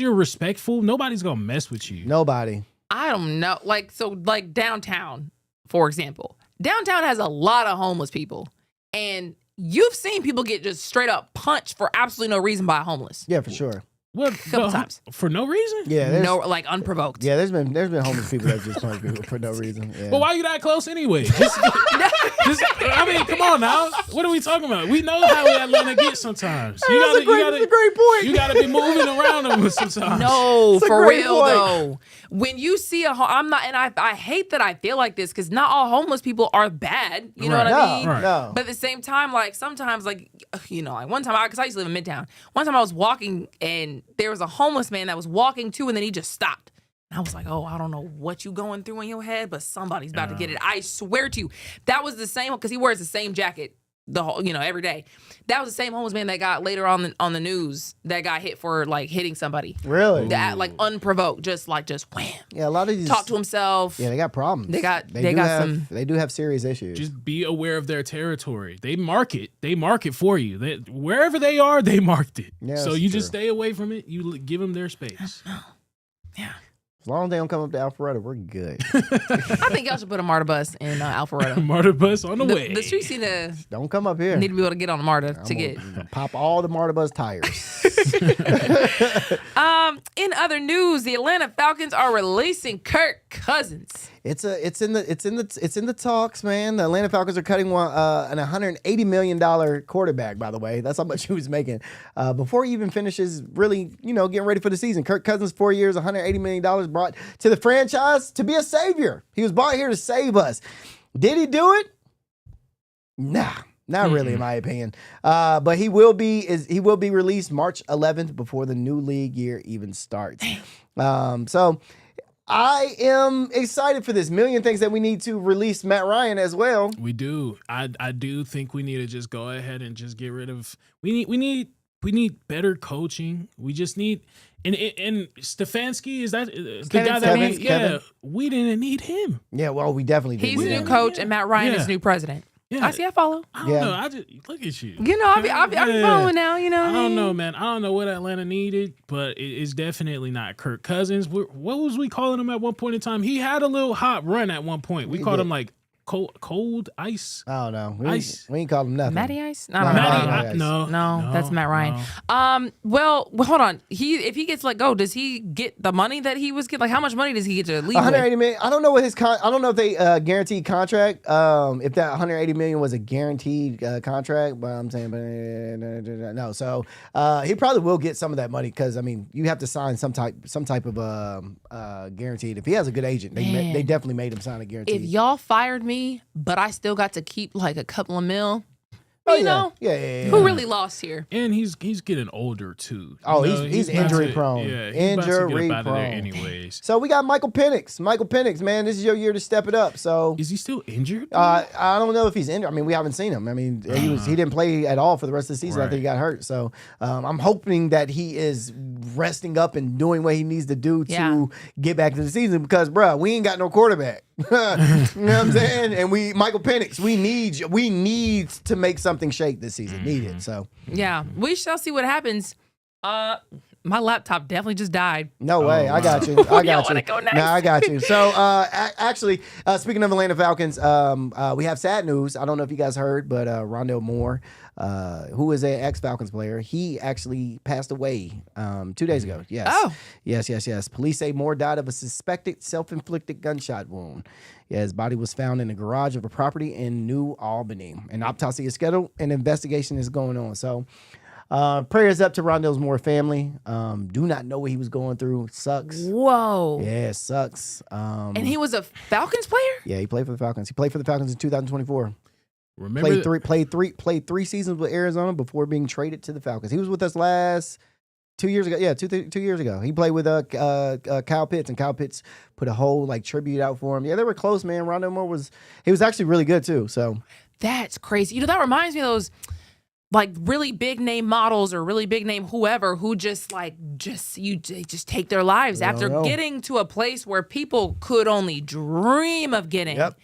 Speaker 3: you're respectful, nobody's gonna mess with you.
Speaker 2: Nobody.
Speaker 1: I don't know. Like downtown, for example. Downtown has a lot of homeless people, and you've seen people get just straight up punched for absolutely no reason by a homeless.
Speaker 2: Yeah, for sure.
Speaker 1: Well, a couple times
Speaker 3: for no reason.
Speaker 2: Yeah,
Speaker 1: unprovoked.
Speaker 2: Yeah, there's been homeless people that just punch people for no reason. Yeah.
Speaker 3: But why you that close anyway? I mean, come on now. What are we talking about? We know how Atlanta gets sometimes.
Speaker 2: That's a great point.
Speaker 3: You got to be moving around them sometimes.
Speaker 1: No, for real though. When you see I hate that I feel like this because not all homeless people are bad. You know what I mean?
Speaker 2: Right. No.
Speaker 1: But at the same time, like sometimes, like one time, because I used to live in Midtown. One time I was walking and there was a homeless man that was walking too, and then he just stopped. And I was like, oh, I don't know what you going through in your head, but somebody's about to get it. I swear to you, that was the same because he wears the same jacket every day. That was the same homeless man that got later on the news that got hit for like hitting somebody.
Speaker 2: Really?
Speaker 1: That like unprovoked, just wham.
Speaker 2: Yeah, a lot of these
Speaker 1: talk to himself.
Speaker 2: Yeah, they got problems. They do have serious issues.
Speaker 3: Just be aware of their territory. They market for you. Wherever they are, they marked it.
Speaker 2: Yeah,
Speaker 3: so you just stay away from it. You give them their space.
Speaker 1: Yeah.
Speaker 2: As long as they don't come up to Alpharetta, we're good.
Speaker 1: I think y'all should put a MARTA bus in Alpharetta.
Speaker 3: MARTA bus on the way.
Speaker 1: The streets need to...
Speaker 2: Don't come up here.
Speaker 1: Need to be able to get on the MARTA to get...
Speaker 2: Pop all the MARTA bus tires.
Speaker 1: In other news, the Atlanta Falcons are releasing Kirk Cousins.
Speaker 2: It's in the talks, man. The Atlanta Falcons are cutting an $180 million quarterback, by the way. That's how much he was making. Before he even finishes really, getting ready for the season. Kirk Cousins, 4 years, $180 million brought to the franchise to be a savior. He was brought here to save us. Did he do it? Nah. Not really, in my opinion. But he will be released March 11th before the new league year even starts. So I am excited for this. Million things that we need to release Matt Ryan as well.
Speaker 3: We do. I do think we need to just go ahead and just get rid of. We need better coaching. We just need. And Stefanski, is that the guy that
Speaker 2: Kevin?
Speaker 3: We didn't need him.
Speaker 2: Yeah, well, we definitely did.
Speaker 1: He's the new coach, and Matt Ryan is new president.
Speaker 3: Yeah.
Speaker 1: I follow.
Speaker 3: I don't know. I just look at you.
Speaker 1: I'll be following now.
Speaker 3: I don't know, man. I don't know what Atlanta needed, but it's definitely not Kirk Cousins. What was we calling him at one point in time? He had a little hot run at one point. We called him like cold ice.
Speaker 2: I don't know.
Speaker 3: Ice.
Speaker 2: We ain't called him nothing.
Speaker 1: Matty Ice?
Speaker 3: No,
Speaker 1: that's Matt Ryan. Well, hold on. If he gets let go, does he get the money that he was getting? Like, how much money does he get to leave?
Speaker 2: $180 million. I don't know what I don't know if they guaranteed contract. If that $180 million was a guaranteed contract, but I'm saying, no. So he probably will get some of that money because you have to sign some type of guaranteed. If he has a good agent, they definitely made him sign a guarantee.
Speaker 1: If y'all fired me, but I still got to keep like a couple of mil.
Speaker 2: Yeah.
Speaker 1: Who really lost here?
Speaker 3: And he's getting older too.
Speaker 2: Oh, he's injury prone.
Speaker 3: Yeah,
Speaker 2: injury prone.
Speaker 3: Anyways.
Speaker 2: So we got Michael Penix. Michael Penix, man, this is your year to step it up. So
Speaker 3: is he still injured?
Speaker 2: I don't know if he's injured. We haven't seen him. He didn't play at all for the rest of the season after he got hurt. So I'm hoping that he is resting up and doing what he needs to do to get back to the season because, we ain't got no quarterback. You know what I'm saying? And Michael Penix, we need to make something shake this season. Need it. So
Speaker 1: yeah, we shall see what happens. My laptop definitely just died.
Speaker 2: No way. I got you. I got you.
Speaker 1: Go next?
Speaker 2: No, I got you. So, actually, speaking of Atlanta Falcons, we have sad news. I don't know if you guys heard, but Rondell Moore, who is an ex-Falcons player, he actually passed away 2 days ago. Yes.
Speaker 1: Oh.
Speaker 2: Yes. Police say Moore died of a suspected self-inflicted gunshot wound. Yeah, his body was found in the garage of a property in New Albany. An autopsy is scheduled. An investigation is going on. So, prayers up to Rondell Moore family. Do not know what he was going through. Sucks.
Speaker 1: Whoa.
Speaker 2: Yeah, it sucks.
Speaker 1: And he was a Falcons player?
Speaker 2: Yeah, he played for the Falcons. He played for the Falcons in 2024.
Speaker 3: Remember
Speaker 2: played three seasons with Arizona before being traded to the Falcons. He was with us last 2 years ago. Yeah, 2 years ago. He played with Kyle Pitts, and Kyle Pitts put a whole tribute out for him. Yeah, they were close, man. Rondell Moore was actually really good too. So
Speaker 1: that's crazy. That reminds me of those really big name models or really big name whoever who they just take their lives after getting to a place where people could only dream of getting.
Speaker 2: Yep.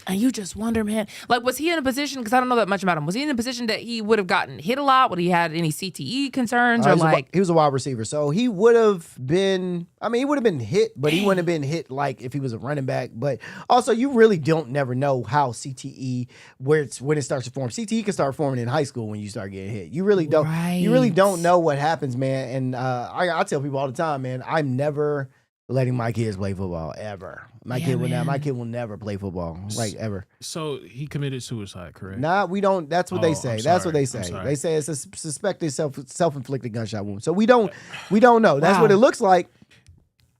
Speaker 1: And you just wonder, man, was he in a position, because I don't know that much about him, was he in a position that he would have gotten hit a lot? Would he had any CTE concerns?
Speaker 2: He was a wide receiver, so he would have been, he would have been hit, but he wouldn't have been hit if he was a running back. But also, you really never know how CTE, when it starts to form. CTE can start forming in high school when you start getting hit. You really don't.
Speaker 1: Right.
Speaker 2: You really don't know what happens, man. And I tell people all the time, man, I'm never letting my kids play football ever. My kid will never play football, ever.
Speaker 3: So he committed suicide, correct?
Speaker 2: Nah, we don't. That's what they say. That's what they say. They say it's a suspected self-inflicted gunshot wound. So we don't know. That's what it looks like.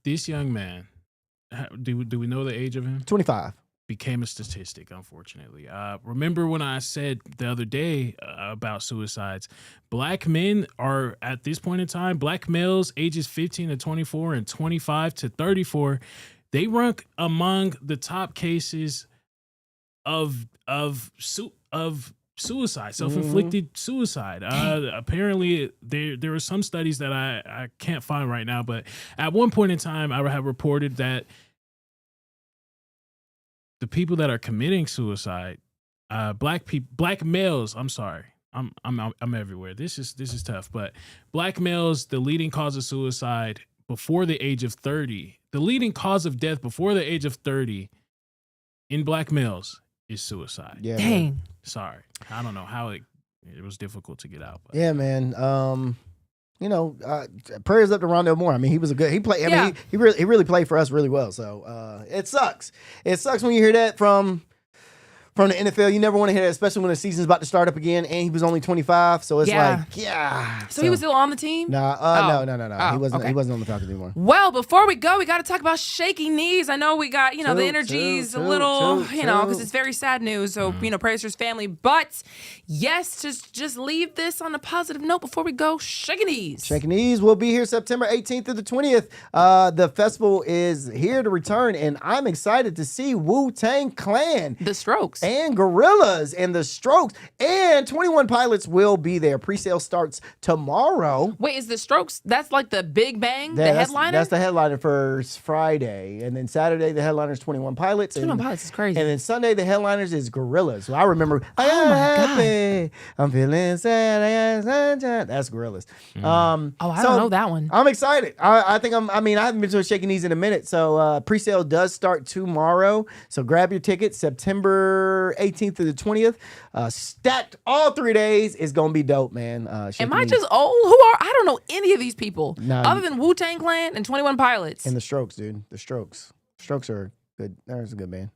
Speaker 3: This young man, do we know the age of him?
Speaker 2: 25.
Speaker 3: Became a statistic, unfortunately. Remember when I said the other day about suicides? Black men are, at this point in time, black males ages 15 to 24 and 25 to 34, they rank among the top cases of suicide, self-inflicted suicide. Apparently, there are some studies that I can't find right now, but at one point in time, I have reported that the people that are committing suicide, black males. I'm sorry, I'm everywhere. This is tough, but black males, the leading cause of suicide before the age of 30, the leading cause of death before the age of 30 in black males is suicide.
Speaker 2: Yeah,
Speaker 1: dang.
Speaker 2: Man.
Speaker 3: Sorry, I don't know how it was difficult to get out. But.
Speaker 2: Yeah, man. Prayers up to Rondell Moore. He was he played. He really played for us really well. So it sucks. It sucks when you hear that from the NFL. You never want to hear that, especially when the season's about to start up again. And he was only 25, so it's
Speaker 1: So he was still on the team?
Speaker 2: No.
Speaker 1: Oh,
Speaker 2: he wasn't.
Speaker 1: okay.
Speaker 2: He wasn't on the Falcons anymore.
Speaker 1: Well, before we go, we got to talk about shaky knees. I know we got the energy's a little because it's very sad news. So prayers for his family. But yes, just leave this on a positive note before we go. Shaky knees.
Speaker 2: Shaky knees will be here September 18th through the 20th. The festival is here to return, and I'm excited to see Wu-Tang Clan,
Speaker 1: The Strokes,
Speaker 2: and Gorillaz, and The Strokes, and 21 Pilots will be there. Pre-sale starts tomorrow.
Speaker 1: Wait, is The Strokes, that's like the Big Bang, the headliner?
Speaker 2: That's the headliner for Friday. And then Saturday, the headliner is 21 Pilots.
Speaker 1: 21 Pilots is crazy.
Speaker 2: And then Sunday, the headliners is Gorillaz. So I remember, happy, I'm feeling sad, I got sunshine. That's Gorillaz.
Speaker 1: I don't know that one.
Speaker 2: I'm excited. I think I haven't been to a Shaky Knees in a minute. So pre-sale does start tomorrow. So grab your tickets, September 18th to the 20th. Stacked all 3 days. Is going to be dope, man.
Speaker 1: Am I just old? I don't know any of these people other than Wu-Tang Clan and 21 Pilots.
Speaker 2: And The Strokes, dude. The Strokes. Strokes are good. There's a good band.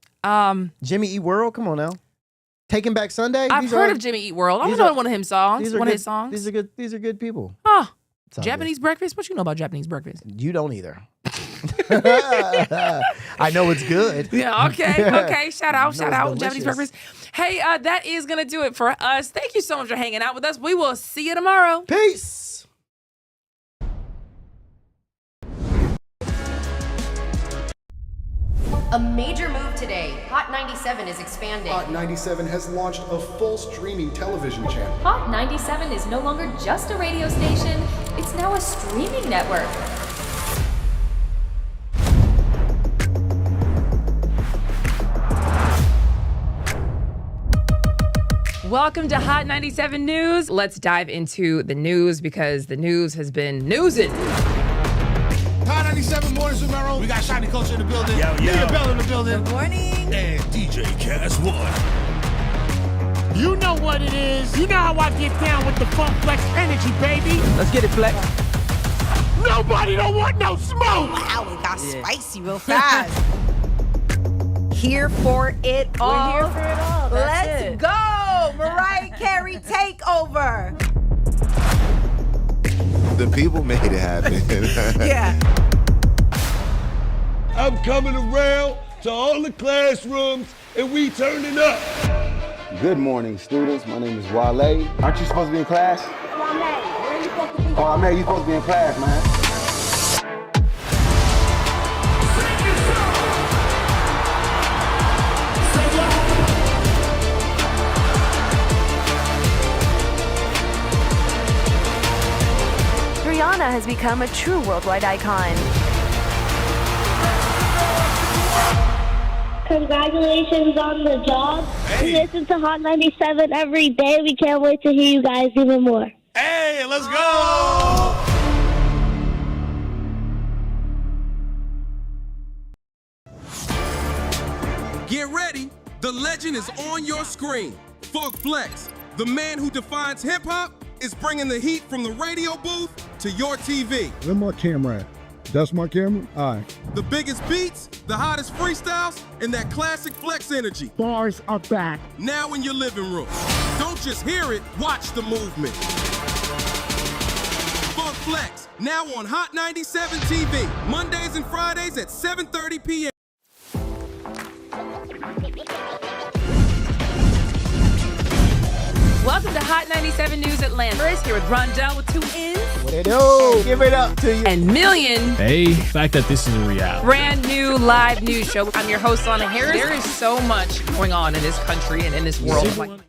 Speaker 2: Jimmy Eat World. Come on now. Taking Back Sunday.
Speaker 1: I've heard of Jimmy Eat World. I know one of his songs. These are
Speaker 2: good. These are good people.
Speaker 1: Oh, Japanese breakfast. What you know about Japanese breakfast?
Speaker 2: You don't either. I know it's good.
Speaker 1: Yeah. Okay. Shout out.
Speaker 2: Delicious.
Speaker 1: Japanese breakfast. Hey, that is gonna do it for us. Thank you so much for hanging out with us. We will see you tomorrow.
Speaker 2: Peace.
Speaker 5: A major move today. Hot 97 is expanding.
Speaker 6: Hot 97 has launched a full streaming television channel.
Speaker 7: Hot 97 is no longer just a radio station, it's now a streaming network.
Speaker 1: Welcome to Hot 97 News. Let's dive into the news because the news has been newsing.
Speaker 8: Hot 97 Mornings with Mero. We got Shiny Culture in the building. Leah Bell in the building.
Speaker 9: Good morning.
Speaker 8: And DJ Cass One.
Speaker 10: You know what it is. You know how I get down with the Funk Flex energy, baby.
Speaker 2: Let's get it, Flex.
Speaker 10: Nobody don't want no smoke.
Speaker 9: Wow, it got spicy real fast. Here for it all.
Speaker 12: We're here for it all. That's
Speaker 9: Let's
Speaker 12: it.
Speaker 9: go. Mariah Carey takeover.
Speaker 17: The people made it happen.
Speaker 9: Yeah.
Speaker 18: I'm coming around to all the classrooms and we turning up.
Speaker 11: Good morning, students. My name is Wale. Aren't you supposed to be in class?
Speaker 13: Where are you supposed to be?
Speaker 11: Oh, man, you supposed to be in class, man.
Speaker 12: Rihanna has become a true worldwide icon.
Speaker 13: Congratulations on the job. We listen to Hot 97 every day. We can't wait to hear you guys even more.
Speaker 8: Hey, let's go.
Speaker 14: Get ready. The legend is on your screen. Funk Flex, the man who defines hip hop, is bringing the heat from the radio booth to your TV.
Speaker 19: Where my camera at? That's my camera? All right.
Speaker 14: The biggest beats, the hottest freestyles, and that classic Flex energy.
Speaker 10: Bars are back.
Speaker 14: Now in your living room. Don't just hear it, watch the movement. Funk Flex, now on Hot 97 TV, Mondays and Fridays at 7:30 p.m.
Speaker 1: Welcome to Hot 97 News Atlanta. Is here with Rondell with 2 N's.
Speaker 2: What it do? Give it up to you.
Speaker 1: And Million.
Speaker 3: Hey, the fact that this is a reality.
Speaker 1: Brand new live news show. I'm your host, Lana Harris. There is so much going on in this country and in this world.